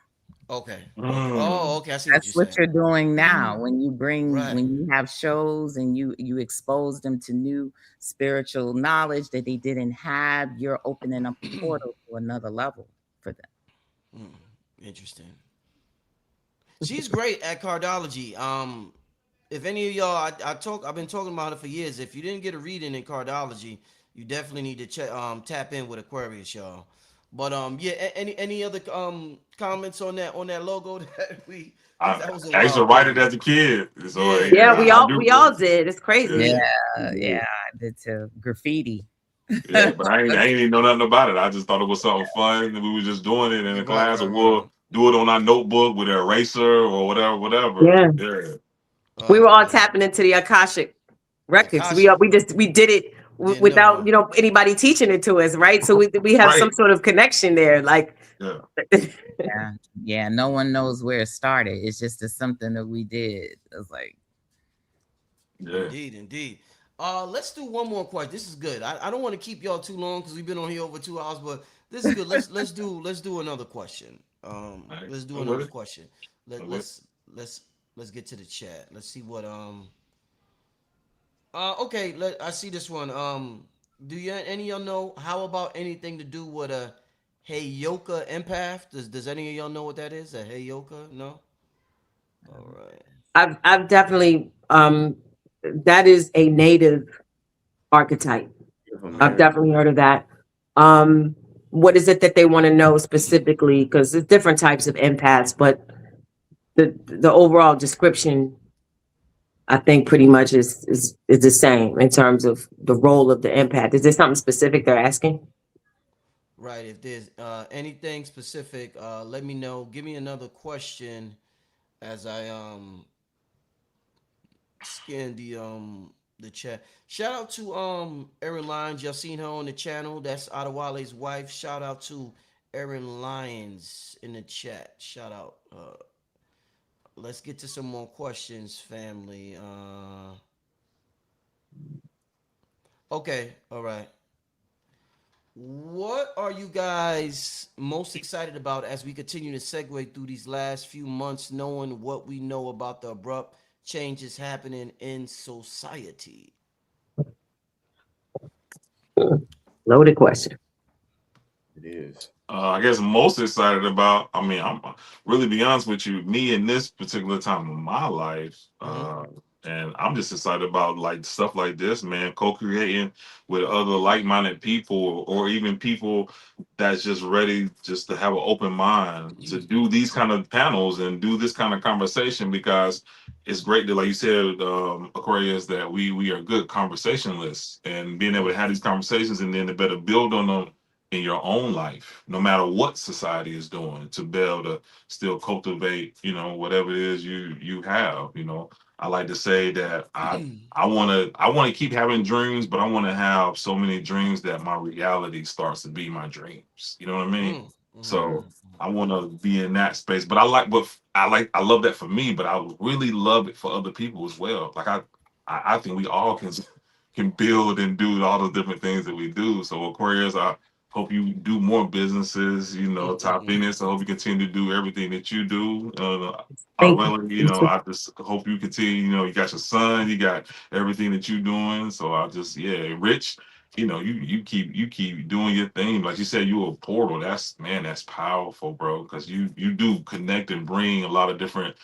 Okay. Okay. Oh, okay. I see what That's you're what saying. you're doing now. When you Right. when you have shows and you expose them to new spiritual knowledge that they didn't have, you're opening up a portal to another level for them. Interesting. She's great at cardology. If any of y'all, I've been talking about it for years. If you didn't get a reading in cardology, you definitely need to tap in with Aquarius, y'all. But yeah, any other comments on that logo that we? That was a I used to wild write it thing. as a kid. So Yeah, we I all did. It's crazy. Yeah, I did too. Graffiti. Yeah, but I ain't even know nothing about it. I just thought it was something fun, and we were just doing it in the class, or we'll do it on our notebook with an eraser or whatever. Yeah. We were all tapping into the Akashic records. We did it without anybody teaching it to us, right? So we have some sort of connection there, like. Yeah. No one knows where it started. It's just something that we did. It's like, Indeed. Let's do one more question. This is good. I don't want to keep y'all too long because we've been on here over 2 hours, but this is good. Let's do another question. Let's do another question. Let's get to the chat. Let's see what okay. I see this one. Do any of y'all know how about anything to do with a Heyoka empath? Does any of y'all know what that is? A Heyoka? No. All right. I've definitely that is a native archetype. I've definitely heard of that. What is it that they want to know specifically? Because there's different types of empaths, but the overall description, I think, pretty much is the same in terms of the role of the empath. Is there something specific they're asking? Right. If there's anything specific, let me know. Give me another question as I scan the chat. Shout out to Erin Lyons. Y'all seen her on the channel. That's Adawale's wife. Shout out to Erin Lyons in the chat. Shout out. Let's get to some more questions, family. Okay, all right. What are you guys most excited about as we continue to segue through these last few months, knowing what we know about the abrupt changes happening in society? Loaded question. It is. I guess most excited about. I mean, I'm really be honest with you. Me in this particular time of my life, and I'm just excited about like stuff like this, man. Co-creating with other like-minded people, or even people that's just ready just to have an open mind to do these kind of panels and do this kind of conversation, because it's great that, like you said, Aquarius, that we are good conversationalists, and being able to have these conversations and then to better build on them in your own life, no matter what society is doing, to be able to still cultivate, whatever it is you have. I like to say that I want to keep having dreams, but I want to have so many dreams that my reality starts to be my dreams. You know what I mean? So I want to be in that space, but I love that for me, but I really love it for other people as well. Like I think we all can build and do all the different things that we do. So Aquarius, I hope you do more businesses, top Phoenix. I hope you continue to do everything that you do. I just hope you continue, you got your son, you got everything that you're doing. So Rich, you keep doing your thing. Like you said, you're a portal. That's powerful, bro. Because you do connect and bring a lot of different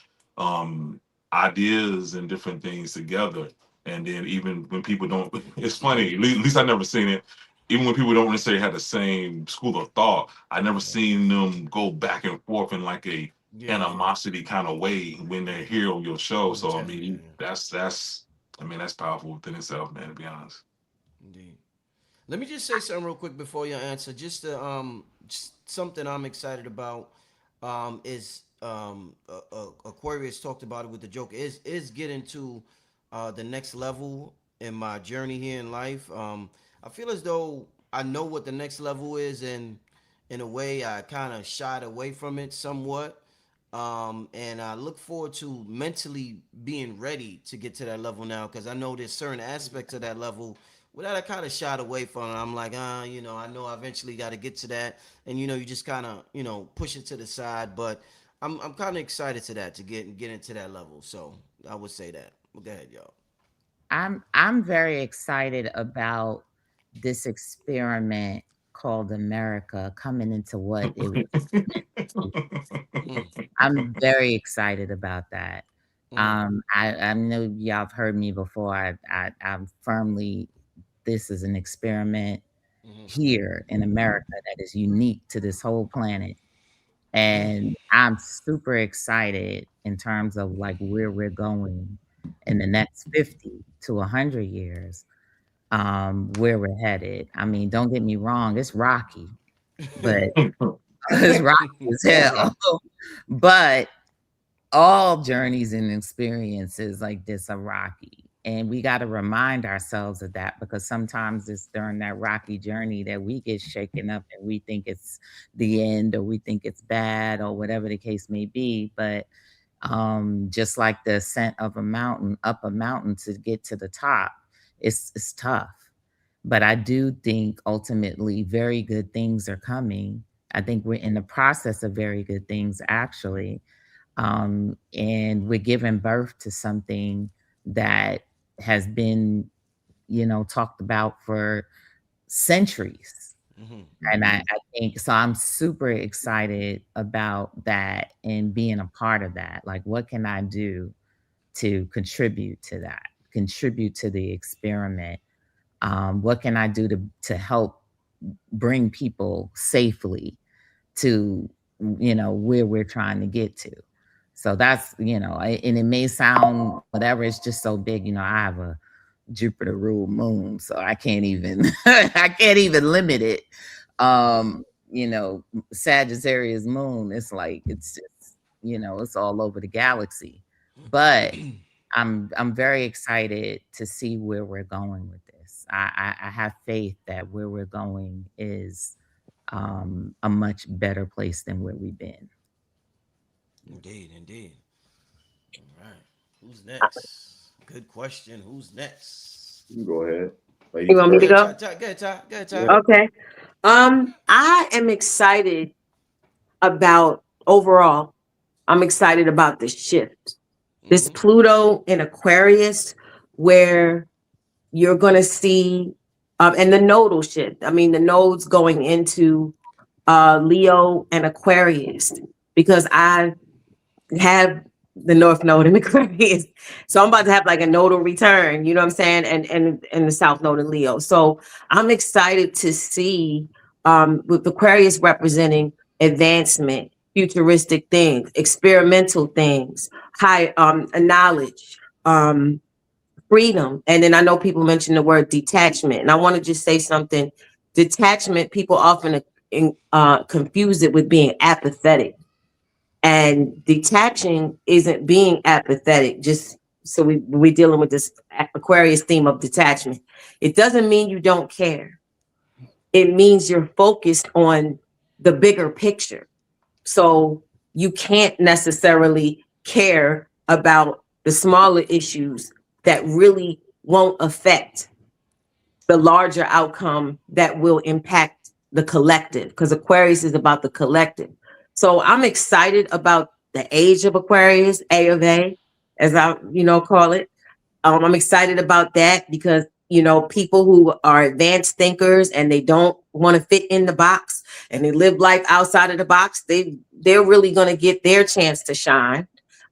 ideas and different things together. And then even when people don't, it's funny. At least I never seen it. Even when people don't necessarily have the same school of thought, I never seen them go back and forth in like a animosity kind of way when they're here on your show. So I mean, that's powerful within itself, man. To be honest. Indeed. Let me just say something real quick before you answer. Just something I'm excited about is Aquarius talked about it with the Joker, is getting to the next level in my journey here in life. I feel as though I know what the next level is, and in a way, I kind of shied away from it somewhat. And I look forward to mentally being ready to get to that level now, because I know there's certain aspects of that level that I kind of shied away from. I'm like, I know I eventually got to get to that, and you just kind of push it to the side. But I'm kind of excited to get into that level. So I would say that. Well, go ahead, y'all. I'm very excited about this experiment called America coming into what it was. I'm very excited about that. I know y'all have heard me before. I'm firmly, this is an experiment here in America that is unique to this whole planet. And I'm super excited in terms of like where we're going in the next 50 to 100 years, where we're headed. I mean, don't get me wrong, it's rocky, but it's rocky as hell. But all journeys and experiences like this are rocky. And we got to remind ourselves of that, because sometimes it's during that rocky journey that we get shaken up and we think it's the end, or we think it's bad, or whatever the case may be. But just like the ascent of a mountain, up a mountain to get to the top, it's tough. But I do think ultimately very good things are coming. I think we're in the process of very good things, actually. And we're giving birth to something that has been, talked about for centuries. And I think so. I'm super excited about that and being a part of that. Like, what can I do to contribute to that, contribute to the experiment? What can I do to help bring people safely to, where we're trying to get to? So that's, and it may sound whatever, it's just so big. I have a Jupiter ruled moon, so I can't even I can't even limit it. Sagittarius moon, it's like it's just, it's all over the galaxy. But I'm very excited to see where we're going with this. I have faith that where we're going is a much better place than where we've been. Indeed. All right. Who's next? Good question. Who's next? You go ahead. You want me to go? Go ahead, Ty. Okay. I am excited about overall. I'm excited about the shift. This Pluto in Aquarius, where you're going to see, and the nodal shift. I mean, the nodes going into Leo and Aquarius, because I have the North Node in Aquarius. So I'm about to have like a nodal return, you know what I'm saying? And the South Node in Leo. So I'm excited to see with Aquarius representing advancement, futuristic things, experimental things, high knowledge, freedom. And then I know people mention the word detachment. And I want to just say something. Detachment, people often confuse it with being apathetic. And detaching isn't being apathetic. Just so we're dealing with this Aquarius theme of detachment. It doesn't mean you don't care. It means you're focused on the bigger picture. So you can't necessarily care about the smaller issues that really won't affect the larger outcome that will impact the collective, because Aquarius is about the collective. So I'm excited about the age of Aquarius, A of A, as I, call it. I'm excited about that because, people who are advanced thinkers and they don't want to fit in the box and they live life outside of the box, they're really going to get their chance to shine.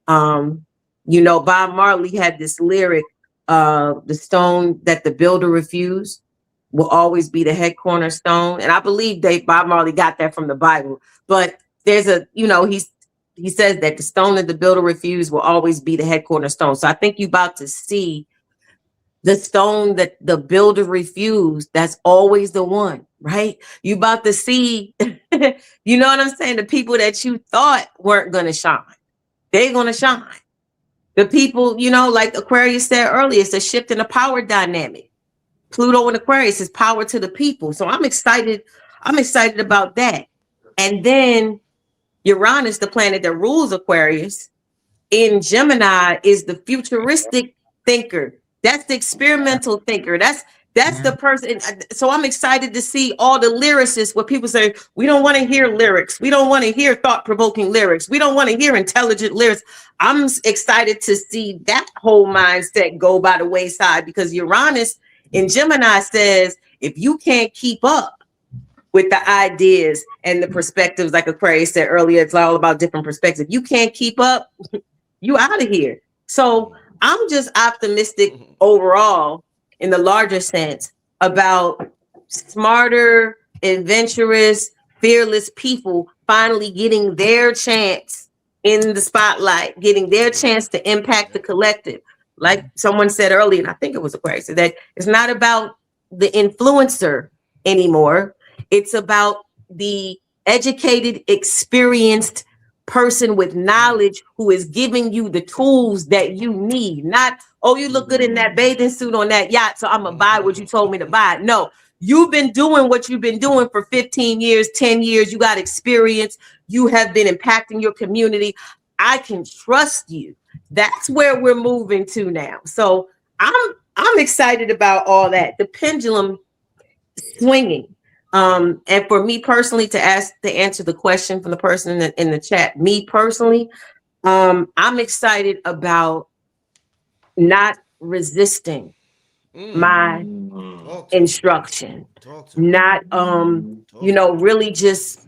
Bob Marley had this lyric, the stone that the builder refused will always be the head cornerstone. And I believe Bob Marley got that from the Bible. But there's he says that the stone that the builder refused will always be the head cornerstone. So I think you're about to see the stone that the builder refused. That's always the one, right? You're about to see You know what I'm saying? The people that you thought weren't going to shine, they're going to shine. The people, you know, like Aquarius said earlier, it's a shift in the power dynamic. Pluto and Aquarius is power to the people. So I'm excited. I'm excited about that. And then Uranus, the planet that rules Aquarius, in Gemini is the futuristic thinker. That's the experimental thinker. That's the person. So I'm excited to see all the lyricists where people say, we don't want to hear lyrics. We don't want to hear thought-provoking lyrics. We don't want to hear intelligent lyrics. I'm excited to see that whole mindset go by the wayside, because Uranus in Gemini says, if you can't keep up with the ideas and the perspectives, like Aquarius said earlier, it's all about different perspectives. You can't keep up, you out of here. So I'm just optimistic overall in the larger sense about smarter, adventurous, fearless people finally getting their chance in the spotlight, getting their chance to impact the collective. Like someone said earlier, and I think it was Aquarius, that it's not about the influencer anymore. It's about the educated, experienced person with knowledge who is giving you the tools that you need. Not, oh, you look good in that bathing suit on that yacht, so I'm gonna buy what you told me to buy. No, you've been doing what you've been doing for 15 years, 10 years. You got experience. You have been impacting your community. I can trust you. That's where we're moving to now. So I'm excited about all that. The pendulum swinging. And for me personally, to answer the question from the person in the chat, me personally, I'm excited about not resisting my instruction, not you know, really just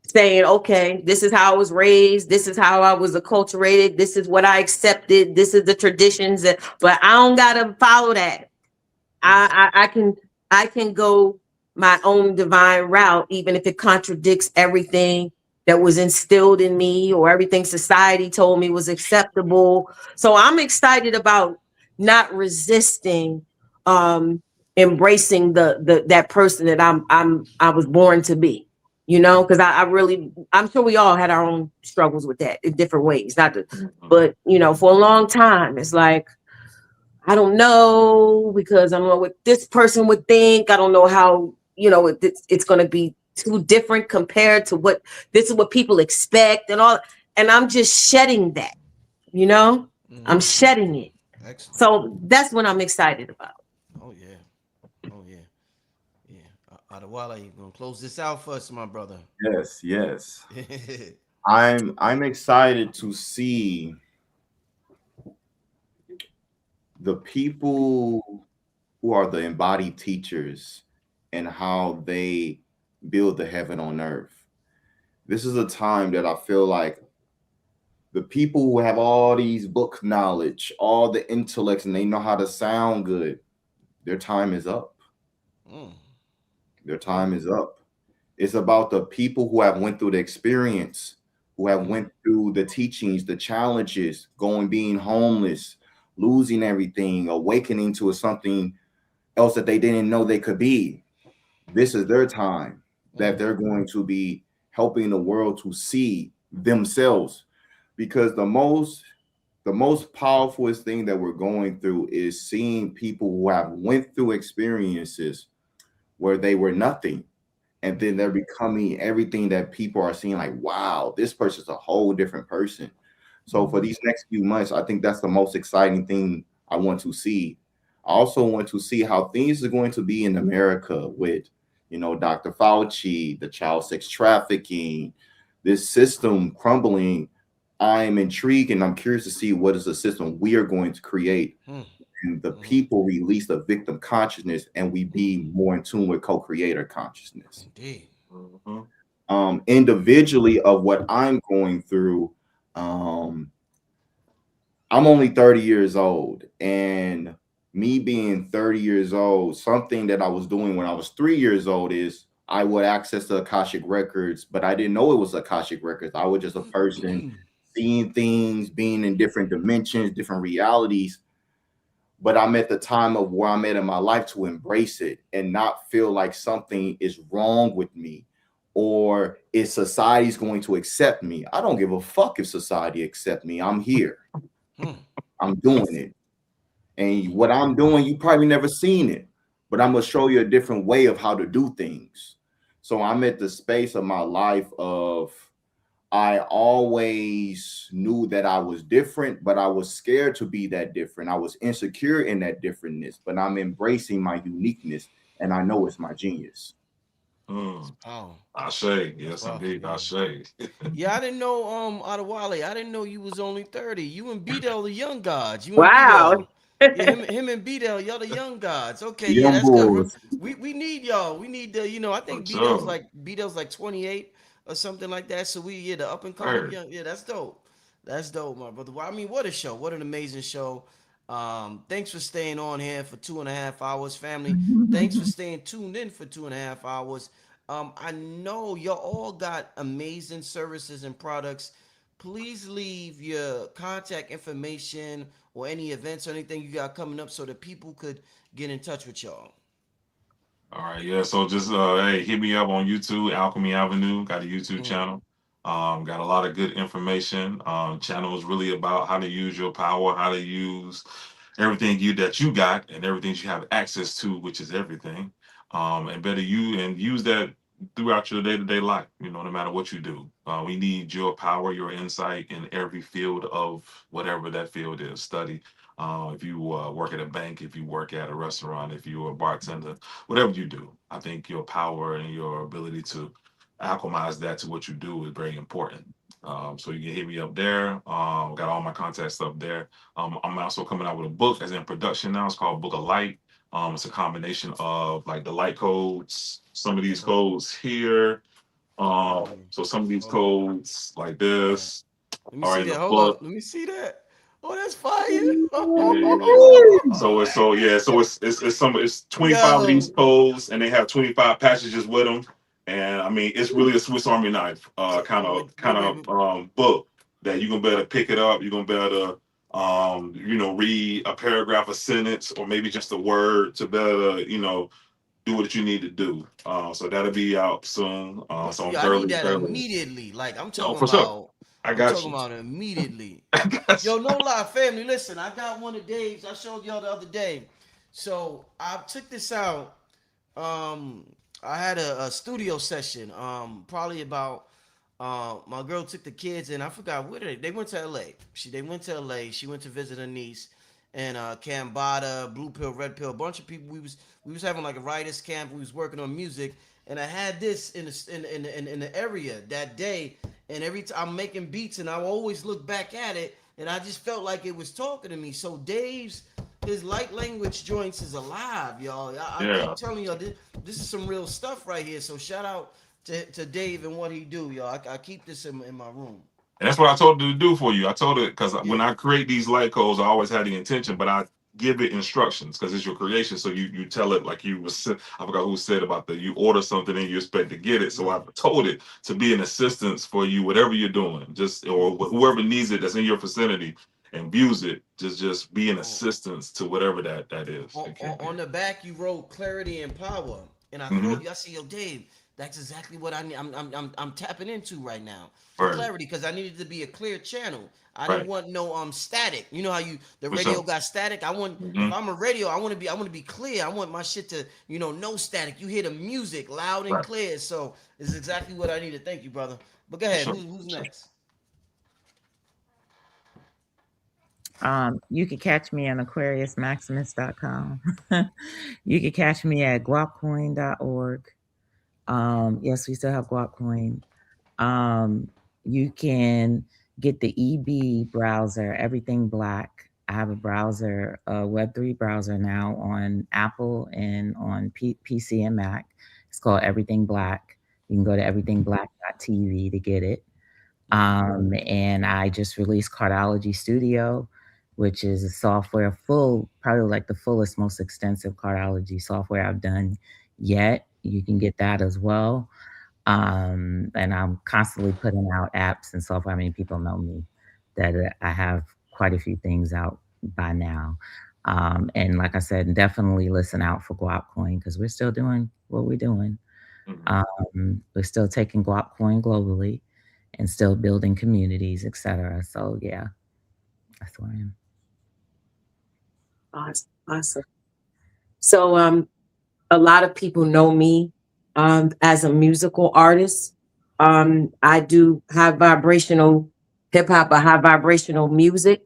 saying, okay, this is how I was raised, this is how I was acculturated, this is what I accepted, this is the traditions, but I don't gotta follow that. I can go my own divine route, even if it contradicts everything that was instilled in me or everything society told me was acceptable. So I'm excited about not resisting embracing that person that I was born to be, you know, because I'm sure we all had our own struggles with that in different ways. But you know, for a long time, it's like, I don't know, because I don't know what this person would think. I don't know how, you know, it's going to be too different compared to what this is what people expect and all. And I'm just shedding that, you know, I'm shedding it. Excellent. So that's what I'm excited about. Oh yeah. Oh yeah. Yeah. Adawale, you gonna close this out for us, my brother? Yes. I'm excited to see the people who are the embodied teachers and how they build the heaven on earth. This is a time that I feel like the people who have all these book knowledge, all the intellects, and they know how to sound good, their time is up. Their time is up. It's about the people who have went through the experience, who have went through the teachings, the challenges, being homeless, losing everything, awakening to something else that they didn't know they could be. This is their time that they're going to be helping the world to see themselves, because the most powerful thing that we're going through is seeing people who have went through experiences where they were nothing, and then they're becoming everything that people are seeing, like, wow, this person's a whole different person. So for these next few months, I think that's the most exciting thing I want to see. I also want to see how things are going to be in America with, you know, Dr. Fauci, the child sex trafficking, this system crumbling. I'm intrigued and I'm curious to see what is the system we are going to create. And the people release the victim consciousness and we be more in tune with co-creator consciousness. Indeed. Individually of what I'm going through, I'm only 30 years old, and me being 30 years old, something that I was doing when I was 3 years old is I would access the Akashic records, but I didn't know it was Akashic records. I was just a person seeing things, being in different dimensions, different realities. But I'm at the time of where I'm at in my life to embrace it and not feel like something is wrong with me or is society's going to accept me? I don't give a fuck if society accept me. I'm here. I'm doing it. And what I'm doing, you probably never seen it, but I'm gonna show you a different way of how to do things. So I'm at the space of my life of I always knew that I was different, but I was scared to be that different. I was insecure in that differentness, but I'm embracing my uniqueness, and I know it's my genius. Oh, Ashe, yes indeed, Ashe. yeah, I didn't know Adawale. I didn't know you was only 30. You and B-Del the young gods. You and Wow. B-Del. Yeah, him and B-Del, y'all the young gods. Okay, yeah, Young that's good. bulls. We need y'all. We need the, I think B-Del's like 28 or something like that. So the up and coming young. Yeah, that's dope. That's dope, my brother. Well, I mean, what a show. What an amazing show. Thanks for staying on here for 2.5 hours, family. Thanks for staying tuned in for 2.5 hours. I know y'all all got amazing services and products. Please leave your contact information or any events or anything you got coming up so that people could get in touch with y'all. All right, yeah. So just hey, hit me up on YouTube, Alchemy Avenue. Got a YouTube channel. Got a lot of good information. Channel is really about how to use your power, how to use everything that you got and everything you have access to, which is everything. And better use that throughout your day-to-day life, no matter what you do. We need your power, your insight in every field of whatever that field is. Study. If you work at a bank, if you work at a restaurant, if you're a bartender, whatever you do, I think your power and your ability to acclimatize that to what you do is very important. So you can hit me up there. Got all my contact stuff there. I'm also coming out with a book that's in production now. It's called Book of Light. It's a combination of like the Lightcodes, some of these codes here. So some of these codes like this Let me are see in that. the Hold book. up. Let me see that. Oh, that's fire. It's 25 of these codes, and they have 25 passages with them. And I mean, it's really a Swiss Army knife kind of book that you're gonna be able to pick it up. You're gonna be able to read a paragraph, a sentence, or maybe just a word to better do what you need to do. So that'll be out soon. So I'm Yeah, I need thoroughly, that thoroughly. immediately. Like I'm No, talking for sure. about. I I'm got talking you. about immediately. I got Yo, you. no lie, family. Listen, I got one of Dave's. I showed y'all the other day. So I took this out. I had a studio session. Probably about. My girl took the kids and I forgot where they went to LA. They went to LA. She went to visit her niece, and Cambada, Blue Pill, Red Pill, a bunch of people. We was having like a writers camp. We was working on music, and I had this in the area that day. And every time I'm making beats, and I always look back at it, and I just felt like it was talking to me. So Dave's his light language joints is alive, y'all. I keep telling y'all this is some real stuff right here. So shout out to Dave and what he do, y'all. I keep this in my room. And that's what I told her to do for you. I told her because when Yeah. I create these light codes, I always had the intention, but I give it instructions because it's your creation. So you tell it like you was. I forgot who said about the you order something and you expect to get it. So I told it to be an assistance for you, whatever you're doing, just or whoever needs it that's in your vicinity and views it. Just be an assistance to whatever that is. On the back, you wrote clarity and power, and I Mm-hmm. called you. I said, "Yo, Dave, that's exactly what I need. I'm tapping into right now for Right. clarity because I needed to be a clear channel. I Right. didn't want no static. You know how the For radio sure. got static. I want if Mhm. I'm a radio, I want to be clear. I want my shit to no static. You hear the music loud and Right. clear. So it's exactly what I needed. Thank you, brother. But go For ahead. sure. Who's next? You can catch me on AquariusMaximus.com. You can catch me at guapcoin.org. Yes, we still have Guapcoin. You can get the EB browser, Everything Black. I have a browser, a Web3 browser now on Apple and on PC and Mac. It's called Everything Black. You can go to everythingblack.tv to get it. And I just released Cardology Studio, which is a software probably like the fullest, most extensive cardology software I've done yet. You can get that as well. And I'm constantly putting out apps and software. I mean, people know me that I have quite a few things out by now. And like I said, definitely listen out for Guapcoin because we're still doing what we're doing. We're still taking guap coin globally and still building communities, etc. So yeah, that's where I am. Awesome. So a lot of people know me as a musical artist. I do high vibrational hip hop or high vibrational music.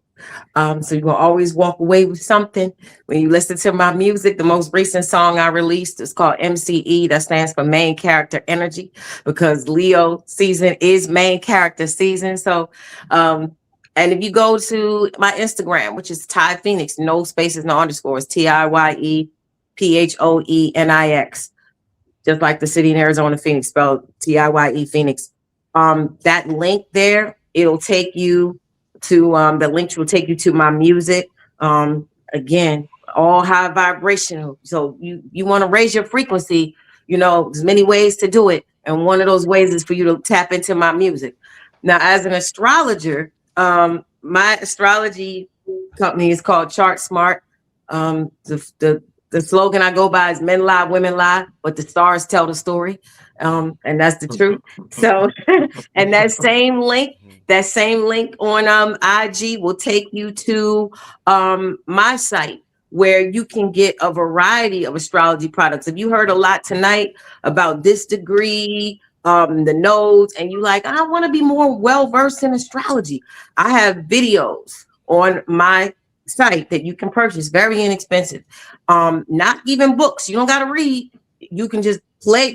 So you will always walk away with something when you listen to my music. The most recent song I released is called MCE. That stands for Main Character Energy, because Leo season is main character season. So, and if you go to my Instagram, which is Tiye Phoenix, no spaces, no underscores, TIYEPHOENIX, just like the city in Arizona, Phoenix, spelled TIYE Phoenix. That link there, it'll take you to the links will take you to my music. Again, all high vibrational. So you want to raise your frequency, there's many ways to do it. And one of those ways is for you to tap into my music. Now, as an astrologer, my astrology company is called Chart Smart. The slogan I go by is men lie, women lie, but the stars tell the story. And that's the truth. So, and that same link on IG will take you to my site, where you can get a variety of astrology products. If you heard a lot tonight about this degree, the nodes, and you like, I want to be more well-versed in astrology, I have videos on my site that you can purchase, very inexpensive. Not even books. You don't got to read. You can just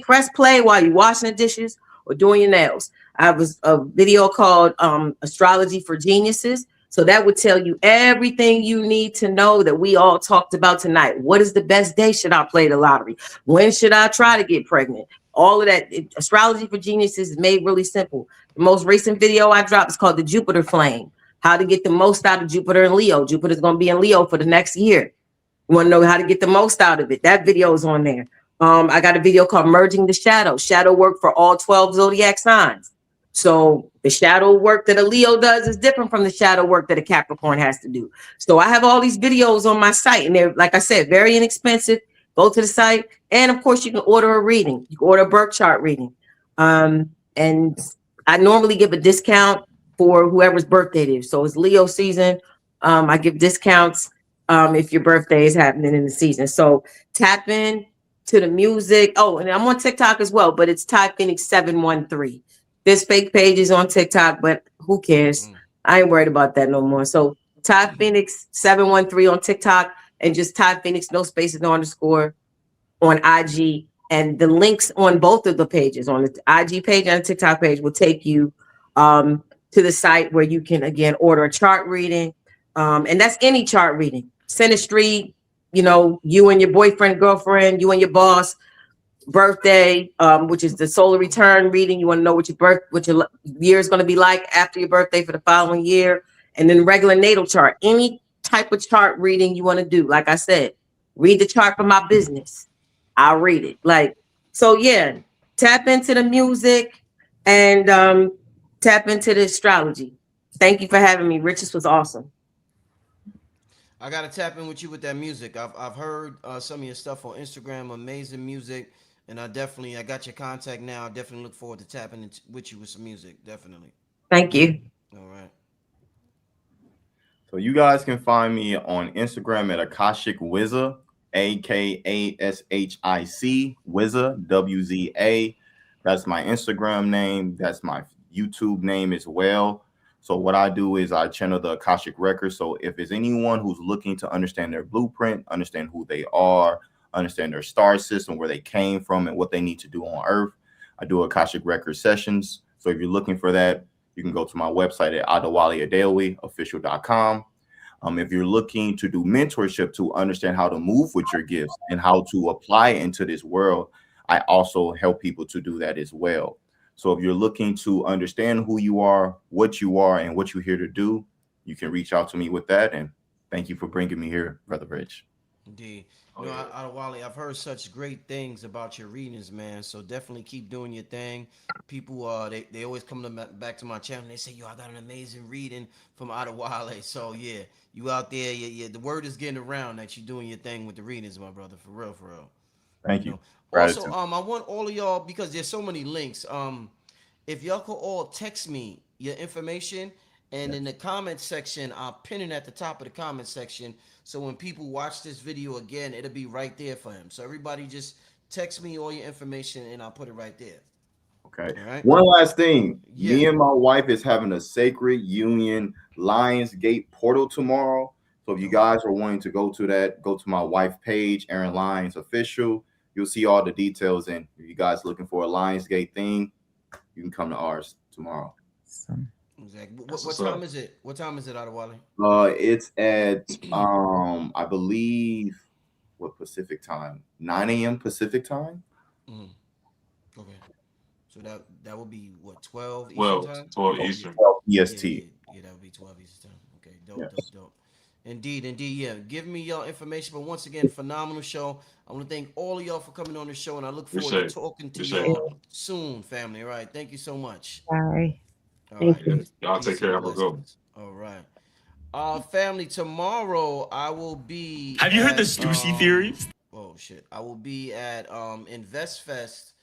press play while you're washing the dishes or doing your nails. I have a video called Astrology for Geniuses. So that would tell you everything you need to know that we all talked about tonight. What is the best day? Should I play the lottery? When should I try to get pregnant? All of that. Astrology for Geniuses is made really simple. The most recent video I dropped is called The Jupiter Flame. How to get the most out of Jupiter and Leo. Jupiter's going to be in Leo for the next year. You want to know how to get the most out of it? That video is on there. I got a video called Merging the Shadow work for all 12 zodiac signs. So the shadow work that a Leo does is different from the shadow work that a Capricorn has to do. So I have all these videos on my site, and they're, like I said, very inexpensive. Go to the site. And of course, you can order a reading. You can order a birth chart reading. And I normally give a discount for whoever's birthday it is. So it's Leo season. I give discounts if your birthday is happening in the season. So tap in to the music. Oh, and I'm on TikTok as well, but it's Tiye Phoenix 713. There's fake pages on TikTok, but who cares? I ain't worried about that no more. So Tiye Phoenix 713 on TikTok, and just Tiye Phoenix, no spaces, no underscore, on IG. And the links on both of the pages, on the IG page and the TikTok page, will take you to the site where you can, again, order a chart reading. And that's any chart reading. Synastry, you and your boyfriend, girlfriend, you and your boss, birthday, which is the solar return reading. You want to know what your year is going to be like after your birthday for the following year. And then regular natal chart, any type of chart reading you want to do. Like I said, read the chart for my business. I'll read it. So yeah, tap into the music and tap into the astrology. Thank you for having me, Rich. This was awesome. I gotta tap in with you with that music. I've heard some of your stuff on Instagram. Amazing music, and I got your contact now. I definitely look forward to tapping with you with some music. Definitely. Thank you. All right. So you guys can find me on Instagram at Akashic Wizza, AKASHIC Wizza, WZA. That's my Instagram name. That's my YouTube name as well. So what I do is I channel the Akashic records. So if there's anyone who's looking to understand their blueprint, understand who they are, understand their star system, where they came from, and what they need to do on Earth, I do Akashic record sessions. So if you're looking for that, you can go to my website at adawaleofficial.com. If you're looking to do mentorship to understand how to move with your gifts and how to apply into this world, I also help people to do that as well. So if you're looking to understand who you are, and what you're here to do, you can reach out to me with that. And thank you for bringing me here, Brother Rich. Indeed. Adawale, I've heard such great things about your readings, man. So definitely keep doing your thing. People, they always come back to my channel and they say, yo, I got an amazing reading from Adawale. So yeah, you out there, the word is getting around that you're doing your thing with the readings, my brother. For real, for real. Thank You you. know. Also, Gratitude. I want all of y'all, because there's so many links. If y'all could all text me your information, and in the comment section, I'll pin it at the top of the comment section. So when people watch this video again, it'll be right there for him. So everybody just text me all your information, and I'll put it right there. Okay. All right. One last thing. Yeah. Me and my wife is having a Sacred Union Lionsgate portal tomorrow. So if you guys are wanting to go to that, go to my wife page, Aaron Lyons Official. You'll see all the details. And if you guys looking for a Lionsgate thing, you can come to ours tomorrow. Exactly. What time is it? What time is it, Adawale? It's at I believe what Pacific time? 9 a.m. Pacific time. Okay. So that would be what, 12 Eastern Well, time? 12 Eastern. 12 EST. Yeah, that would be 12 Eastern time. Okay, dope. Indeed, yeah. Give me y'all information. But once again, phenomenal show. I want to thank all of y'all for coming on the show, and I look forward to talking to y'all soon, family. All right. Thank you so much. Bye. All Thank right. you. Y'all take care. Have a good one. All right. Family, tomorrow I will be. Have you heard the Stussy theory? Oh shit! I will be at InvestFest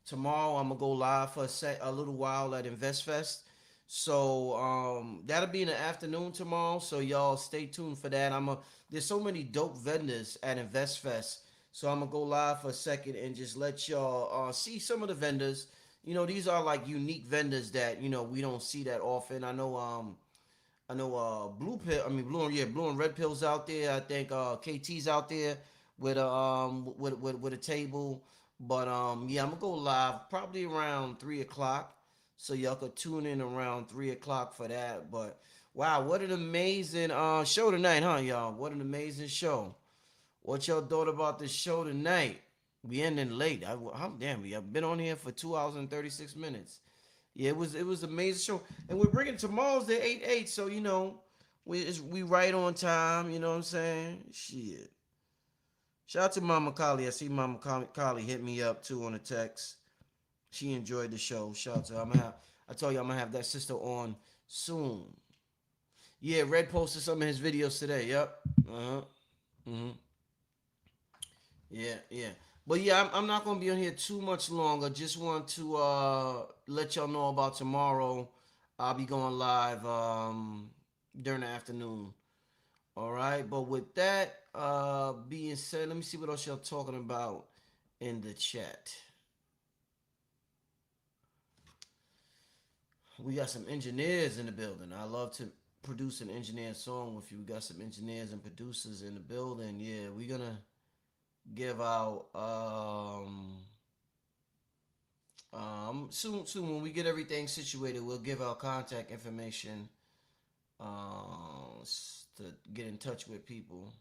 tomorrow. I'm gonna go live for a little while at InvestFest. So that'll be in the afternoon tomorrow. So y'all stay tuned for that. There's so many dope vendors at InvestFest. So I'm gonna go live for a second and just let y'all see some of the vendors. You know, these are like unique vendors that, you know, we don't see that often. I know blue and red pills out there. I think KT's out there with a table. But yeah, I'm gonna go live probably around 3:00. So y'all could tune in around 3:00 for that. But wow, what an amazing show tonight, huh, y'all? What an amazing show. What y'all thought about this show tonight? We ending late. I've been on here for 2 hours and 36 minutes. Yeah, it was an amazing show. And we're bringing tomorrow's the 8/8, so you know, we right on time, you know what I'm saying? Shit. Shout out to Mama Kali. I see Mama Kali hit me up too on a text. She enjoyed the show. Shout out to her. I told you I'm gonna have that sister on soon. Yeah, Red posted some of his videos today. Yep. Yeah. But yeah, I'm not gonna be on here too much longer. Just want to let y'all know about tomorrow. I'll be going live during the afternoon. All right. But with that being said, let me see what else y'all talking about in the chat. We got some engineers in the building. I love to produce an engineer song with you. We got some engineers and producers in the building. Yeah, we're gonna give out soon when we get everything situated, we'll give out contact information to get in touch with people.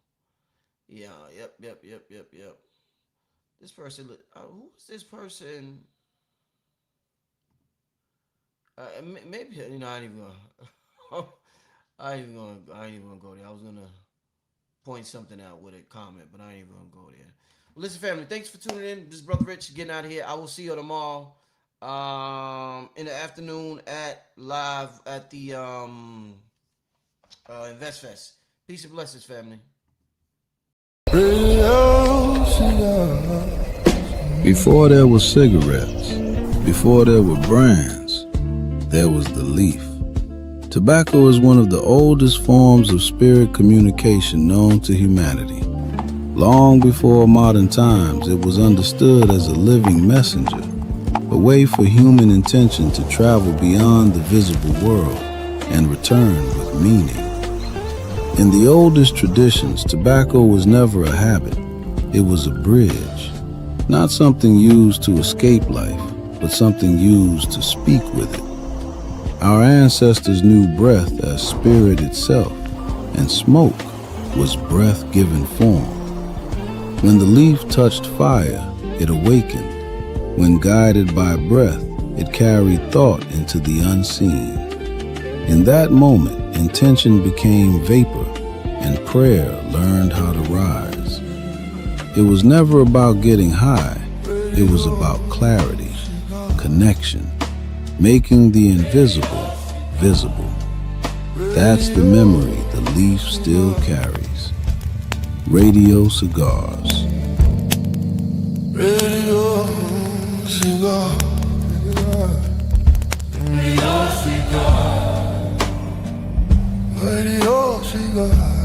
Yeah, yep. This person, who is this person? Maybe, you know, I ain't even gonna go there. I was gonna point something out with a comment, but I ain't even gonna go there. Well, listen, family, thanks for tuning in. This is Brother Rich getting out of here. I will see you tomorrow in the afternoon live at the InvestFest. Peace and blessings, family. Before there was cigarettes, before there were brands, there was the leaf. Tobacco is one of the oldest forms of spirit communication known to humanity. Long before modern times, it was understood as a living messenger, a way for human intention to travel beyond the visible world and return with meaning. In the oldest traditions, tobacco was never a habit. It was a bridge, not something used to escape life, but something used to speak with it. Our ancestors knew breath as spirit itself, and smoke was breath-given form. When the leaf touched fire, it awakened. When guided by breath, it carried thought into the unseen. In that moment, intention became vapor, and prayer learned how to rise. It was never about getting high. It was about clarity, connection, making the invisible visible. That's the memory the leaf still carries. Radio Cigars. Radio cigar. Radio cigar. Radio cigar.